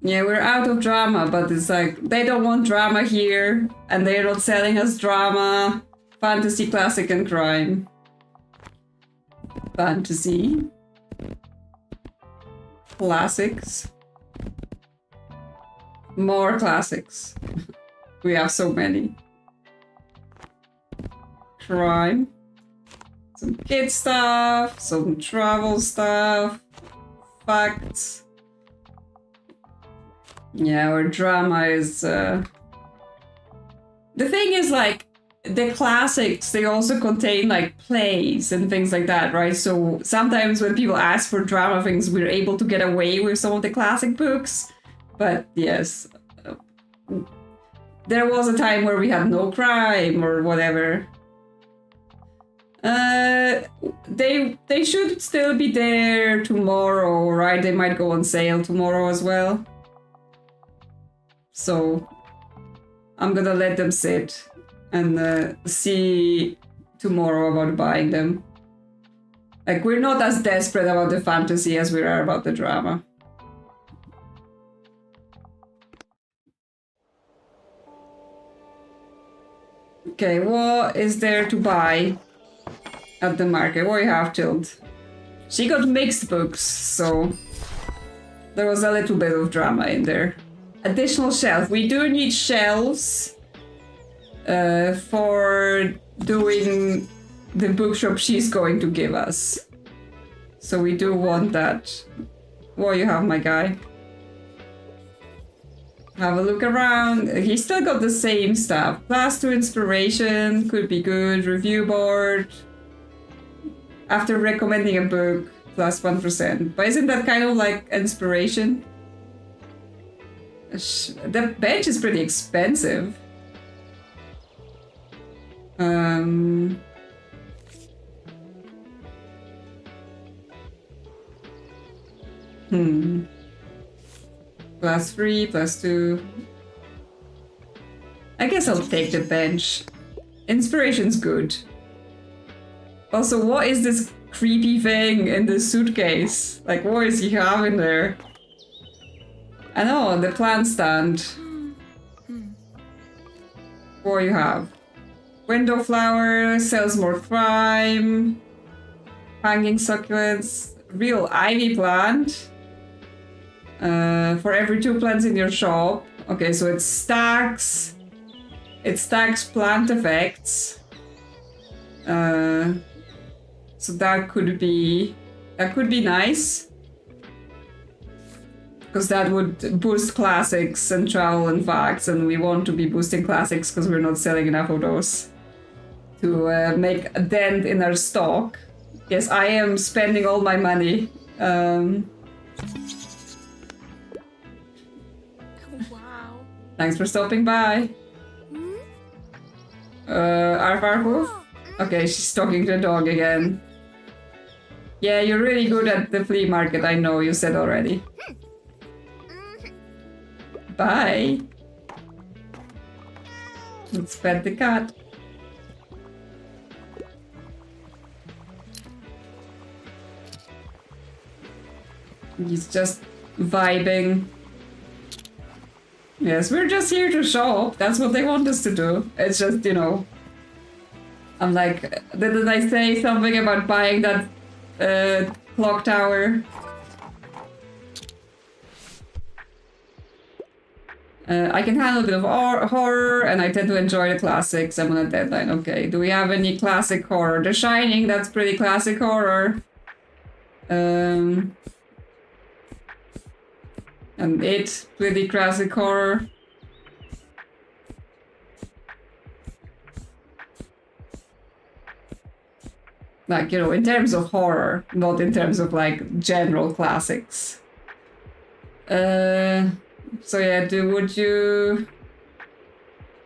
Yeah, we're out of drama, but it's like, they don't want drama here, and they're not selling us drama. Fantasy, classic, and crime. Fantasy. Classics. More classics. We have so many. Crime. Some kid stuff, some travel stuff. Facts. Yeah, our drama is... The thing is, like, the classics, they also contain, like, plays and things like that, right? So sometimes when people ask for drama things, we're able to get away with some of the classic books. But, yes. There was a time where we had no crime or whatever. They should still be there tomorrow, right? They might go on sale tomorrow as well. So I'm gonna let them sit and see tomorrow about buying them. Like, we're not as desperate about the fantasy as we are about the drama. Okay, what is there to buy at the market? What do you have, Tilt? She got mixed books, so there was a little bit of drama in there. Additional shelf. We do need shelves for doing the bookshop she's going to give us. So we do want that. What you have, my guy? Have a look around. He's still got the same stuff. Class 2 inspiration could be good. Review board. After recommending a book, plus 1%. But isn't that kind of like inspiration? The bench is pretty expensive. Plus 3, plus 2. I guess I'll take the bench. Inspiration's good. Also, what is this creepy thing in the suitcase? Like, what is he having there? I know, the plant stand. What do you have? Window flower, sells more crime. Hanging succulents. Real ivy plant. For every 2 plants in your shop. Okay, so it stacks. It stacks plant effects. So that could be nice. Because that would boost classics and travel and facts, and we want to be boosting classics because we're not selling enough of those to make a dent in our stock. Yes, I am spending all my money. Wow. Thanks for stopping by. Arf arf woof? Okay, she's talking to the dog again. Yeah, you're really good at the flea market, I know, you said already. Bye. Let's pet the cat. He's just vibing. Yes, we're just here to shop. That's what they want us to do. It's just, you know... I'm like, didn't I say something about buying that clock tower? I can handle a bit of horror, and I tend to enjoy the classics. I'm on a deadline. Okay, do we have any classic horror? The Shining, that's pretty classic horror. And It, pretty classic horror. Like, you know, in terms of horror, not in terms of, like, general classics. So yeah, would you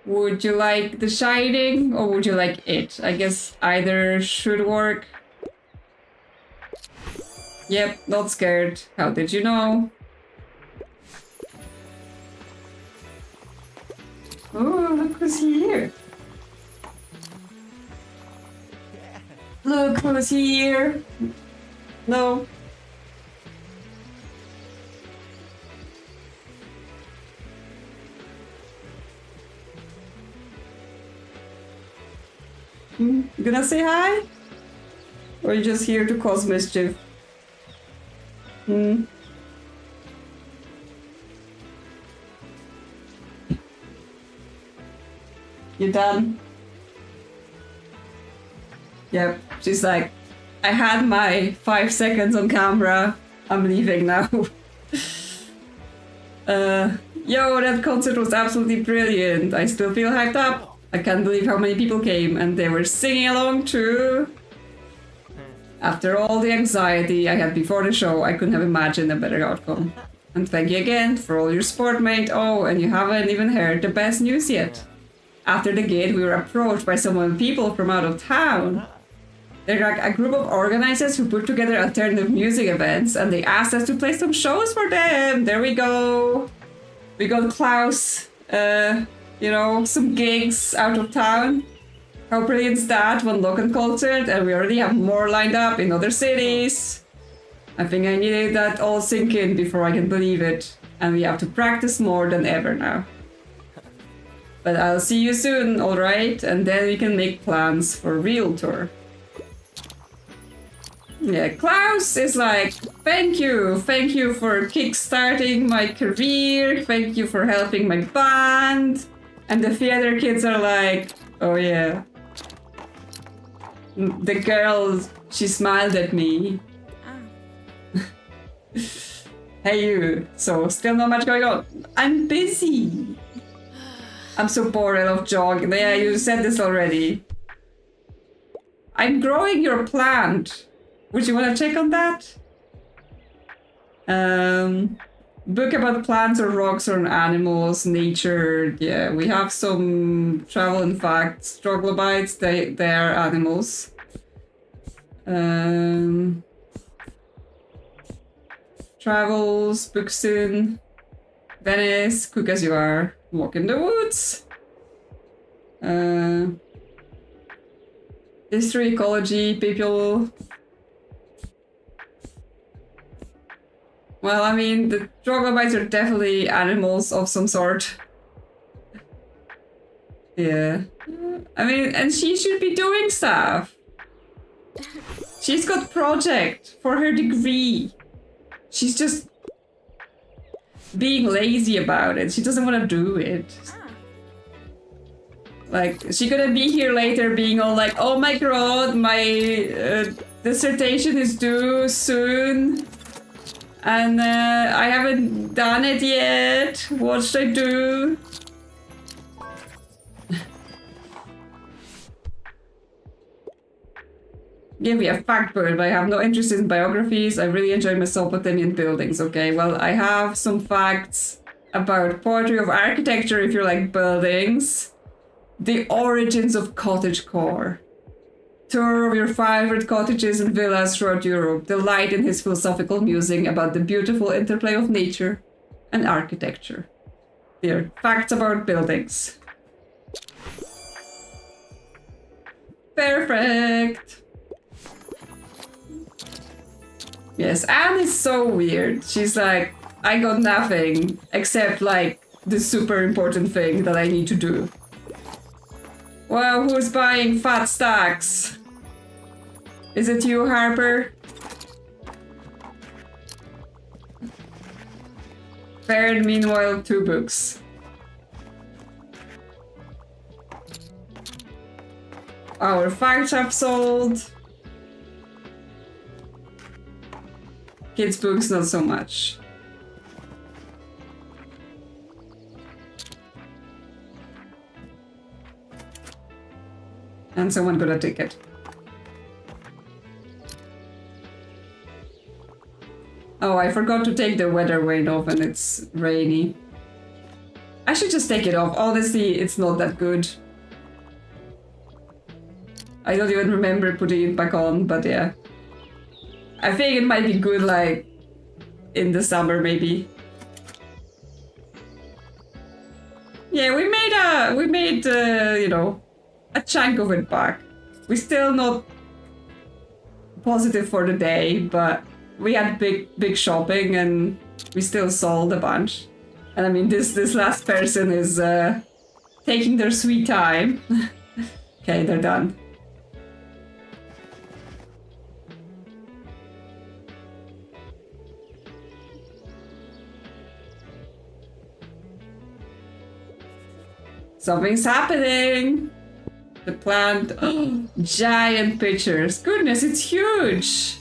like The Shining or would you like It? I guess either should work. Yep, not scared. How did you know? Oh, look who's here. Look who's here. No. You gonna say hi? Or are you just here to cause mischief? You done? Yep, she's like, I had my 5 seconds on camera. I'm leaving now. Yo, that concert was absolutely brilliant. I still feel hyped up. I can't believe how many people came and they were singing along too. After all the anxiety I had before the show, I couldn't have imagined a better outcome. And thank you again for all your support, mate. Oh, and you haven't even heard the best news yet. After the gig, we were approached by some people from out of town. They're like a group of organizers who put together alternative music events, and they asked us to play some shows for them. There we go. We got Klaus, you know, some gigs out of town. How brilliant is that? One local concert, and we already have more lined up in other cities. I think I needed that all sink in before I can believe it. And we have to practice more than ever now. But I'll see you soon, alright? And then we can make plans for a real tour. Yeah, Klaus is like, thank you for kickstarting my career, thank you for helping my band. And the theater kids are like, oh yeah. The girl, she smiled at me. Hey you, so still not much going on. I'm busy. I'm so bored, I love jogging. Yeah, you said this already. I'm growing your plant. Would you want to check on that? Book about plants or rocks or animals, nature. Yeah, we have some travel and facts. Troglobites, they are animals. Travels, book soon. Venice, cook as you are. Walk in the woods. History, ecology, people. Well, I mean, the troglodytes are definitely animals of some sort. Yeah. I mean, and she should be doing stuff. She's got project for her degree. She's just being lazy about it. She doesn't want to do it. Like, she gonna be here later being all like, oh my god, my dissertation is due soon. And I haven't done it yet. What should I do? Give me a fact book. I have no interest in biographies. I really enjoy Mesopotamian buildings. Okay, well, I have some facts about poetry of architecture if you like buildings. The origins of cottagecore. Tour of your favorite cottages and villas throughout Europe. Delight in his philosophical musing about the beautiful interplay of nature and architecture. There, facts about buildings. Perfect. Yes, Anne is so weird. She's like, I got nothing except like the super important thing that I need to do. Wow, who's buying fat stacks? Is it you, Harper? Baron, meanwhile, 2 books. Our facts have sold. Kids' books, not so much. And someone got a ticket. Oh, I forgot to take the weather vane off and it's rainy. I should just take it off. Honestly, it's not that good. I don't even remember putting it back on, but yeah. I think it might be good, like, in the summer, maybe. Yeah, we made, you know, a chunk of it back. We're still not positive for the day, but we had big shopping and we still sold a bunch. And I mean, this last person is taking their sweet time. Okay, they're done. Something's happening. The plant, giant pictures. Goodness, it's huge.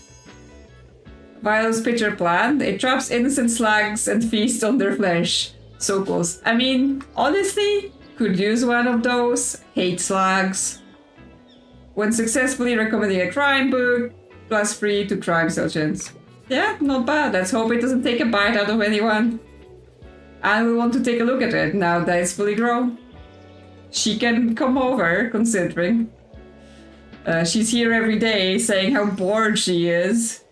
Violet's pitcher plant. It traps innocent slugs and feasts on their flesh. So close. I mean, honestly, could use one of those. Hate slugs. When successfully recommending a crime book, +3 to crime surgeons. Yeah, not bad. Let's hope it doesn't take a bite out of anyone. And we want to take a look at it now that it's fully grown. She can come over, considering. She's here every day saying how bored she is.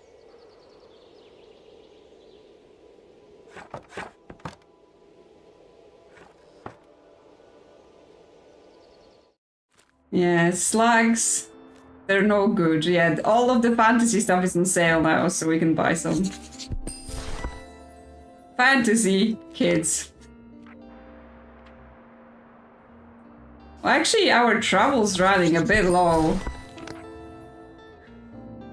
Yeah, slugs. They're no good. Yeah, all of the fantasy stuff is on sale now, so we can buy some. Fantasy, kids. Well, actually, our travel's running a bit low.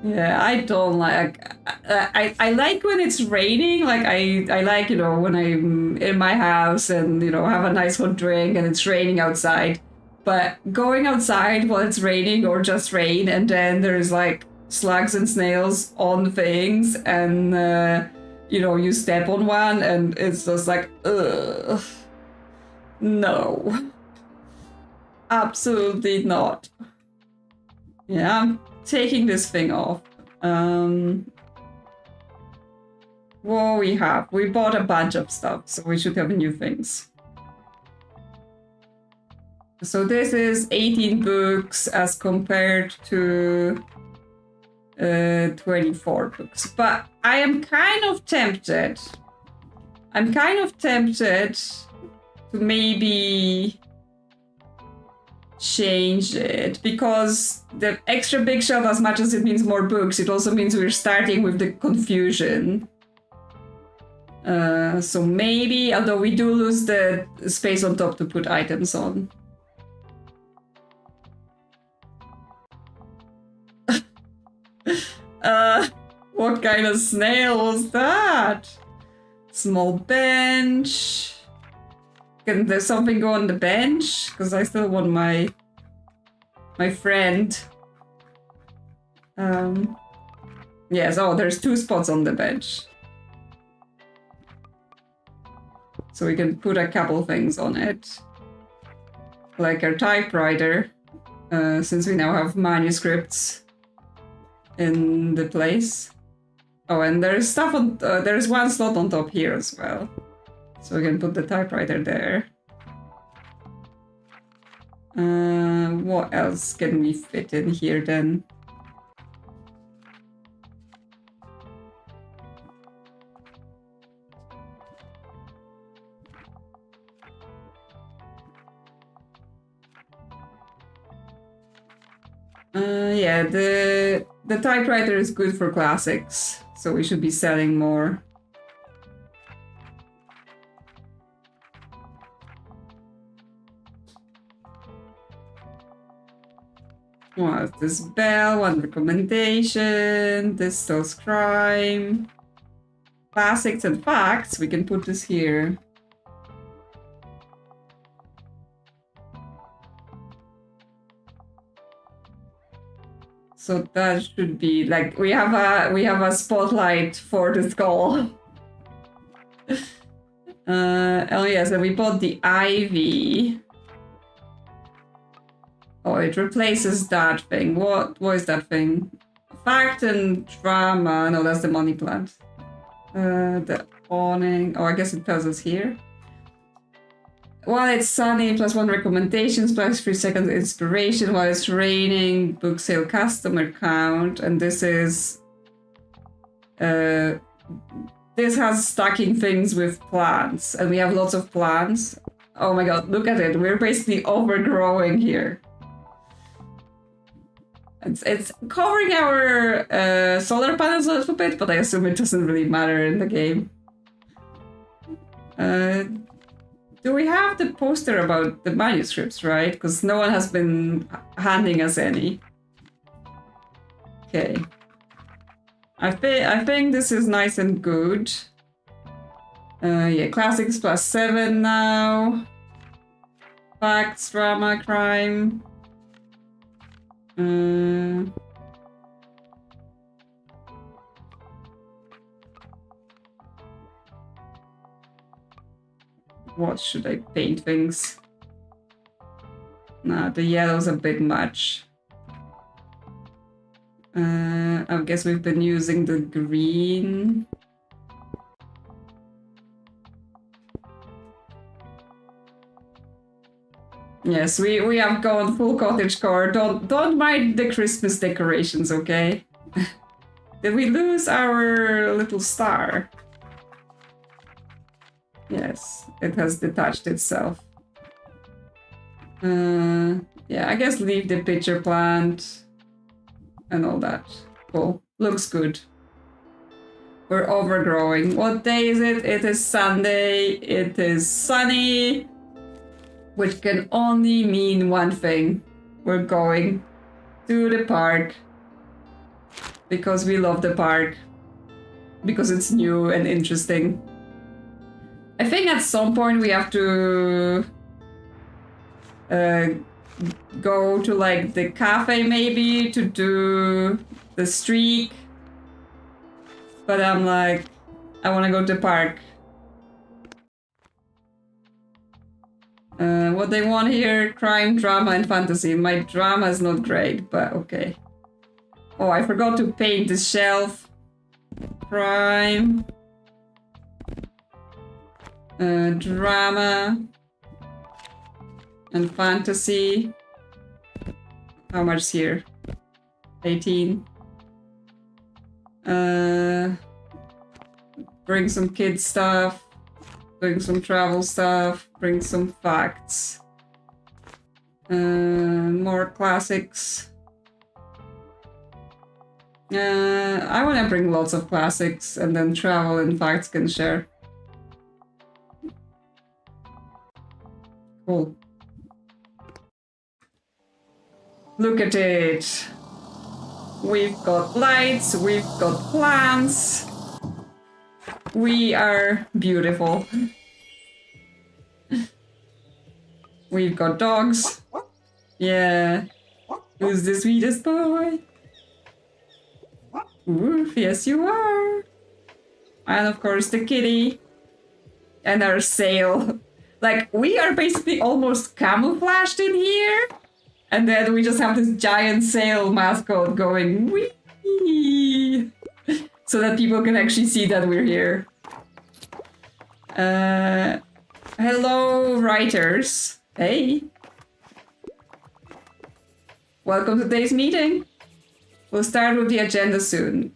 Yeah, I don't like... I like when it's raining. Like, I like, you know, when I'm in my house and, you know, have a nice hot drink and it's raining outside. But going outside while it's raining or just rain and then there's, like, slugs and snails on things and, you know, you step on one and it's just like, ugh. No. Absolutely not. Yeah, I'm taking this thing off. What we have? We bought a bunch of stuff, so we should have new things. So this is 18 books as compared to 24 books. But I am kind of tempted. To maybe change it, because the extra big shelf, as much as it means more books, it also means we're starting with the confusion. So maybe, although we do lose the space on top to put items on. What kind of snail was that? Small bench. Can there something go on the bench? Because I still want my friend. Yes, oh, there's 2 spots on the bench. So we can put a couple things on it. Like our typewriter, since we now have manuscripts in the place. Oh, and there's stuff on, there's 1 slot on top here as well. So we can put the typewriter there. What else can we fit in here then? Yeah, the typewriter is good for classics, so we should be selling more. What? This bell, 1 recommendation, this sells crime. Classics and facts, we can put this here. So that should be like we have a spotlight for the skull. Oh yes, and we bought the ivy. Oh, it replaces that thing. What is that thing? Fact and drama. No, that's the money plant. The awning. Oh, I guess it tells us here. While it's sunny, +1 recommendations, +3 seconds inspiration. While it's raining, book sale customer count. And this is... this has stacking things with plants. And we have lots of plants. Oh my god, look at it. We're basically overgrowing here. It's covering our solar panels a little bit, but I assume it doesn't really matter in the game. Do we have the poster about the manuscripts, right? Because no one has been handing us any. Okay. I think this is nice and good. Yeah, classics +7 now. Facts, drama, crime. What should I paint things? Nah, the yellow's a bit much. I guess we've been using the green. Yes, we have gone full cottagecore. Don't mind the Christmas decorations, okay? Did we lose our little star? Yes, it has detached itself. Yeah, I guess leave the pitcher plant and all that. Cool. Looks good. We're overgrowing. What day is it? It is Sunday. It is sunny. Which can only mean one thing. We're going to the park. Because we love the park. Because it's new and interesting. I think at some point we have to go to like the cafe maybe to do the streak. But I'm like, I want to go to the park. What they want here, crime, drama, and fantasy. My drama is not great, but okay. Oh, I forgot to paint the shelf. Crime. Drama. And fantasy. How much here? 18. Bring some kids stuff. Bring some travel stuff. Bring some facts. More classics. I want to bring lots of classics and then travel and facts can share. Cool. Look at it. We've got lights, we've got plants. We are beautiful. We've got dogs. Yeah. Who's the sweetest boy? Woof, yes you are. And of course the kitty. And our sail. Like, we are basically almost camouflaged in here. And then we just have this giant sail mascot going wee, so that people can actually see that we're here. Hello, writers. Hey. Welcome to today's meeting. We'll start with the agenda soon.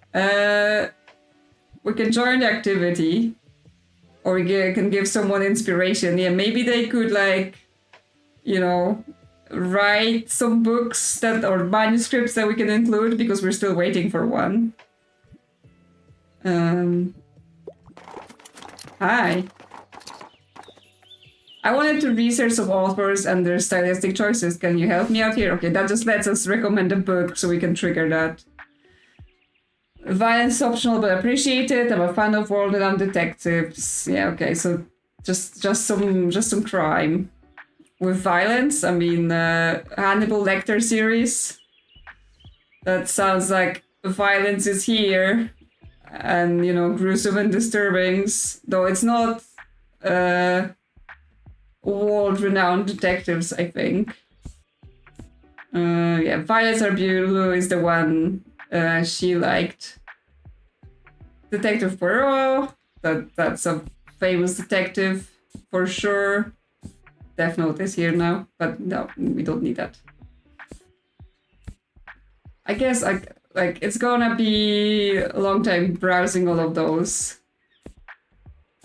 We can join the activity. Or we can give someone inspiration. Yeah, maybe they could, like, you know, write some books that or manuscripts that we can include because we're still waiting for one. Hi. I wanted to research some authors and their stylistic choices. Can you help me out here? Okay, that just lets us recommend a book so we can trigger that. Violence is optional but appreciated. I'm a fan of world-renowned detectives. Yeah, okay, so just some crime. With violence, I mean, Hannibal Lecter series. That sounds like violence is here. And, you know, gruesome and disturbing. Though it's not world-renowned detectives, I think. Yeah, Violets Are Beautiful is the one she liked. Detective Poirot. That's a famous detective for sure. Death Note is here now, but no, we don't need that. I guess like it's gonna be a long time browsing all of those.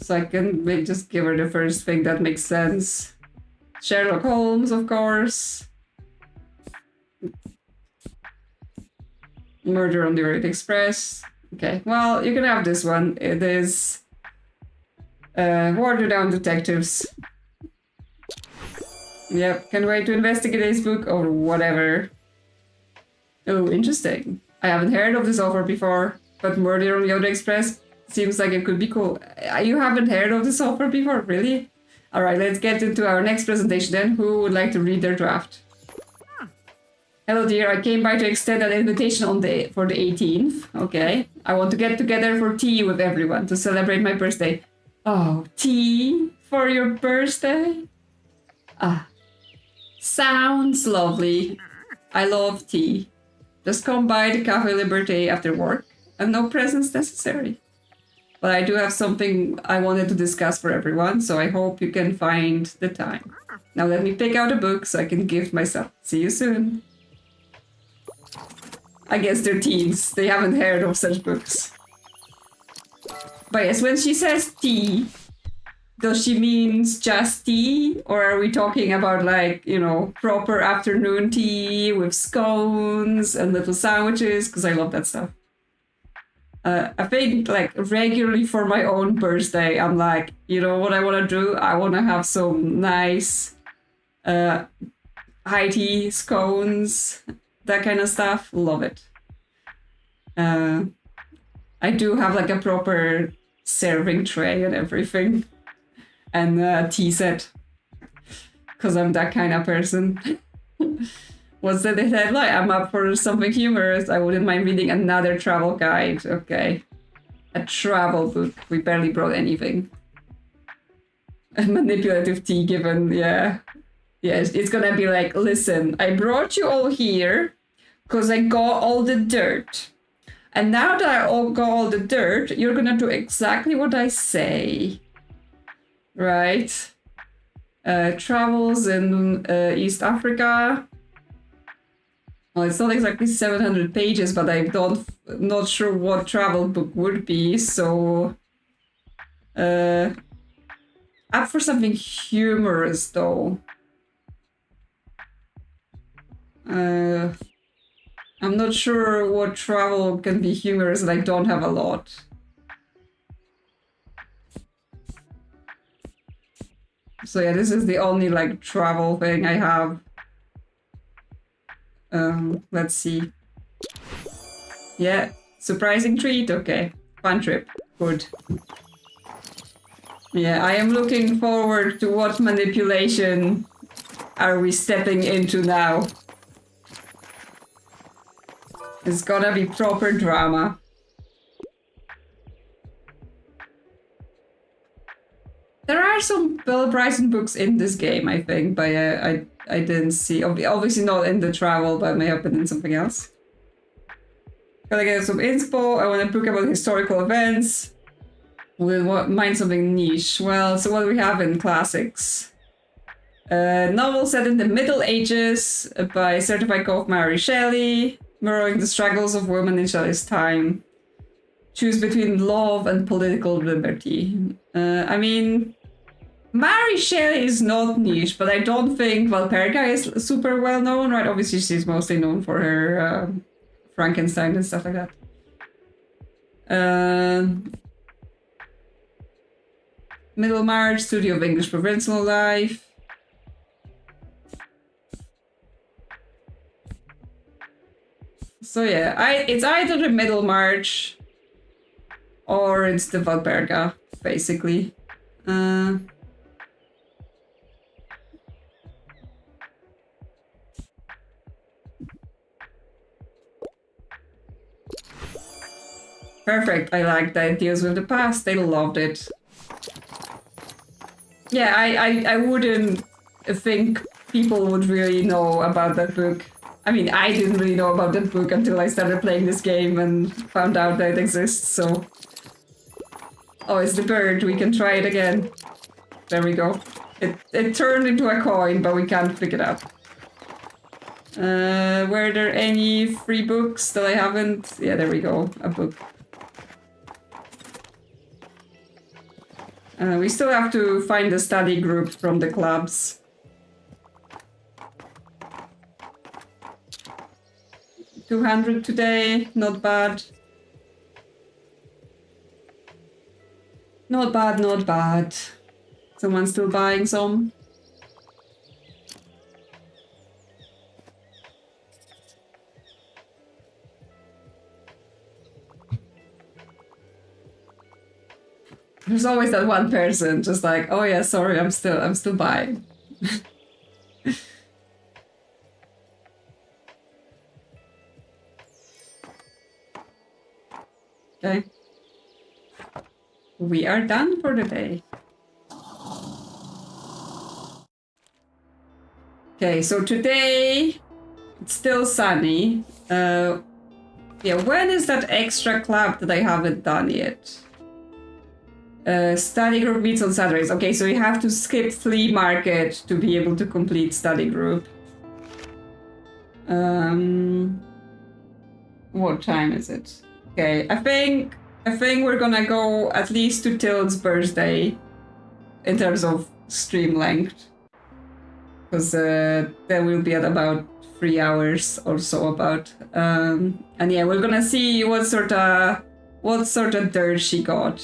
So I can just give her the first thing that makes sense. Sherlock Holmes, of course. Murder on the Orient Express. Okay, well, you can have this one. It is Water Down Detectives. Yep, can't wait to investigate this book or whatever. Oh, interesting. I haven't heard of this offer before, but Murder on the Orient Express seems like it could be cool. You haven't heard of this offer before, really? Alright, let's get into our next presentation then. Who would like to read their draft? Hello dear, I came by to extend an invitation for the 18th. Okay. I want to get together for tea with everyone to celebrate my birthday. Oh, tea for your birthday? Ah, sounds lovely. I love tea. Just come by the Café Liberté after work and no presents necessary. But I do have something I wanted to discuss for everyone, so I hope you can find the time. Now let me pick out a book so I can gift myself. See you soon. I guess they're teens. They haven't heard of such books. But yes, when she says tea, does she mean just tea? Or are we talking about, like, you know, proper afternoon tea with scones and little sandwiches? Because I love that stuff. I think, like, regularly for my own birthday, I'm like, you know what I want to do? I want to have some nice high tea, scones, that kind of stuff. Love it. I do have, like, a proper serving tray and everything. And a tea set. Because I'm that kind of person. What's the headline? I'm up for something humorous. I wouldn't mind reading another travel guide. Okay. A travel book. We barely brought anything. A manipulative tea given, yeah. Yeah, it's gonna be like, listen, I brought you all here because I got all the dirt. And now that I got all the dirt, you're gonna do exactly what I say. Right? Travels in East Africa. Well, it's not exactly 700 pages, but I'm not sure what travel book would be, so... up for something humorous, though. I'm not sure what travel can be humorous, and I don't have a lot. So yeah, this is the only like travel thing I have. Let's see. Yeah, surprising treat. Okay, fun trip. Good. Yeah, I am looking forward to what manipulation are we stepping into now. It's gonna be proper drama. There are some Bill Bryson books in this game, I think, but I didn't see. Obviously not in the travel, but may have been in something else. Gotta get some inspo. I want a book about historical events. We'll mind something niche. Well, so what do we have in classics? Novel set in the Middle Ages by certified co-op Mary Shelley, mirroring the struggles of women in Shelley's time. Choose between love and political liberty. I mean, Mary Shelley is not niche, but I don't think Valperga is super well known, right? Obviously, she's mostly known for her Frankenstein and stuff like that. Middlemarch, Studio of English Provincial Life. So yeah, it's either the Middlemarch or it's the Valperga, basically. Perfect. I like that it deals with the past. They loved it. Yeah, I wouldn't think people would really know about that book. I mean, I didn't really know about that book until I started playing this game and found out that it exists, so... Oh, it's the bird. We can try it again. There we go. It turned into a coin, but we can't pick it up. Were there any free books that I haven't? Yeah, there we go. A book. We still have to find the study group from the clubs. $200 today, not bad. Not bad, not bad. Someone still buying some? There's always that one person just like, oh yeah, sorry, I'm still buying. Okay. We are done for the day. Okay, so today it's still sunny. Yeah, when is that extra club that I haven't done yet? Study group meets on Saturdays. Okay, so you have to skip flea market to be able to complete study group. What time is it? Okay, I think we're gonna go at least to Tilt's birthday in terms of stream length, because then we'll be at about 3 hours or so about. And yeah, we're gonna see what sort of dirt she got.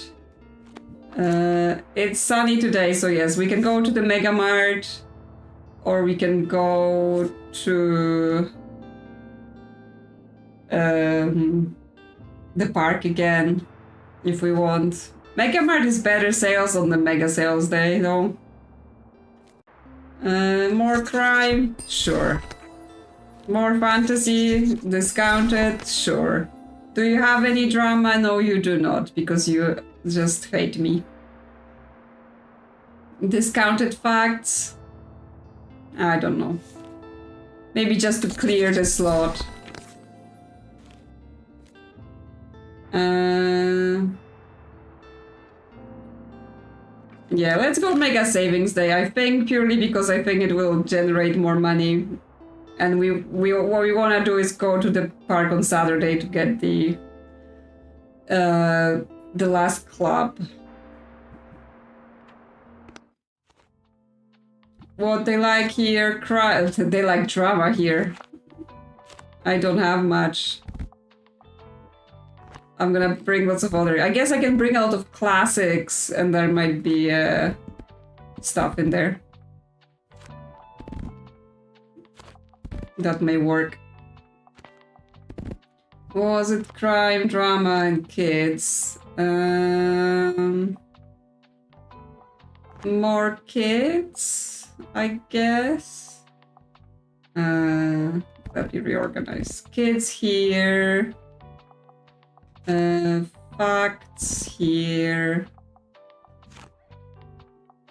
It's sunny today, so yes, we can go to the Mega Mart, or we can go to the park again if we want. Mega Mart is better sales on the Mega Sales Day, though. More crime? Sure. More fantasy? Discounted? Sure. Do you have any drama? No, you do not, because you just hate me. Discounted facts? I don't know. Maybe just to clear the slot. Yeah, let's go Mega Savings Day. I think purely because I think it will generate more money. And what we want to do is go to the park on Saturday to get the last club. What they like here, they like drama here. I don't have much. I'm gonna bring lots of other... I guess I can bring a lot of classics and there might be stuff in there. That may work. Was it crime, drama, and kids? More kids, I guess. Let me reorganize. Kids here. Facts here.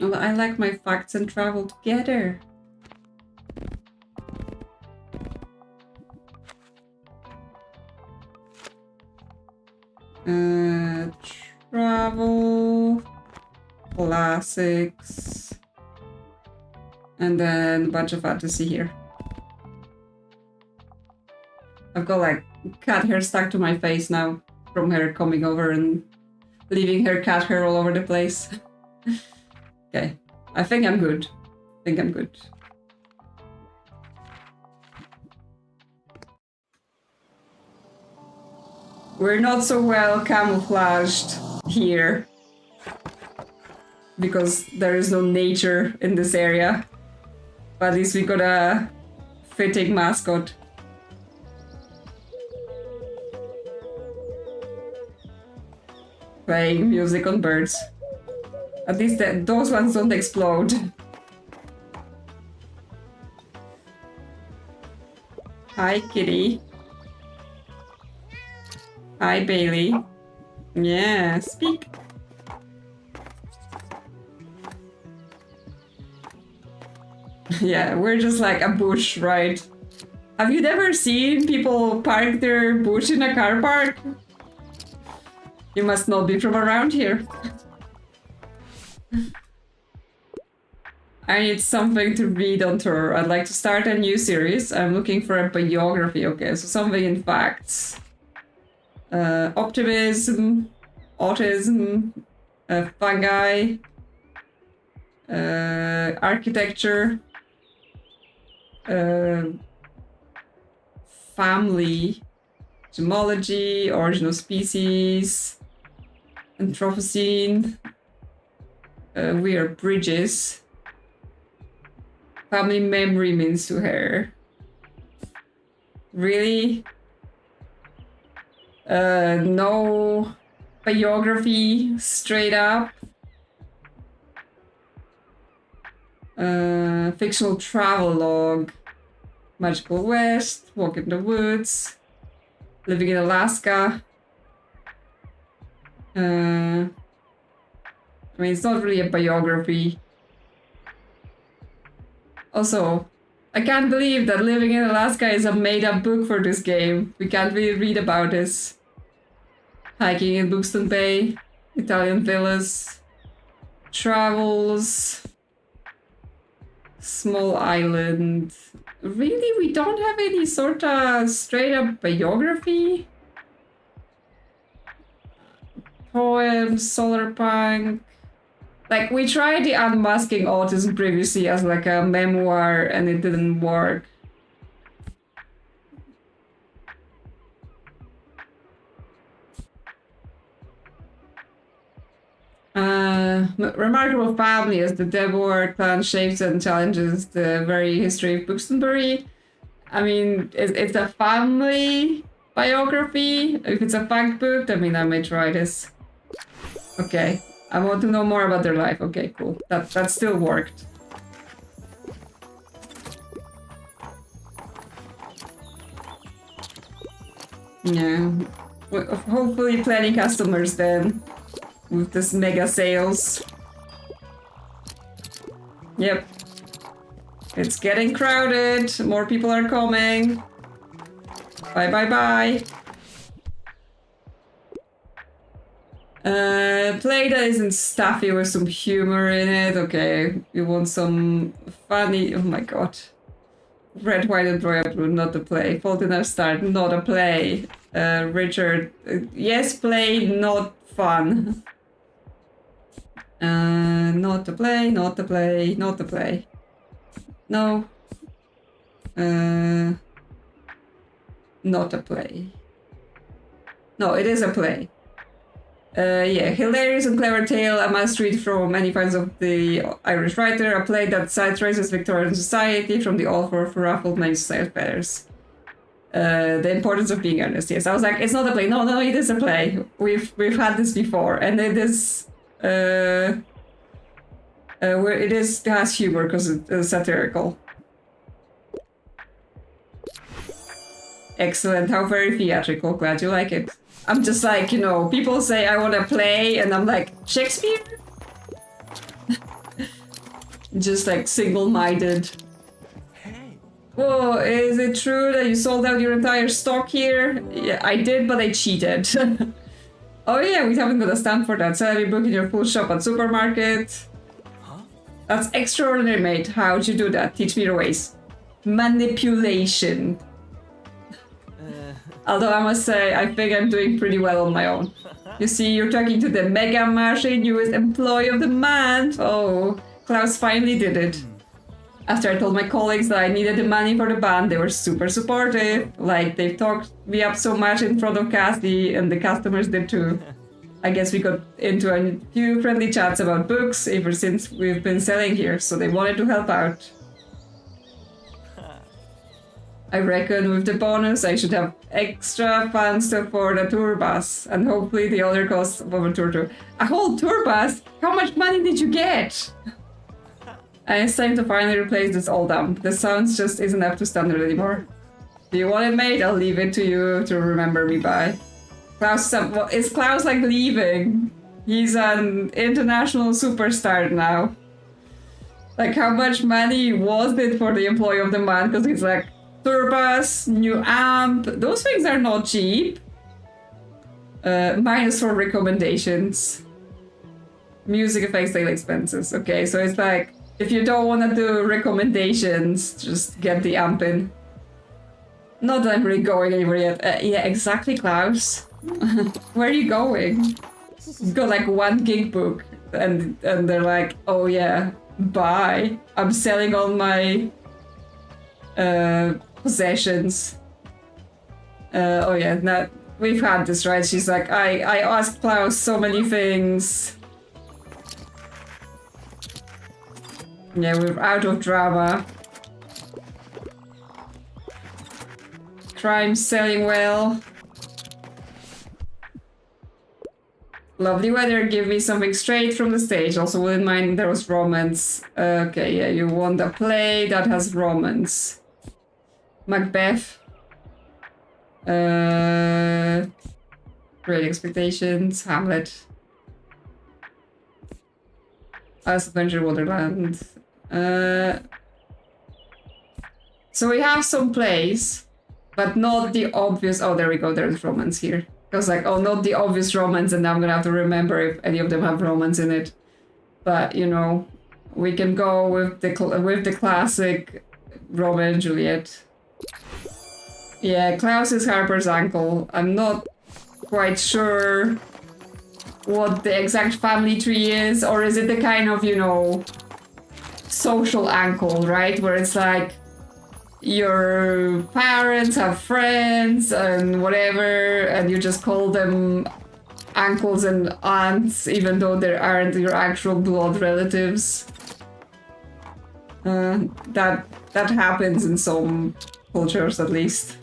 Well, I like my facts and travel together. Travel, classics, and then a bunch of fantasy here. I've got like cat hair stuck to my face now from her coming over and leaving her cat hair all over the place. Okay, I think I'm good. We're not so well camouflaged here because there is no nature in this area. But at least we got a fitting mascot. Playing music on birds. At least those ones don't explode. Hi, kitty. Hi, Bailey. Yeah, speak. Yeah, we're just like a bush, right? Have you never seen people park their bush in a car park? You must not be from around here. I need something to read on tour. I'd like to start a new series. I'm looking for a biography. Okay, so something in facts. Optimism, autism, fungi, architecture, family, gemology, origin of species, Anthropocene, we are bridges, family memory means to her. Really? No biography, straight up. Fictional travel log. Magical West, walk in the woods, living in Alaska. I mean, it's not really a biography. Also, I can't believe that living in Alaska is a made-up book for this game. We can't really read about this. Hiking in Bookstonbury, Italian villas, travels, small island. Really, we don't have any sort of straight-up biography? Poems, solar punk. Like, we tried the Unmasking Autism previously as like a memoir and it didn't work. Remarkable family as the Deborah clan shapes and challenges the very history of Bookstonbury. I mean, it's a family biography. If it's a fact book, I mean, I may try this. Okay, I want to know more about their life. Okay, cool. That still worked. Yeah, hopefully plenty customers then with this mega sales. Yep. It's getting crowded. More people are coming. Bye, bye, bye. Play that isn't stuffy with some humor in it. Okay, you want some funny... Oh my god. Red, white, and royal blue, not a play. Fault in Our Start, not a play. Richard, yes, play, not fun. Not a play, not a play, not a play. No. not a play. No, it is a play. Yeah, hilarious and clever tale, a must read from many fans of the Irish writer, a play that satirizes Victorian society from the author of Ruffled Many Society Affairs. The importance of being earnest. Yes, I was like, it's not a play. No, it is a play. We've had this before, and it is where it has humor because it's satirical. Excellent. How very theatrical. Glad you like it. I'm just like, you know, people say I want to play, and I'm like, Shakespeare? Just like single-minded. Hey. Whoa, is it true that you sold out your entire stock here? Yeah, I did, but I cheated. Oh yeah, we haven't got a stamp for that. Sell every book in your full shop at supermarket. Huh? That's extraordinary, mate. How'd you do that? Teach me your ways. Manipulation. Although I must say, I think I'm doing pretty well on my own. You see, you're talking to the Mega Marché newest employee of the month. Oh, Klaus finally did it. After I told my colleagues that I needed the money for the band, they were super supportive. Like, they've talked me up so much in front of Cassie, and the customers did too. I guess we got into a few friendly chats about books ever since we've been selling here, so they wanted to help out. I reckon with the bonus I should have extra funds to afford a tour bus, and hopefully the other costs of a tour. A whole tour bus? How much money did you get? And it's time to finally replace this old dump. The sounds just isn't up to standard anymore. Do you want it, mate? I'll leave it to you to remember me by. Klaus, is Klaus like leaving? He's an international superstar now. Like, how much money was it for the employee of the month? Because he's like, tour bus, new amp, those things are not cheap. Minus for recommendations. Music effects, daily expenses. Okay, so it's like, if you don't want to do recommendations, just get the amp in. Not that I'm really going anywhere yet. Yeah, exactly, Klaus. Where are you going? You've got like one gig book, and they're like, oh yeah, bye. I'm selling all my possessions. Oh yeah, we've had this, right? She's like, I asked Klaus so many things. Yeah, we're out of drama. Crime's selling well. Lovely weather, give me something straight from the stage. Also, wouldn't mind there was romance. Okay, yeah, you want a play that has romance. Macbeth. Great Expectations. Hamlet. Alice Adventure Wonderland. So we have some plays, but not the obvious. Oh, there we go. There's romance here. I was like, oh, not the obvious romance, and now I'm gonna have to remember if any of them have romance in it. But you know, we can go with the classic Romeo and Juliet. Yeah, Klaus is Harper's uncle. I'm not quite sure what the exact family tree is, or is it the kind of, you know, social uncle, right? Where it's like your parents have friends and whatever, and you just call them uncles and aunts, even though they aren't your actual blood relatives. That happens in some cultures, at least.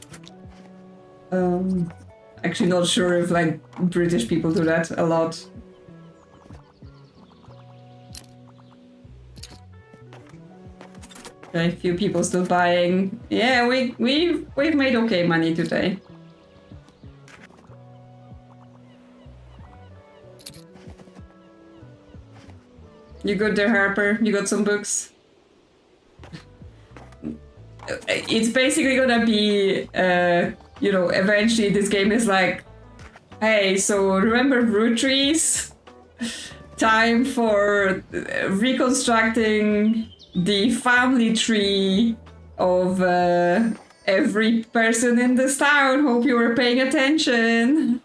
Actually, not sure if like British people do that a lot. Okay, a few people still buying. Yeah, we've made okay money today. You good there, Harper? You got some books? It's basically gonna be, you know, eventually this game is like, hey, so remember root trees? Time for reconstructing the family tree of every person in this town. Hope you were paying attention.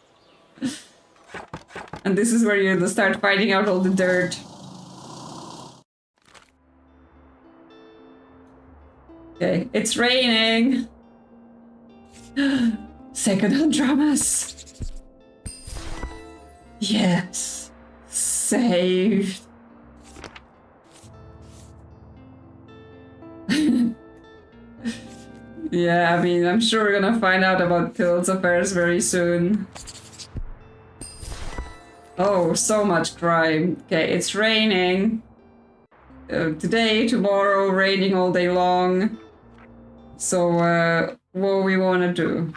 And this is where you start finding out all the dirt. Okay, it's raining. Second-hand dramas. Yes. Saved. Yeah, I mean, I'm sure we're gonna find out about Tilt's affairs very soon. Oh, so much crime. Okay, it's raining. Today, tomorrow, raining all day long. So, what do we want to do?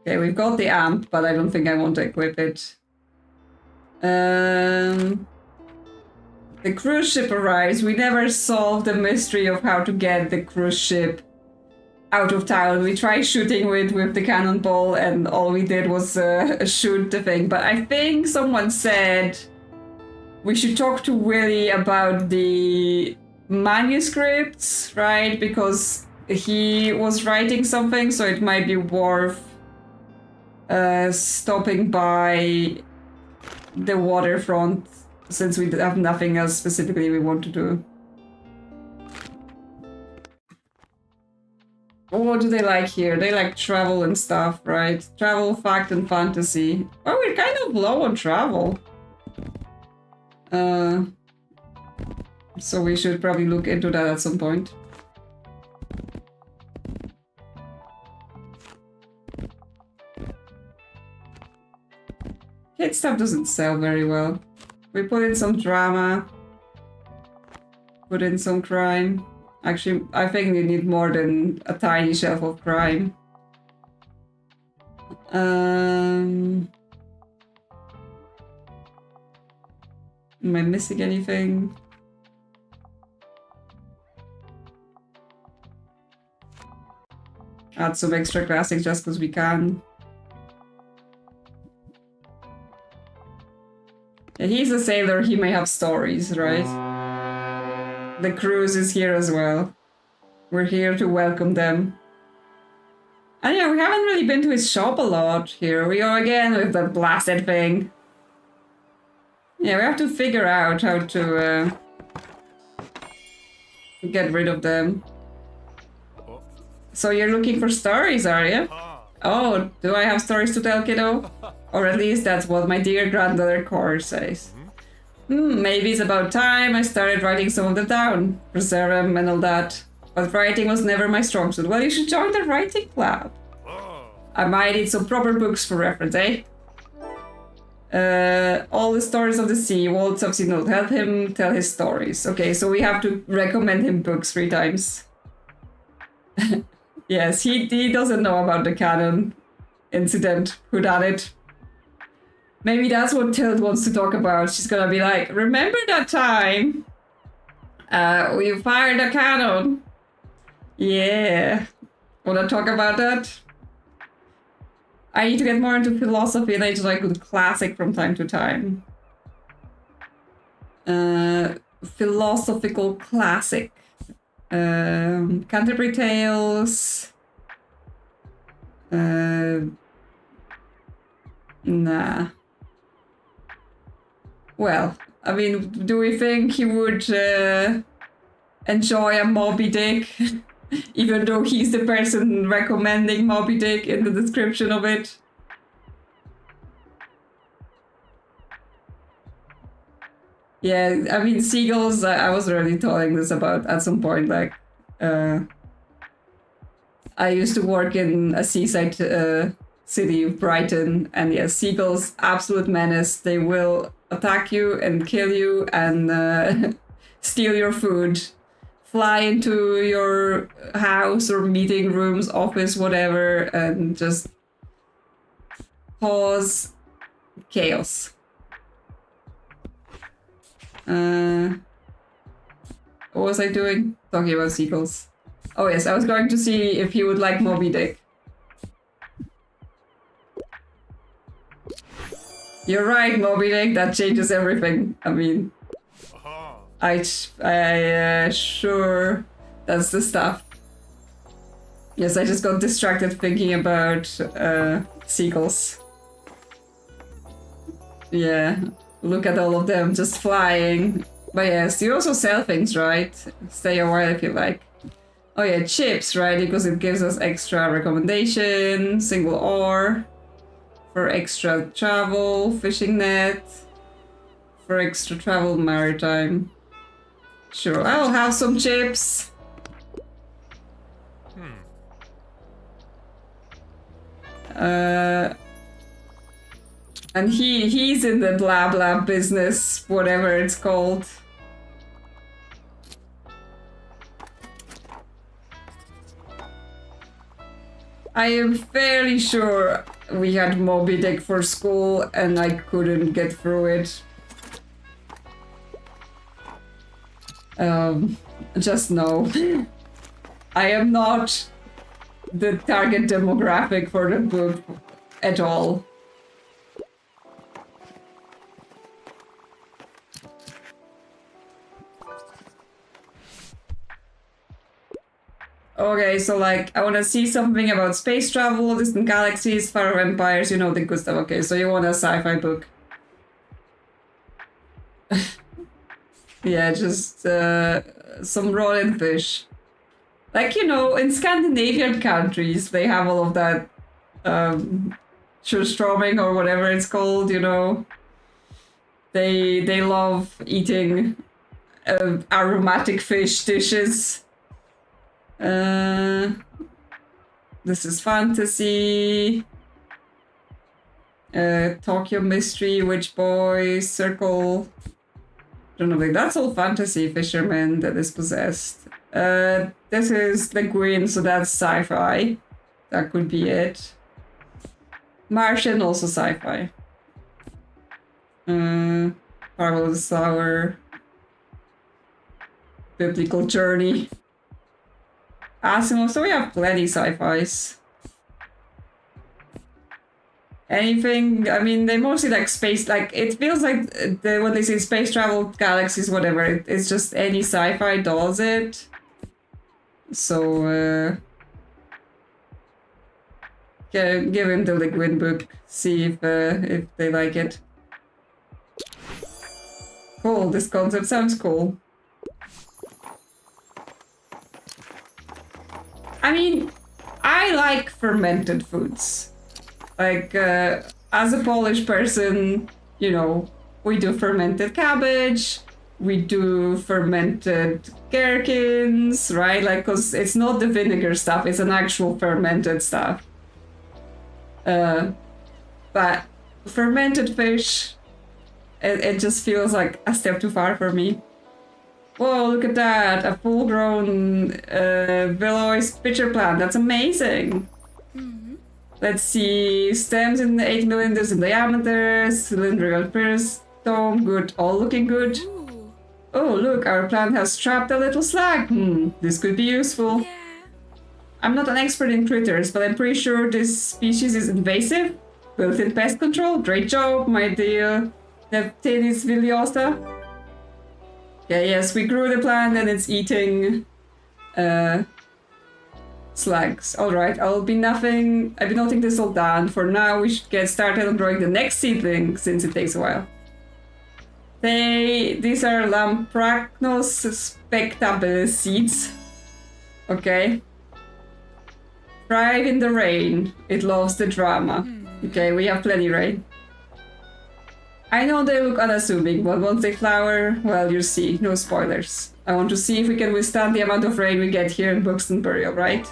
Okay, we've got the amp, but I don't think I want to equip it. The cruise ship arrives. We never solved the mystery of how to get the cruise ship out of town. We tried shooting with the cannonball, and all we did was shoot the thing. But I think someone said we should talk to Willie about the manuscripts, right? Because he was writing something, so it might be worth stopping by the waterfront, since we have nothing else specifically we want to do. What do they like here? They like travel and stuff, right? Travel, fact, and fantasy. Well, we're kind of low on travel. So we should probably look into that at some point. Kid stuff doesn't sell very well. We put in some drama. Put in some crime. Actually, I think we need more than a tiny shelf of crime. Am I missing anything? Add some extra classics just because we can. Yeah, he's a sailor, he may have stories, right? The cruise is here as well. We're here to welcome them. And yeah, we haven't really been to his shop a lot. Here we go again with the blasted thing. Yeah, we have to figure out how to get rid of them. So you're looking for stories, are you? Oh, do I have stories to tell, kiddo? Or at least that's what my dear granddaughter Cor says. Maybe it's about time I started writing some of them down. Preserve them and all that. But writing was never my strong suit. Well, you should join the writing club. I might need some proper books for reference, eh? All the stories of the sea. Waltz of sea note. Help him tell his stories. Okay, so we have to recommend him books 3 times. Yes, he doesn't know about the canon incident. Who done it? Maybe that's what Tilt wants to talk about. She's gonna be like, remember that time we fired a cannon? Yeah. Wanna talk about that? I need to get more into philosophy and I just like good classic from time to time. Philosophical classic. Canterbury Tales. Nah. Well, I mean, do we think he would enjoy a Moby Dick? Even though he's the person recommending Moby Dick in the description of it? Yeah, I mean, seagulls, I was already telling this about at some point, like, I used to work in a seaside city, Brighton, and yes, seagulls, absolute menace. They will attack you and kill you and steal your food, fly into your house or meeting rooms, office, whatever, and just cause chaos. What was I doing? Talking about seagulls. Oh yes, I was going to see if he would like Moby Dick. You're right, Moby Dick, that changes everything. I mean, I sure that's the stuff. Yes, I just got distracted thinking about seagulls. Yeah, look at all of them just flying. But yes, you also sell things, right? Stay a while if you like. Oh yeah, chips, right? Because it gives us extra recommendation, single ore, for extra travel, fishing net, for extra travel maritime. Sure, I'll have some chips. And he's in the blah blah business, whatever it's called. I am fairly sure we had Moby Dick for school and I couldn't get through it. Just no. I am not the target demographic for the book at all. Okay, so like, I want to see something about space travel, distant galaxies, far empires, you know, the good stuff. Okay, so you want a sci-fi book. Yeah, just some rolling fish. Like, you know, in Scandinavian countries, they have all of that surströmming or whatever it's called, you know. They love eating aromatic fish dishes. This is fantasy. Tokyo Mystery, Witch Boy, Circle. Don't know, like that's all fantasy. Fisherman that is possessed. This is the Green, so that's sci-fi. That could be it. Martian, also sci-fi. Parallel the Sour. Biblical Journey. Asimov, so we have plenty sci-fis. Anything, I mean, they mostly like space, like, it feels like when they say space travel, galaxies, whatever, it's just any sci-fi does it. So, give him the liquid book, see if they like it. Cool, this concept sounds cool. I mean, I like fermented foods. Like, as a Polish person, you know, we do fermented cabbage, we do fermented gherkins, right? Like, because it's not the vinegar stuff, it's an actual fermented stuff. But fermented fish, it just feels like a step too far for me. Whoa, look at that! A full-grown Velois pitcher plant. That's amazing! Let's see. Stems in the 8 millimeters in diameter, cylindrical peristom, good, all looking good. Ooh. Oh, look, our plant has trapped a little slag. This could be useful. Yeah. I'm not an expert in critters, but I'm pretty sure this species is invasive. Built-in pest control. Great job, my dear Neptanis viliosa. Yeah, yes, we grew the plant and it's eating slags. Alright, I've been noting this all down. For now, we should get started on growing the next seedling, since it takes a while. These are Lampracnos spectabilis seeds. Okay. Thrive in the rain. It loves the drama. Okay, we have plenty rain. I know they look unassuming, but once they flower, well, you'll see. No spoilers. I want to see if we can withstand the amount of rain we get here in Bookstonbury, alright?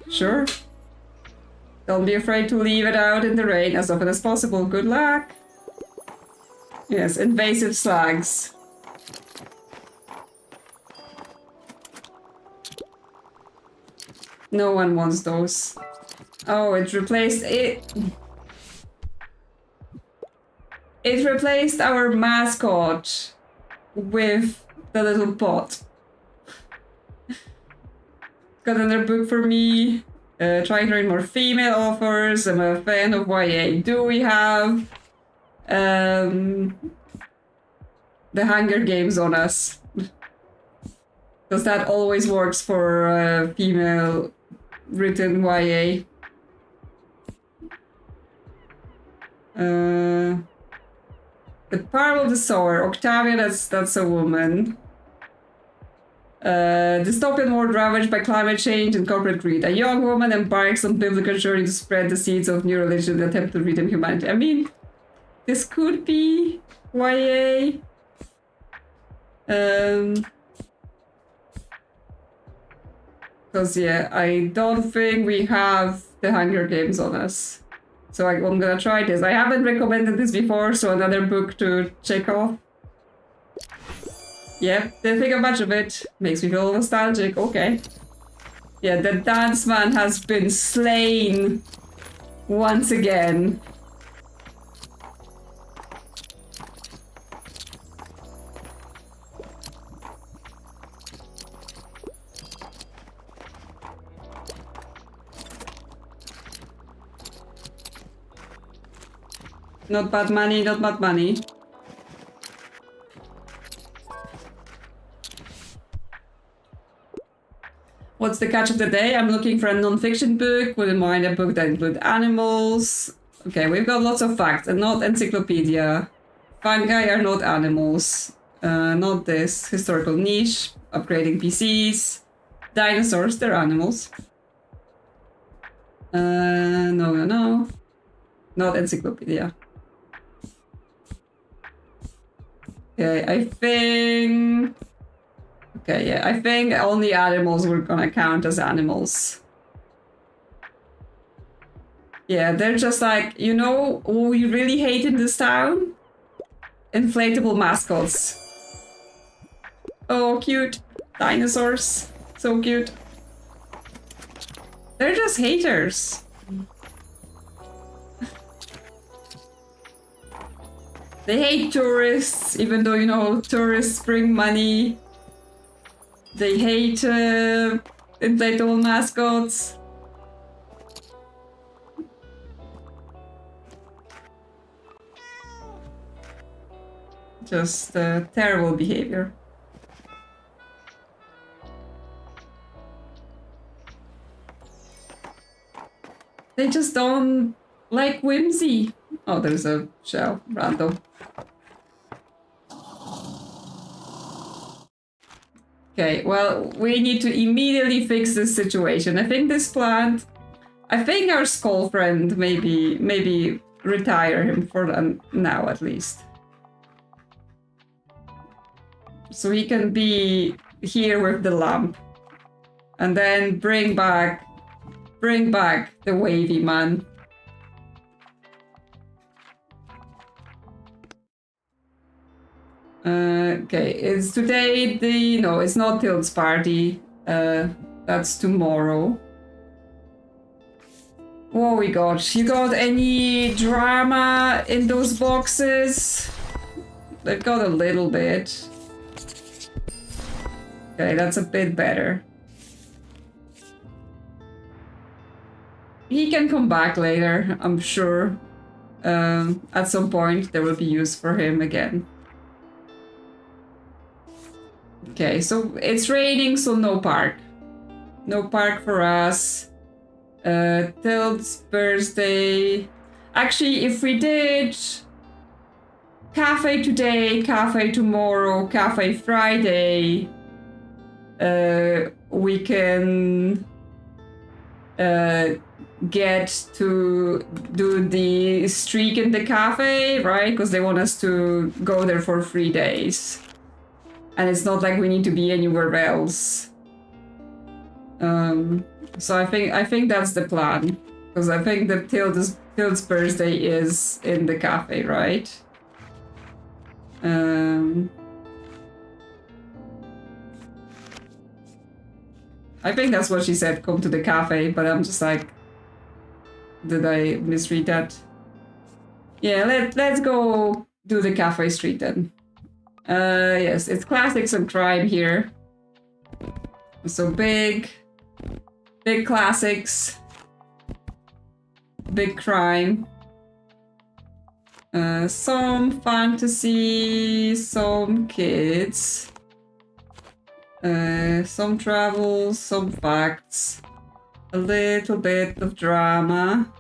Sure. Don't be afraid to leave it out in the rain as often as possible. Good luck! Yes, invasive slags. No one wants those. Oh, it replaced it. It replaced our mascot with the little pot. Got another book for me. Trying to read more female authors. I'm a fan of YA. Do we have the Hunger Games on us? Because that always works for female written YA. The Power of the Sower. Octavia, that's a woman. Dystopian world ravaged by climate change and corporate greed. A young woman embarks on biblical journey to spread the seeds of new religion in an attempt to redeem humanity. I mean, this could be YA. Because, yeah, I don't think we have the Hunger Games on us. So I'm gonna try this. I haven't recommended this before, so another book to check off. Yep, didn't think much of it. Makes me feel nostalgic. Okay. Yeah, the dance man has been slain once again. Not bad money, not bad money. What's the catch of the day? I'm looking for a non-fiction book. Wouldn't mind a book that includes animals. Okay, we've got lots of facts and not encyclopedia. Fungi are not animals. Not this. Historical niche. Upgrading PCs. Dinosaurs, they're animals. No. Not encyclopedia. Okay, I think only animals were gonna count as animals. Yeah, they're just like, you know what we really hate in this town? Inflatable mascots. Oh, cute. Dinosaurs. So cute. They're just haters. They hate tourists, even though, you know, tourists bring money. They hate inflatable mascots. Just terrible behavior. They just don't like whimsy. Oh, there's a shell. Random. Okay, well, we need to immediately fix this situation. I think this plant... I think our skull friend maybe retire him for now, at least. So he can be here with the lamp. And then bring back the wavy man. Okay, it's today no, it's not Tilt's party. That's tomorrow. What we got? You got any drama in those boxes? They've got a little bit. Okay, that's a bit better. He can come back later, I'm sure. At some point there will be use for him again. Okay, so it's raining, so no park. No park for us. Tilt's birthday. Actually, if we did cafe today, cafe tomorrow, cafe Friday, we can get to do the streak in the cafe, right? Because they want us to go there for 3 days. And it's not like we need to be anywhere else. So I think that's the plan. Because I think that Tilt's birthday is in the cafe, right? I think that's what she said, come to the cafe, but I'm just like, did I misread that? Yeah, let's go do the cafe street then. Yes, it's classics and crime here. So big classics, big crime. Some fantasy, some kids. Some travel, some facts. A little bit of drama.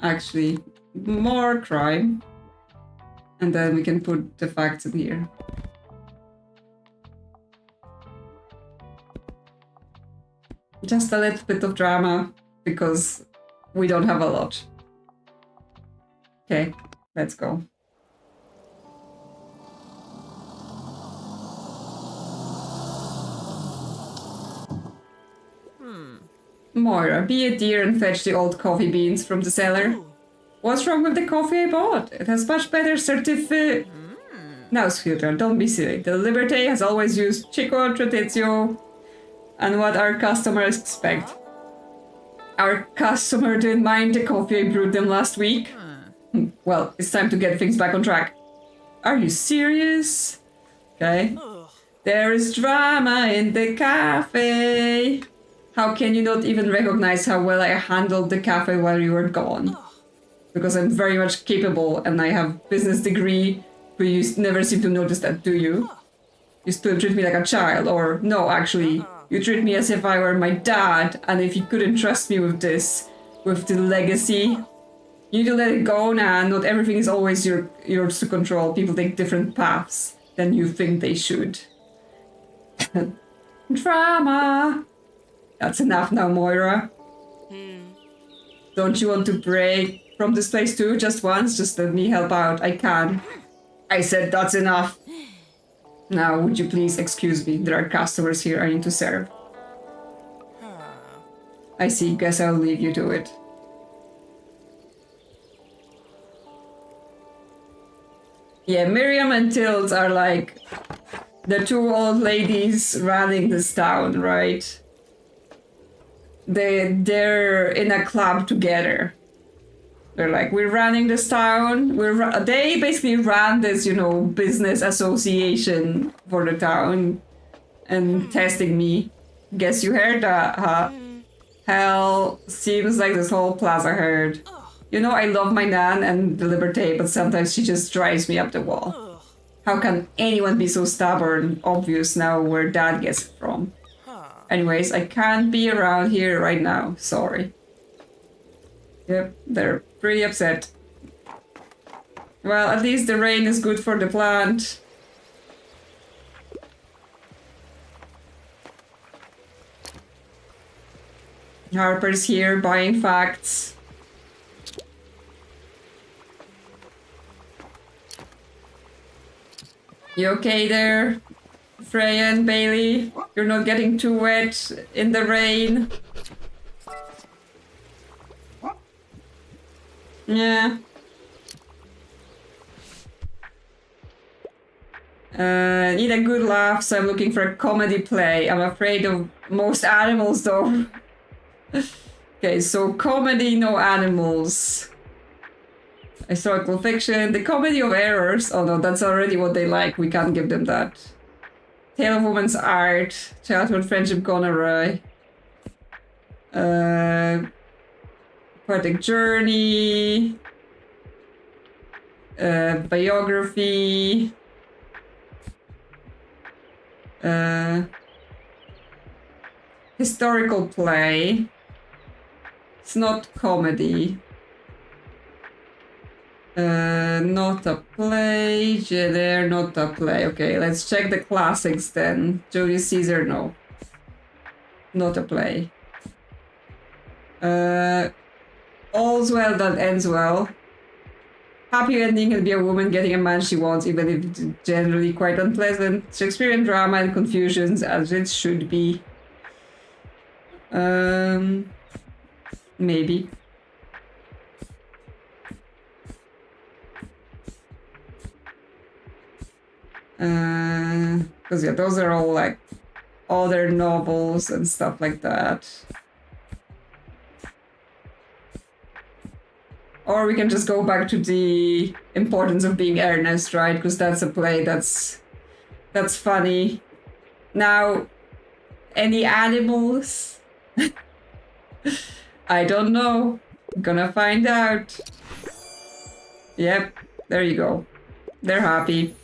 Actually, more crime. And then we can put the facts in here. Just a little bit of drama, because we don't have a lot. Okay, let's go. Moira, be a dear and fetch the old coffee beans from the cellar. What's wrong with the coffee I bought? It has much better certificate. Now, sweetheart, don't be silly. The Liberté has always used Chico Tradizio and what our customers expect. Our customer didn't mind the coffee I brewed them last week. Well, it's time to get things back on track. Are you serious? Okay. There is drama in the cafe. How can you not even recognize how well I handled the cafe while you were gone? Because I'm very much capable and I have business degree, but you never seem to notice that, do you? You still treat me like a child, or no, actually, you treat me as if I were my dad, and if you couldn't trust me with this, with the legacy, you need to let it go now. Not everything is always yours to control. People take different paths than you think they should. Drama! That's enough now, Moira. Don't you want to break from this place too? Just once? Just let me help out. I can. I said that's enough. Now, would you please excuse me? There are customers here I need to serve. I see. Guess I'll leave you to it. Yeah, Miriam and Tilt are like the two old ladies running this town, right? They're in a club together. They're like, we're running this town. They basically ran this, business association for the town and testing me. Guess you heard that, huh? Hell, seems like this whole plaza heard. I love my Nan and the Liberté, but sometimes she just drives me up the wall. How can anyone be so stubborn? Obvious now where Dad gets it from. Anyways, I can't be around here right now. Sorry. Yep, they're pretty upset. Well, at least the rain is good for the plant. Harper's here buying facts. You okay there, Freya and Bailey? You're not getting too wet in the rain? Yeah. Need a good laugh, so I'm looking for a comedy play. I'm afraid of most animals, though. Okay, so comedy, no animals. Historical fiction, the comedy of errors. Oh no, that's already what they like. We can't give them that. Tale of Woman's Art, Childhood Friendship Gone Awry. Poetic Journey. Biography. Historical play. It's not comedy. Not a play. Jeder, not a play. Okay, let's check the classics then. Julius Caesar, no. Not a play. All's well that ends well. Happy ending can be a woman getting a man she wants, even if it's generally quite unpleasant. Shakespearean drama and confusions, as it should be. Maybe. Because yeah, those are all like other novels and stuff like that. Or we can just go back to the importance of being earnest, right? Because that's a play that's funny. Now, any animals? I don't know. I'm gonna find out. Yep, there you go. They're happy.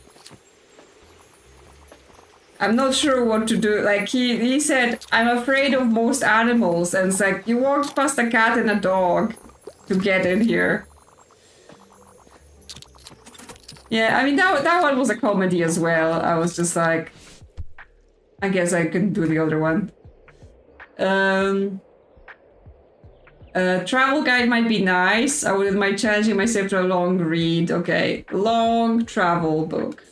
I'm not sure what to do. Like, he said, I'm afraid of most animals. And it's like, you walked past a cat and a dog to get in here. Yeah, I mean, that one was a comedy as well. I was just like, I guess I can do the other one. Travel guide might be nice. I wouldn't mind challenging myself to a long read. Okay, long travel book.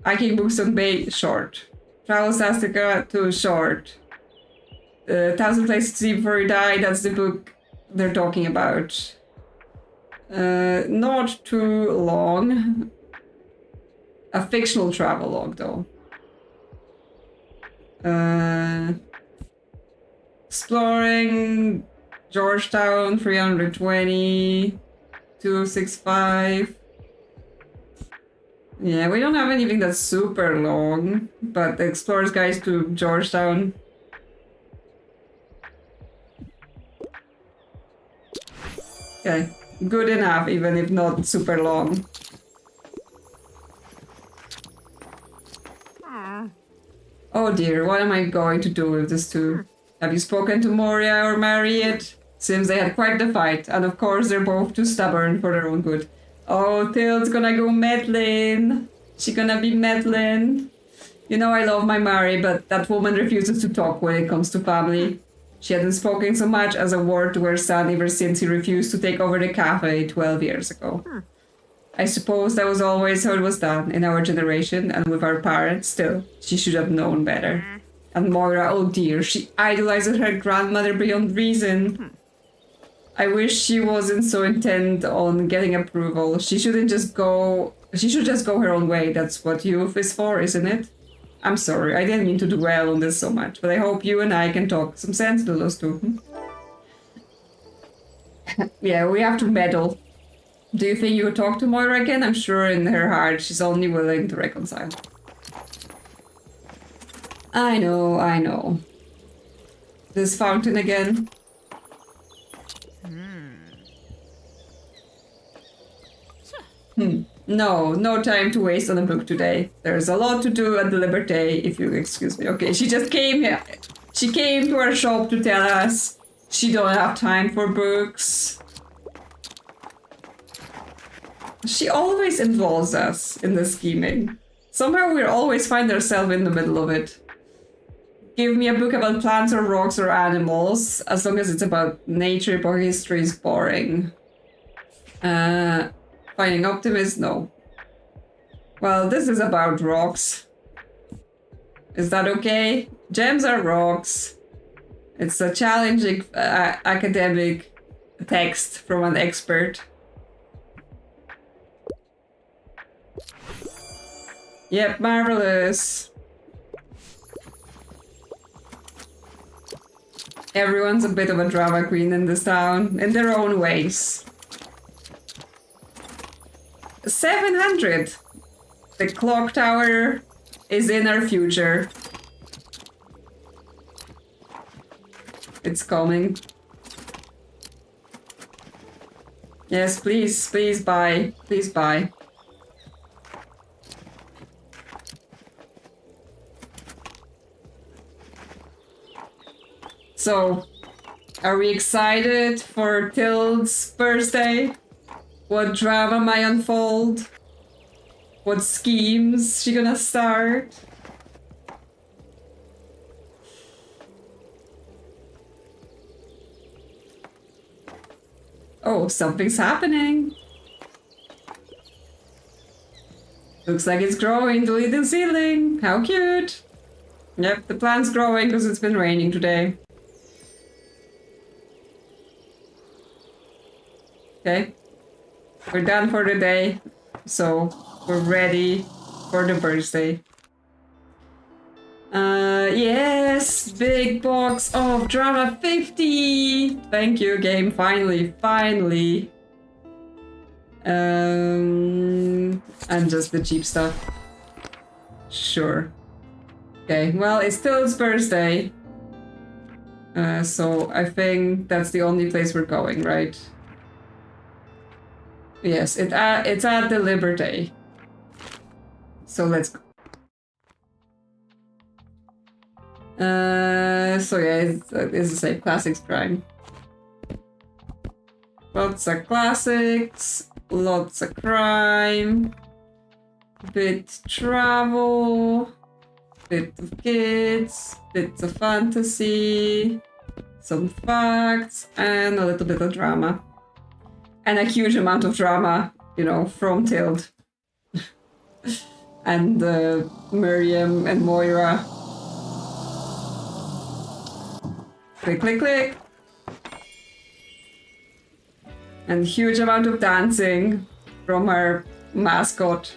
Hiking Bookstonbury, short. Travel Sastica, too short. 1,000 Places to See Before You Die, that's the book they're talking about. Not too long. A fictional travel log, though. Exploring Georgetown, 320, 265. Yeah, we don't have anything that's super long, but the Explorer's Guide to Georgetown. Okay, good enough, even if not super long. Oh dear, what am I going to do with this two? Have you spoken to Moria or Mary yet? Seems they had quite the fight, and of course they're both too stubborn for their own good. Oh, Tilt's gonna go meddling. She gonna be meddling. You know I love my Mary, but that woman refuses to talk when it comes to family. She hadn't spoken so much as a word to her son ever since he refused to take over the cafe 12 years ago. I suppose that was always how it was done in our generation and with our parents. Still, she should have known better. And Moira, oh dear, she idolizes her grandmother beyond reason. I wish she wasn't so intent on getting approval. She should just go her own way. That's what youth is for, isn't it? I'm sorry, I didn't mean to dwell on this so much, but I hope you and I can talk some sense to those two. Yeah, we have to meddle. Do you think you would talk to Moira again? I'm sure in her heart she's only willing to reconcile. I know. This fountain again. No time to waste on a book today. There's a lot to do at the Liberté, if you excuse me. Okay, she just came here. She came to our shop to tell us she don't have time for books. She always involves us in the scheming. Somehow we always find ourselves in the middle of it. Give me a book about plants or rocks or animals. As long as it's about nature or history is boring. Finding Optimist? No. Well, this is about rocks. Is that okay? Gems are rocks. It's a challenging academic text from an expert. Yep, marvelous. Everyone's a bit of a drama queen in this town, in their own ways. 700! The clock tower is in our future. It's coming. Yes, please buy. Please buy. So, are we excited for Tilde's birthday? What drama might unfold? What schemes she gonna start? Oh, something's happening. Looks like it's growing to the ceiling. How cute. Yep, the plant's growing because it's been raining today. Okay. We're done for the day, so we're ready for the birthday. Yes, big box of drama 50. Thank you, game. Finally. And just the cheap stuff. Sure. Okay. Well, it's still his birthday. So I think that's the only place we're going, right? Yes, it's at the Liberté. So let's go. So yeah, it's the same classics crime. Lots of classics, lots of crime, bit travel, bit of kids, bits of fantasy, some facts, and a little bit of drama. And a huge amount of drama, you know, from Tild. And Miriam and Moira. Click, click, click. And huge amount of dancing from our mascot.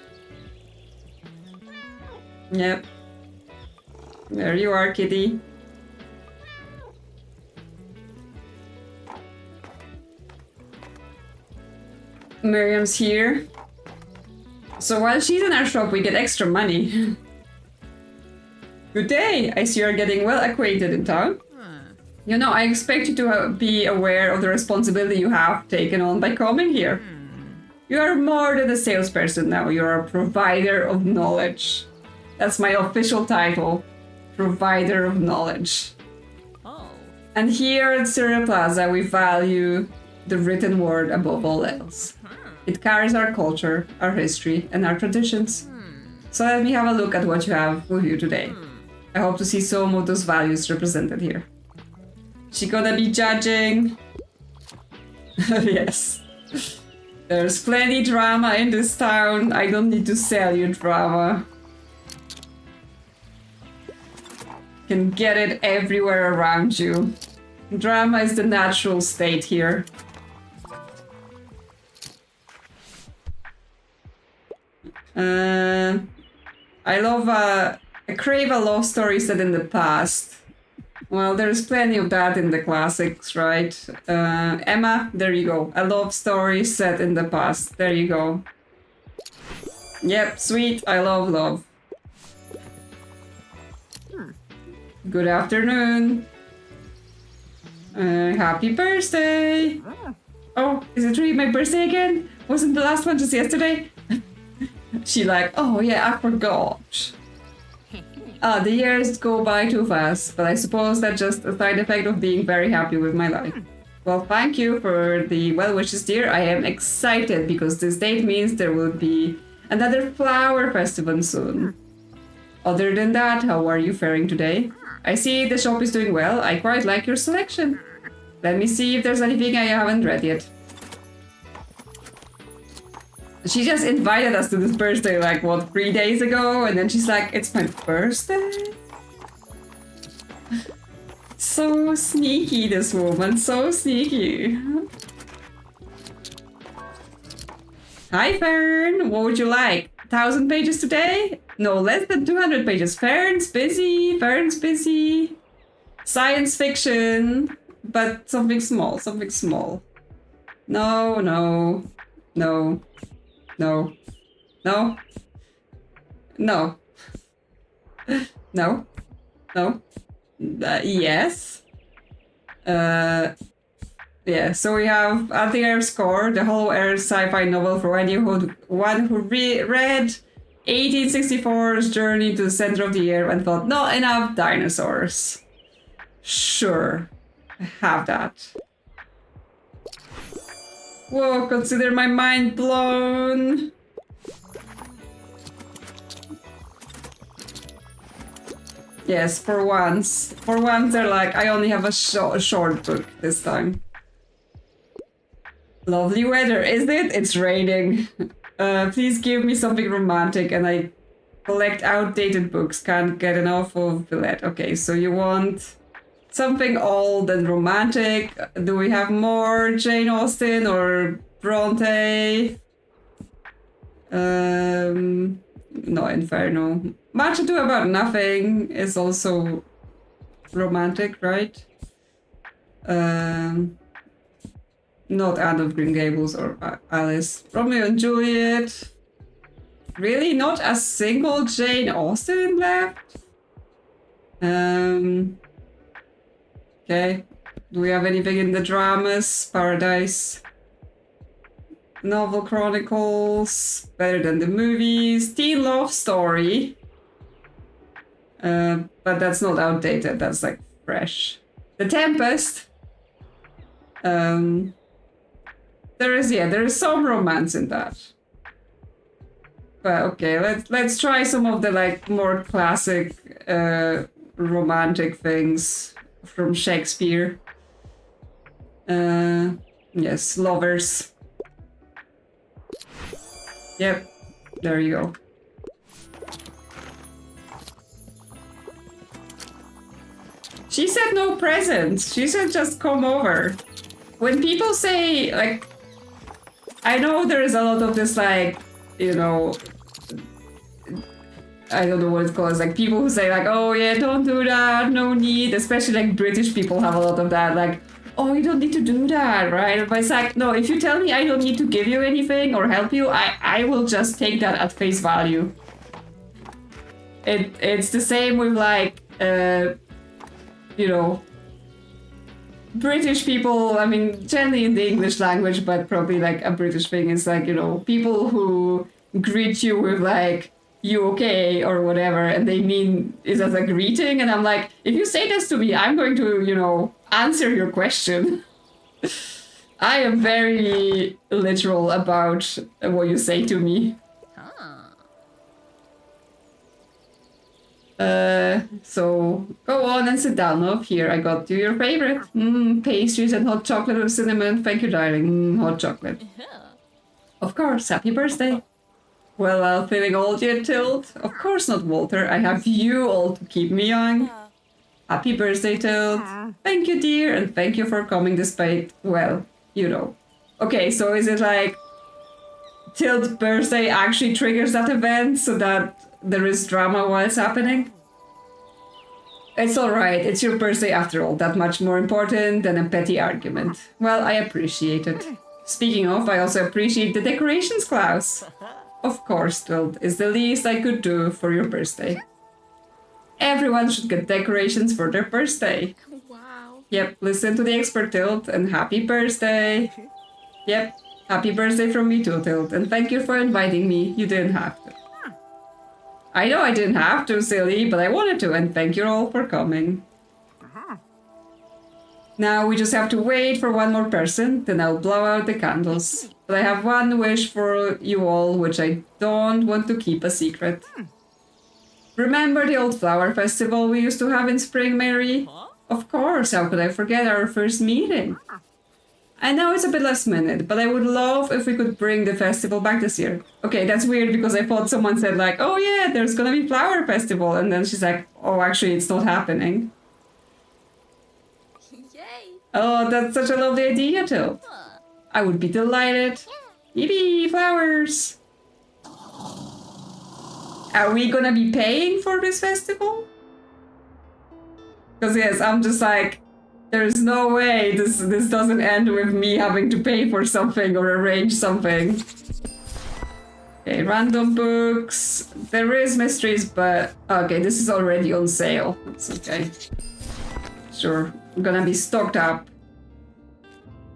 Yep. There you are, kitty. Miriam's here. So while she's in our shop, we get extra money. Good day! I see you're getting well acquainted in town. You know, I expect you to be aware of the responsibility you have taken on by coming here. You are more than a salesperson now, you're a provider of knowledge. That's my official title. Provider of knowledge. Oh. And here at Cereal Plaza, we value the written word above all else. It carries our culture, our history, and our traditions. So let me have a look at what you have with you today. I hope to see some of those values represented here. She gonna be judging. Yes. There's plenty drama in this town. I don't need to sell you drama. Can get it everywhere around you. Drama is the natural state here. I crave a love story set in the past. Well, there's plenty of that in the classics, right? Emma, there you go. A love story set in the past. There you go. Yep, sweet. I love love. Good afternoon. Happy birthday. Oh, is it really my birthday again? Wasn't the last one just yesterday? She like, oh yeah, I forgot. The years go by too fast, but I suppose that's just a side effect of being very happy with my life. Well, thank you for the well wishes, dear. I am excited because this date means there will be another flower festival soon. Other than that, how are you faring today? I see the shop is doing well. I quite like your selection. Let me see if there's anything I haven't read yet. She just invited us to this birthday like, what, 3 days ago? And then she's like, it's my birthday? So sneaky, this woman, so sneaky. Hi, Fern, what would you like? 1,000 pages today? No, less than 200 pages. Fern's busy, Fern's busy. Science fiction, but something small, something small. No, no, no. No. No. No. No. No. Yes. Yeah, so we have Anti-Air Score, the Hollow Air sci-fi novel for one who read 1864's Journey to the Center of the Air and thought, not enough dinosaurs. Sure. Have that. Whoa, consider my mind blown! Yes, for once. For once they're like, I only have a short book this time. Lovely weather, is it? It's raining. Please give me something romantic, and I collect outdated books. Can't get enough of Villette. Okay, so you want something old and romantic. Do we have more Jane Austen or Bronte? No, Inferno. Much Ado About Nothing is also romantic, right? Not Anne of Green Gables or Alice. Romeo and Juliet. Really? Not a single Jane Austen left? Okay. Do we have anything in the dramas? Paradise. Novel Chronicles. Better than the movies. Teen Love Story. But that's not outdated. That's like fresh. The Tempest. There is some romance in that. But okay, let's try some of the like more classic romantic things from Shakespeare. Yes, lovers. Yep, there you go. She said no presents. She said just come over. When people say, like, I know there is a lot of this, like, you know, I don't know what it's called. It's like people who say, like, oh yeah, don't do that, no need. Especially like British people have a lot of that, like, oh, you don't need to do that, right? But it's like, no, if you tell me I don't need to give you anything or help you, I will just take that at face value. It's the same with like, you know, British people, I mean, generally in the English language, but probably like a British thing is like, you know, people who greet you with like, you okay, or whatever, and they mean it as a greeting, and I'm like, if you say this to me, I'm going to, you know, answer your question. I am very literal about what you say to me. So go on and sit down. Up here, I got you your favorite. Pastries and hot chocolate with cinnamon. Thank you, darling. Hot chocolate. Of course. Happy birthday. Well, feeling old yet, Tilt? Of course not, Walter. I have you all to keep me young. Happy birthday, Tilt. Thank you, dear, and thank you for coming despite, well, you know. Okay, so is it like Tilt's birthday actually triggers that event so that there is drama while it's happening? It's alright, it's your birthday after all, that much more important than a petty argument. Well, I appreciate it. Speaking of, I also appreciate the decorations, Klaus. Of course, Tilt, is the least I could do for your birthday. Everyone should get decorations for their birthday. Wow. Yep, listen to the expert, Tilt, and happy birthday. Yep, happy birthday from me too, Tilt, and thank you for inviting me. You didn't have to. I know I didn't have to, silly, but I wanted to, and thank you all for coming. Now we just have to wait for one more person, then I'll blow out the candles. But I have one wish for you all, which I don't want to keep a secret. Remember the old flower festival we used to have in spring, Mary? Of course, how could I forget our first meeting? I know it's a bit last minute, but I would love if we could bring the festival back this year. Okay, that's weird because I thought someone said like, oh yeah, there's gonna be flower festival, and then she's like, oh, actually it's not happening. Yay. Oh, that's such a lovely idea, Tilt. I would be delighted. Yippee, flowers! Are we gonna be paying for this festival? Because yes, I'm just like, there's no way this doesn't end with me having to pay for something or arrange something. Okay, random books. There is mysteries, but okay, this is already on sale. It's okay. Sure, I'm gonna be stocked up.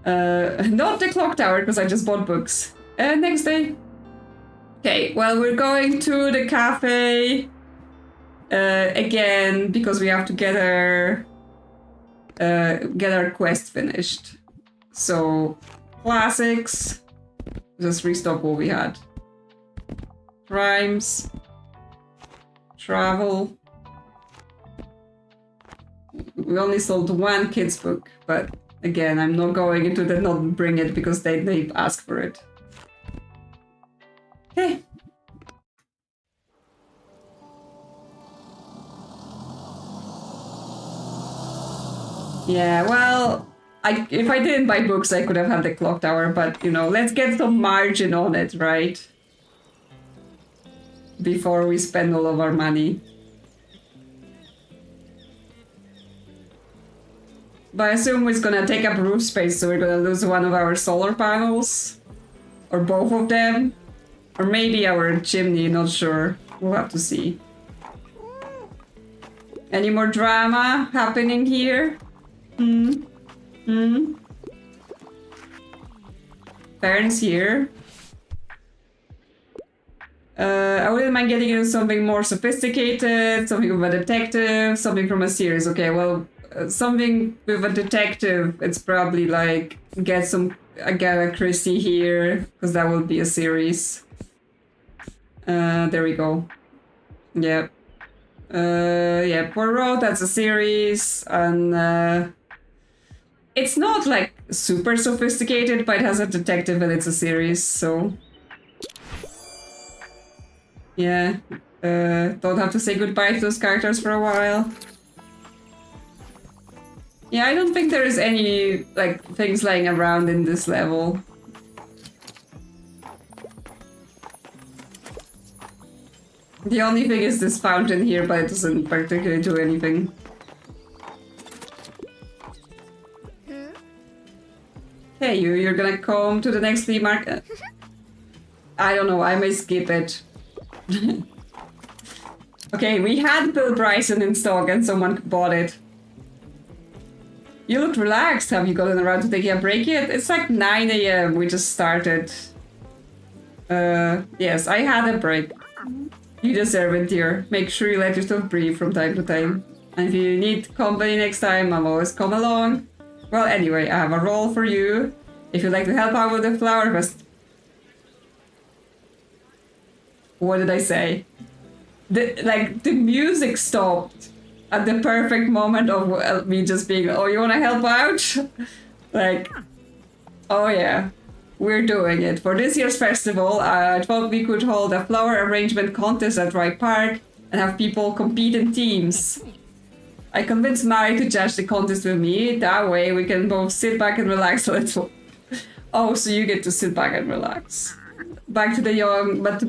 Not the clock tower, because I just bought books. Next day. Okay, well, we're going to the cafe again because we have to get our quest finished. So, classics. Just restock what we had. Rhymes. Travel. We only sold one kids book, but again, I'm not going into the not bring it because they ask for it. Okay. Yeah, well, if I didn't buy books, I could have had the clock tower, but, you know, let's get some margin on it, right? Before we spend all of our money. But I assume it's gonna take up roof space, so we're gonna lose one of our solar panels. Or both of them. Or maybe our chimney, not sure. We'll have to see. Any more drama happening here? Parents here. I wouldn't mind getting into something more sophisticated, something with a detective, something from a series. Okay, well, something with a detective, it's probably like get Agatha Christie here, because that will be a series. There we go. Yep. Yeah, Poirot, that's a series, and it's not like super sophisticated, but it has a detective and it's a series, so yeah. Don't have to say goodbye to those characters for a while. Yeah, I don't think there is any like things lying around in this level. The only thing is this fountain here, but it doesn't particularly do anything. Hey, you're gonna come to the next flea market? I don't know, I may skip it. Okay, we had Bill Bryson in stock and someone bought it. You look relaxed. Have you gotten around to taking a break yet? It's like 9 AM, we just started. Yes, I had a break. You deserve it, dear. Make sure you let yourself breathe from time to time. And if you need company next time, I'll always come along. Well, anyway, I have a role for you. If you'd like to help out with the flower fest... What did I say? The music stopped at the perfect moment of me just being, oh, you want to help out? Like, oh yeah, we're doing it. For this year's festival, I thought we could hold a flower arrangement contest at Rye Park and have people compete in teams. I convinced Mary to judge the contest with me. That way we can both sit back and relax a little. Oh, so you get to sit back and relax. But to the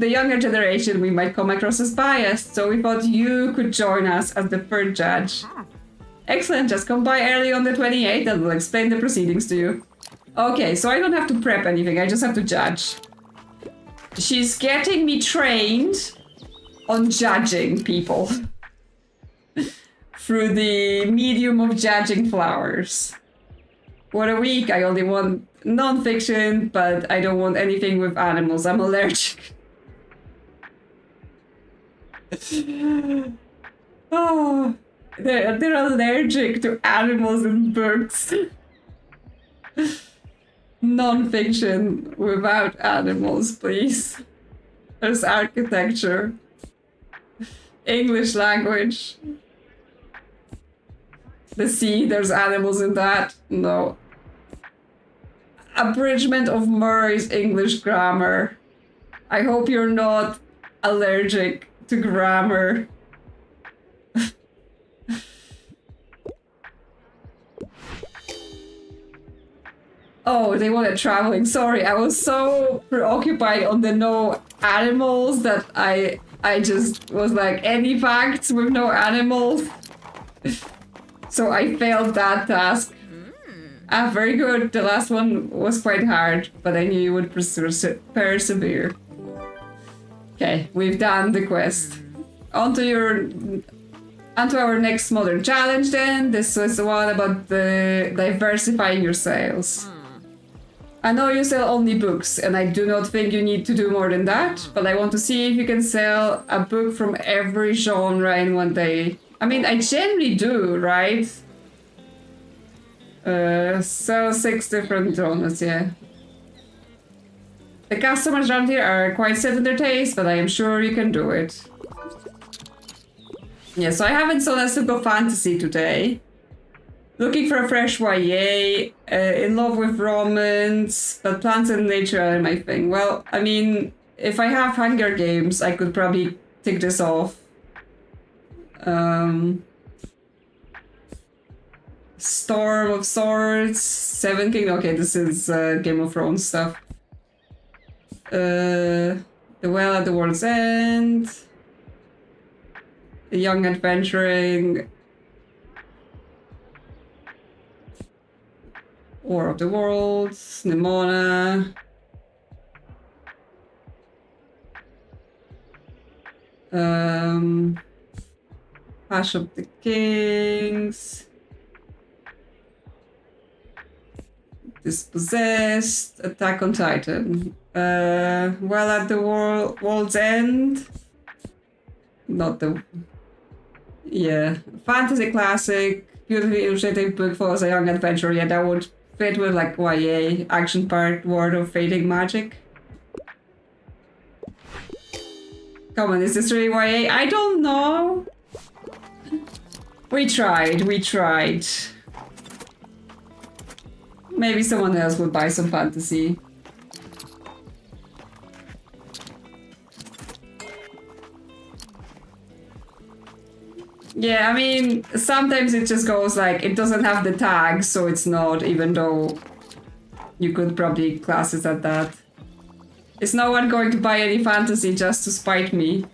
younger generation, we might come across as biased, so we thought you could join us as the third judge. Excellent, just come by early on the 28th and we'll explain the proceedings to you. Okay, so I don't have to prep anything, I just have to judge. She's getting me trained on judging people. Through the medium of judging flowers. What a week, I only want non-fiction, but I don't want anything with animals. I'm allergic. Oh, they're allergic to animals in books. Non-fiction without animals, please. There's architecture. English language. The sea, there's animals in that. No. Abridgment of Murray's English grammar. I hope you're not allergic to grammar. Oh, they wanted traveling. Sorry, I was so preoccupied on the no animals that I just was like, any facts with no animals? So I failed that task. Ah, very good. The last one was quite hard, but I knew you would persevere. Okay, we've done the quest. Onto our next modern challenge then. This was the one about the diversifying your sales. I know you sell only books, and I do not think you need to do more than that, but I want to see if you can sell a book from every genre in one day. I mean, I generally do, right? So 6 different genres, yeah. The customers around here are quite set in their taste, but I am sure you can do it. Yeah, so I haven't sold a single fantasy today. Looking for a fresh YA, in love with romance, but plants and nature are my thing. Well, I mean, if I have Hunger Games, I could probably tick this off. Storm of Swords, Seven King. Okay, this is Game of Thrones stuff. The Well at the World's End. The Young Adventuring. War of the Worlds, Nimona. Clash of the Kings. Dispossessed, Attack on Titan. Well at the World's End. Not the... Yeah. Fantasy classic. Beautifully illustrated book follows a young adventurer. Yeah, that would fit with like YA. Action part, World of Fading Magic. Come on, is this really YA? I don't know. We tried. Maybe someone else would buy some fantasy. Yeah, I mean, sometimes it just goes like, it doesn't have the tag, so it's not, even though you could probably class it at that. Is no one going to buy any fantasy just to spite me?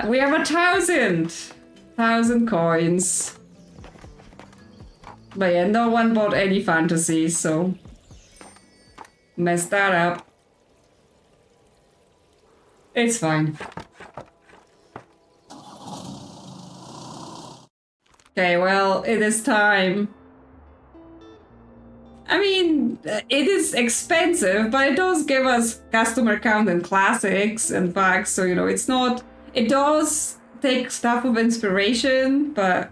We have 1,000 coins. But yeah, no one bought any fantasy, so messed that up. It's fine. Okay, well, it is time. I mean, it is expensive, but it does give us customer count and classics and facts, so, you know, it's not... It does take stuff of inspiration, but,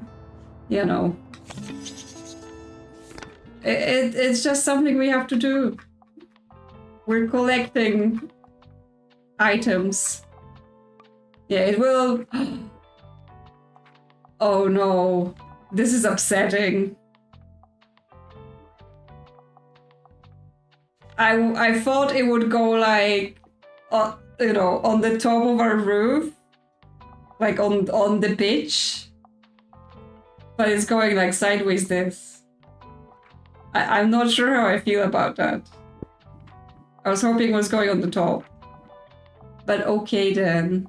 you know... It's just something we have to do. We're collecting items. Yeah, it will... Oh no, this is upsetting. I thought it would go like, you know, on the top of our roof, like on the pitch, but it's going like sideways this. I'm not sure how I feel about that. I was hoping it was going on the top, but okay then.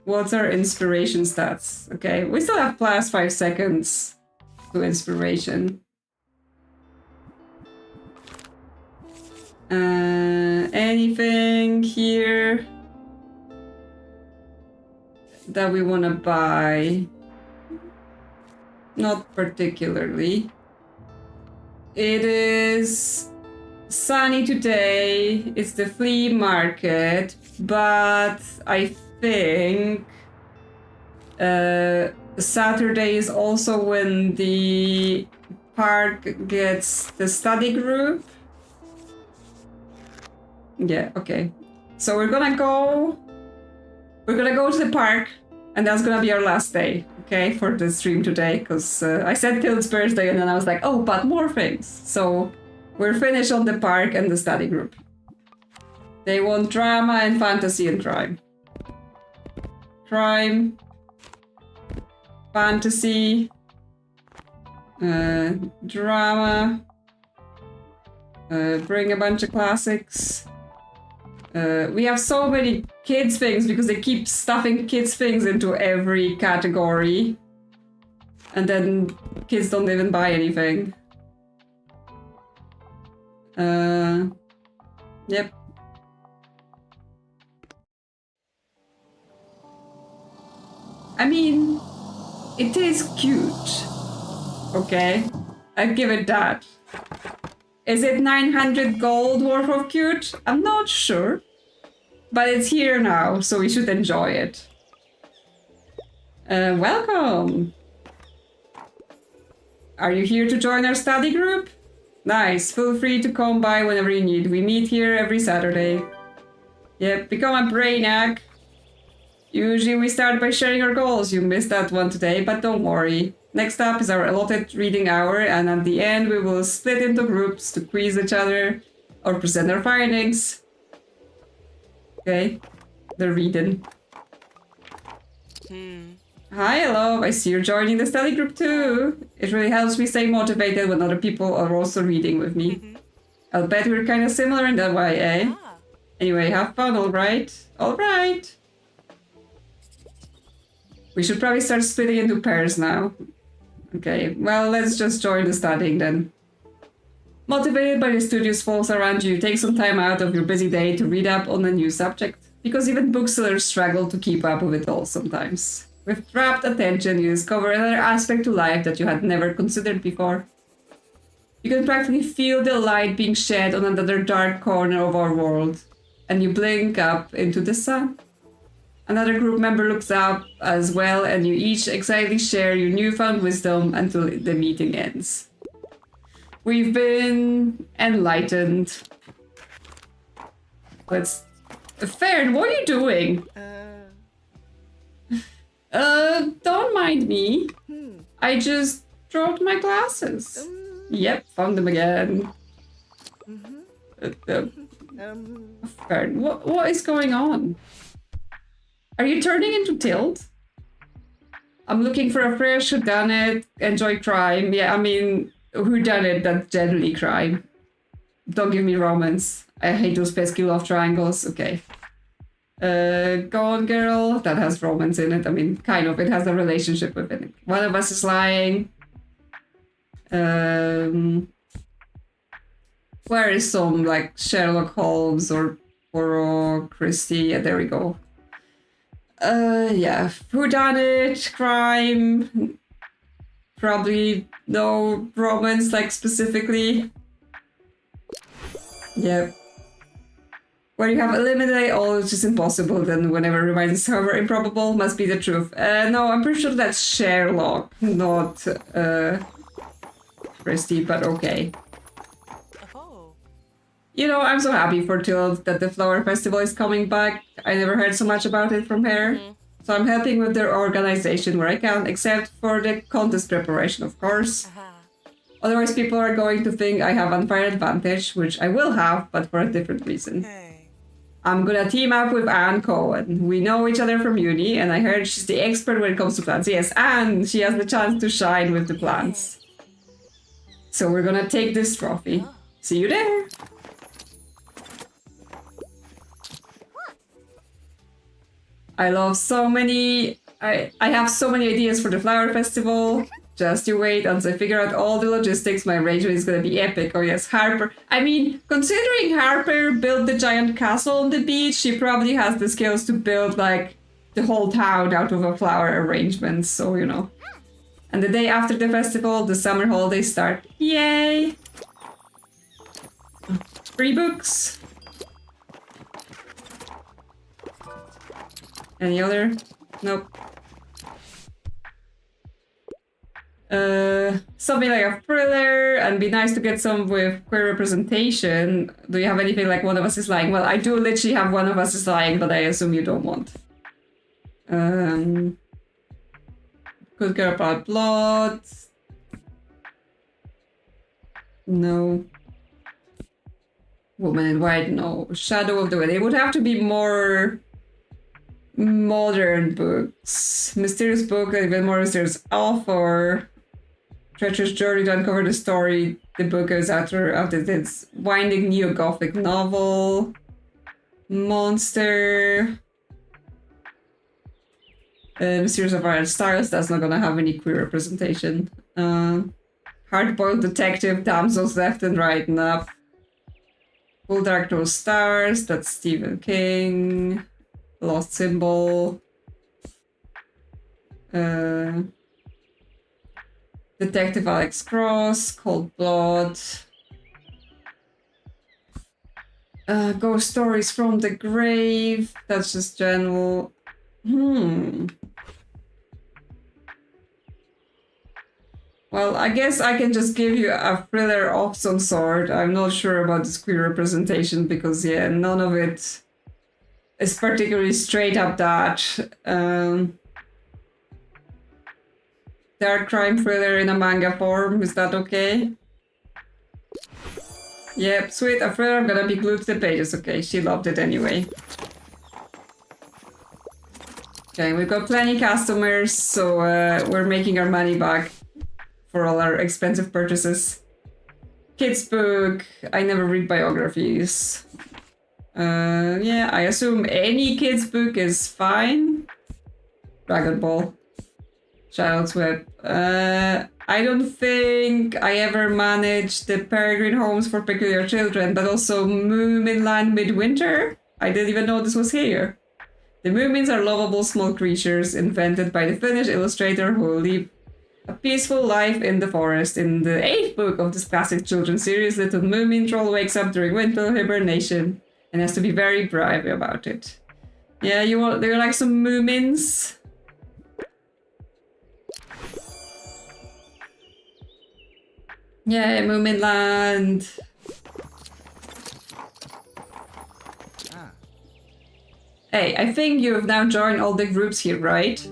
What's our inspiration stats? Okay, we still have plus 5 seconds to inspiration. Anything here that we want to buy? Not particularly. It is sunny today. It's the flea market, but I think Saturday is also when the park gets the study group. Yeah, okay. So we're gonna go to the park, and that's gonna be our last day, okay, for the stream today, because I said till it's birthday, and then I was like, oh, but more things. So we're finished on the park and the study group. They want drama and fantasy and crime. Crime, fantasy, drama, bring a bunch of classics. We have so many kids things because they keep stuffing kids things into every category. And then kids don't even buy anything. Yep. I mean, it is cute. Okay, I'd give it that. Is it 900 gold worth of cute? I'm not sure. But it's here now, so we should enjoy it. Welcome! Are you here to join our study group? Nice, feel free to come by whenever you need. We meet here every Saturday. Yep, become a brainiac. Usually we start by sharing our goals. You missed that one today, but don't worry. Next up is our allotted reading hour, and at the end we will split into groups to quiz each other or present our findings. Okay, they're reading. Hi, hello. I see you're joining the study group too. It really helps me stay motivated when other people are also reading with me. I'll bet we're kind of similar in that way, eh? Anyway, have fun, alright? Alright! We should probably start splitting into pairs now. Okay, well, let's just join the studying then. Motivated by the studious folks around you, take some time out of your busy day to read up on a new subject, because even booksellers struggle to keep up with it all sometimes. With rapt attention, you discover another aspect to life that you had never considered before. You can practically feel the light being shed on another dark corner of our world, and you blink up into the sun. Another group member looks up as well, and you each excitedly share your newfound wisdom until the meeting ends. We've been enlightened. Let's... Fern, what are you doing? Don't mind me. I just dropped my glasses. Yep, found them again. Fern, what is going on? Are you turning into Tilt? I'm looking for a fresh whodunit, enjoy crime. Yeah, I mean, whodunit, that's generally crime. Don't give me romance. I hate those pesky love triangles. Okay. Go on, girl. That has romance in it. I mean, kind of. It has a relationship with it. One of us is lying. Where is some, like, Sherlock Holmes or Poirot, Christie? Yeah, there we go. Yeah. Whodunit, crime. Probably no romance, like, specifically. Yep. Where you have eliminated all which is impossible, then whenever remains however improbable must be the truth. No, I'm pretty sure that's Sherlock, not Christie, but okay. Oh. You know, I'm so happy for Tilt that the Flower Festival is coming back. I never heard so much about it from her. So I'm helping with their organization where I can, except for the contest preparation, of course. Otherwise, people are going to think I have unfair advantage, which I will have, but for a different reason. Hey. I'm gonna team up with Anne Cohen. We know each other from uni, and I heard she's the expert when it comes to plants. Yes, and she has the chance to shine with the plants. So we're gonna take this trophy. See you there! I love so many... I have so many ideas for the Flower Festival. Just you wait until I figure out all the logistics. My arrangement is gonna be epic. Oh yes, Harper. I mean, considering Harper built the giant castle on the beach, she probably has the skills to build, like, the whole town out of a flower arrangement, so, you know. And the day after the festival, the summer holidays start. Yay! Free books. Any other? Nope. Something like a thriller, and be nice to get some with queer representation. Do you have anything like One of Us is Lying? Well, I do literally have One of Us is Lying, but I assume you don't want. Could Girl About Blood. No. Woman in White, no. Shadow of the Wind. It would have to be more modern books. Mysterious Book, even more mysterious author. Treacherous Journey to uncover the story the book goes after its winding neo-gothic novel. Monster. Mysterious of Art Styles, that's not gonna have any queer representation. Hard-boiled detective, damsels left and right and up. Full Dark No Stars, that's Stephen King. Lost Symbol. Detective Alex Cross, Cold Blood. Ghost Stories from the Grave, that's just general. Well, I guess I can just give you a thriller of some sort. I'm not sure about this queer representation because, yeah, none of it is particularly straight up that. Dark crime thriller in a manga form, is that okay? Yep, sweet, a thriller, I'm gonna be glued to the pages. Okay, she loved it anyway. Okay, we've got plenty customers, so we're making our money back for all our expensive purchases. Kids book, I never read biographies. Yeah, I assume any kids book is fine. Dragon Ball. Child's Web. I don't think I ever managed the Peregrine Homes for Peculiar Children, but also Moominland Midwinter. I didn't even know this was here. The Moomins are lovable small creatures invented by the Finnish illustrator who live a peaceful life in the forest. In the 8th book of this classic children's series, little Moomin troll wakes up during winter hibernation and has to be very brave about it. Yeah, do you like some moomins? Yeah, Moomin Land. Hey, I think you've now joined all the groups here, right?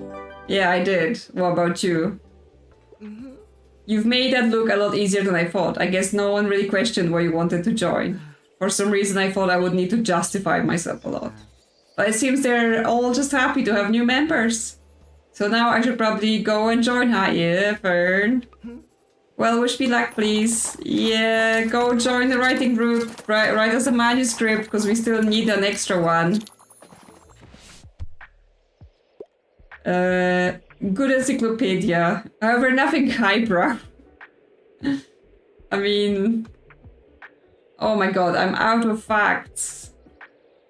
Yeah, I did. What about you? You've made that look a lot easier than I thought. I guess no one really questioned why you wanted to join. For some reason, I thought I would need to justify myself a lot. But it seems they're all just happy to have new members. So now I should probably go and join. Hi, yeah, Fern. Well, wish me luck, please. Yeah, go join the writing group. Write us a manuscript, because we still need an extra one. Good encyclopedia. However, nothing highbrow. I mean... Oh my god, I'm out of facts.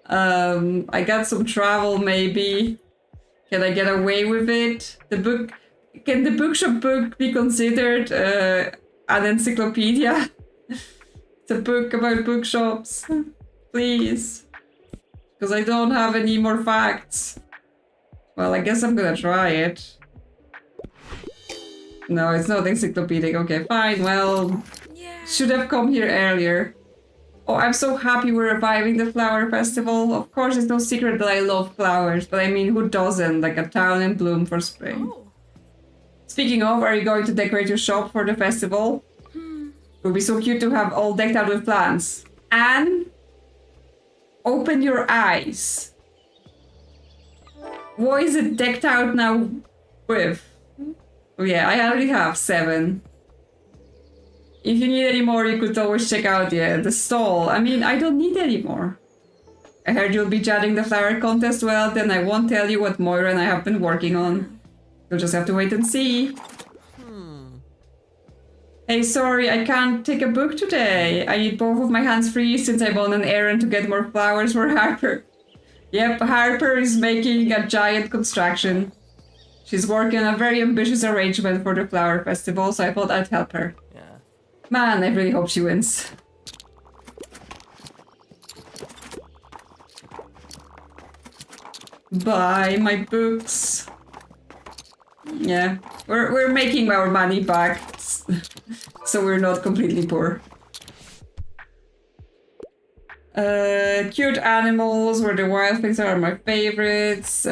I got some travel, maybe. Can I get away with it? Can the bookshop book be considered an encyclopedia? It's a book about bookshops. Please. Because I don't have any more facts. Well, I guess I'm gonna try it. No, it's not encyclopedic. Okay, fine. Well, should have come here earlier. Oh, I'm so happy we're reviving the flower festival. Of course, it's no secret that I love flowers, but I mean, who doesn't? Like a town in bloom for spring. Oh. Speaking of, are you going to decorate your shop for the festival? It would be so cute to have all decked out with plants. And open your eyes. What is it decked out now with? Oh yeah, I already have 7. If you need any more, you could always check out the stall. I mean, I don't need any more. I heard you'll be judging the flower contest. Well, then I won't tell you what Moira and I have been working on. You'll just have to wait and see. Hey, sorry, I can't take a book today. I need both of my hands free since I'm on an errand to get more flowers for Harper. Yep, Harper is making a giant construction. She's working on a very ambitious arrangement for the flower festival, so I thought I'd help her. Yeah. Man, I really hope she wins. Buy my books. Yeah, we're making our money back, so we're not completely poor. Cute animals, where the wild things are my favorites.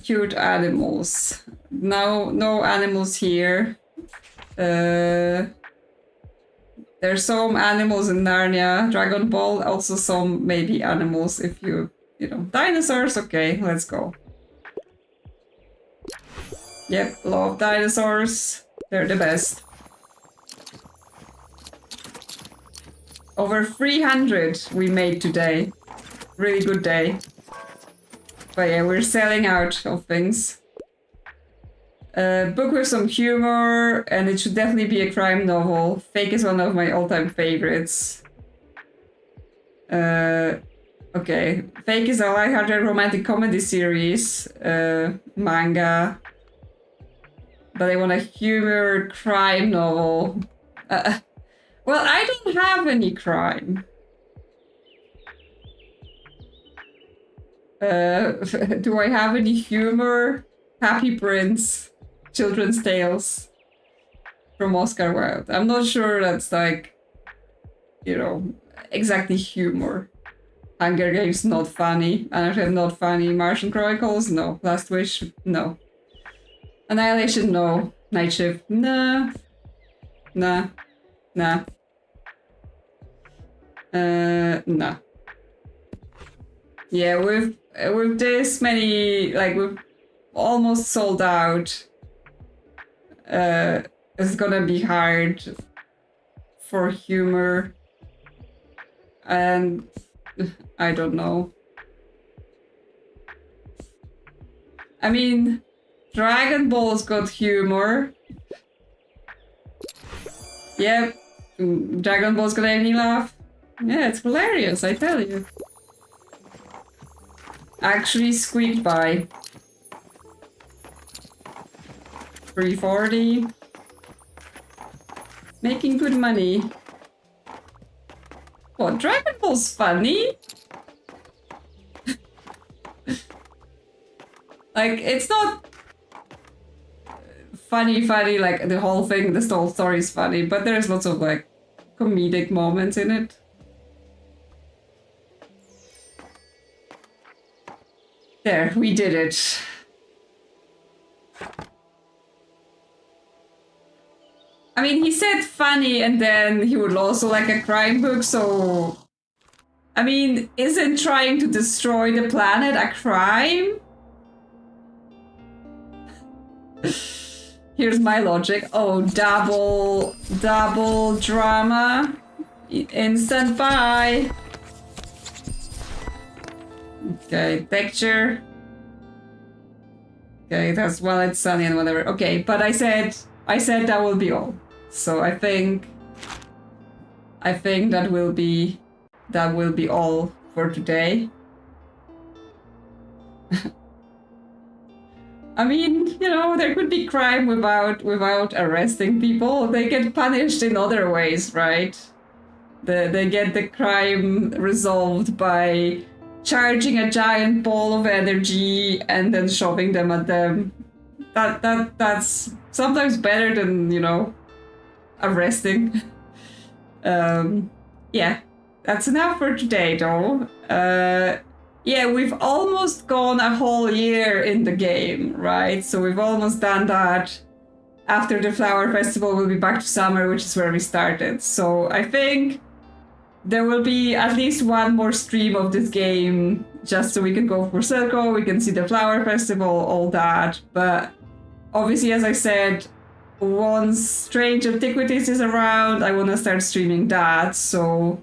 Cute animals. No animals here. There's some animals in Narnia. Dragon Ball, also some maybe animals if you know. Dinosaurs, okay, let's go. Yep, love dinosaurs. They're the best. Over 300 we made today. Really good day. But yeah, we're selling out of things. Book with some humor, and it should definitely be a crime novel. Fake is one of my all-time favorites. Okay. Fake is a lighthearted romantic comedy series. Manga. But I want a humor crime novel. Well, I don't have any crime. Do I have any humor? Happy Prince. Children's Tales. From Oscar Wilde. I'm not sure that's like, you know, exactly humor. Hunger Games, not funny. Annabelle, not funny. Martian Chronicles, no. Last Wish, no. Annihilation, no. Night Shift, nah. Nah. Nah. Nah. Yeah, with this many, like, we've almost sold out. It's gonna be hard for humor. And I don't know. I mean, Dragon Ball's got humor. Yep. Dragon Ball's gonna make me laugh. Yeah, it's hilarious, I tell you. Actually squeaked by. 340. Making good money. What, Dragon Ball's funny? Like, it's not funny, like the whole thing, the whole story is funny, but there's lots of like comedic moments in it. There, we did it. I mean, he said funny and then he would also like a crime book, so... I mean, isn't trying to destroy the planet a crime? Here's my logic. Oh, double drama. Instant buy. Okay, picture. Okay, that's while it's sunny and whatever. Okay, but I said that will be all. So I think that will be all for today. I mean, you know, there could be crime without arresting people. They get punished in other ways, right? They get the crime resolved by charging a giant ball of energy and then shoving them at them. That's sometimes better than, you know, arresting. Yeah, that's enough for today, though. Yeah, we've almost gone a whole year in the game, right? So we've almost done that. After the Flower Festival, we'll be back to summer, which is where we started. So I think there will be at least one more stream of this game, just so we can go for Circle, we can see the Flower Festival, all that. But obviously, as I said, once Strange Antiquities is around, I want to start streaming that, so...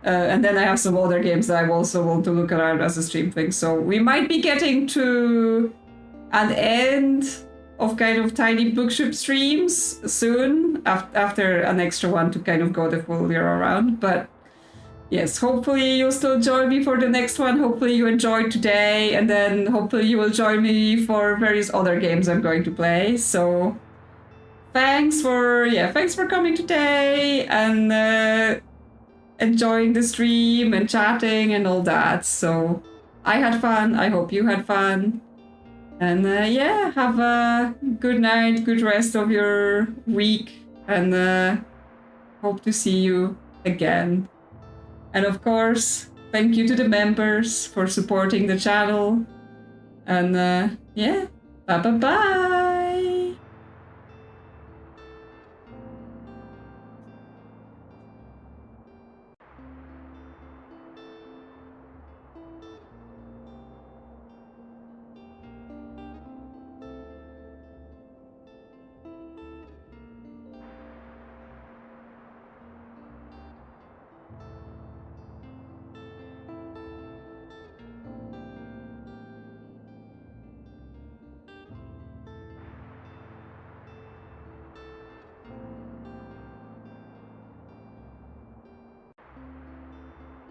and then I have some other games that I also want to look around as a stream thing. So we might be getting to an end of kind of Tiny Bookshop streams soon, after an extra one to kind of go the full year around. But yes, hopefully you'll still join me for the next one. Hopefully you enjoyed today, and then hopefully you will join me for various other games I'm going to play. So thanks for coming today and enjoying the stream and chatting and all that. So I had fun. I hope you had fun. And yeah, have a good night, good rest of your week, and hope to see you again. And of course, thank you to the members for supporting the channel. And yeah, bye bye bye.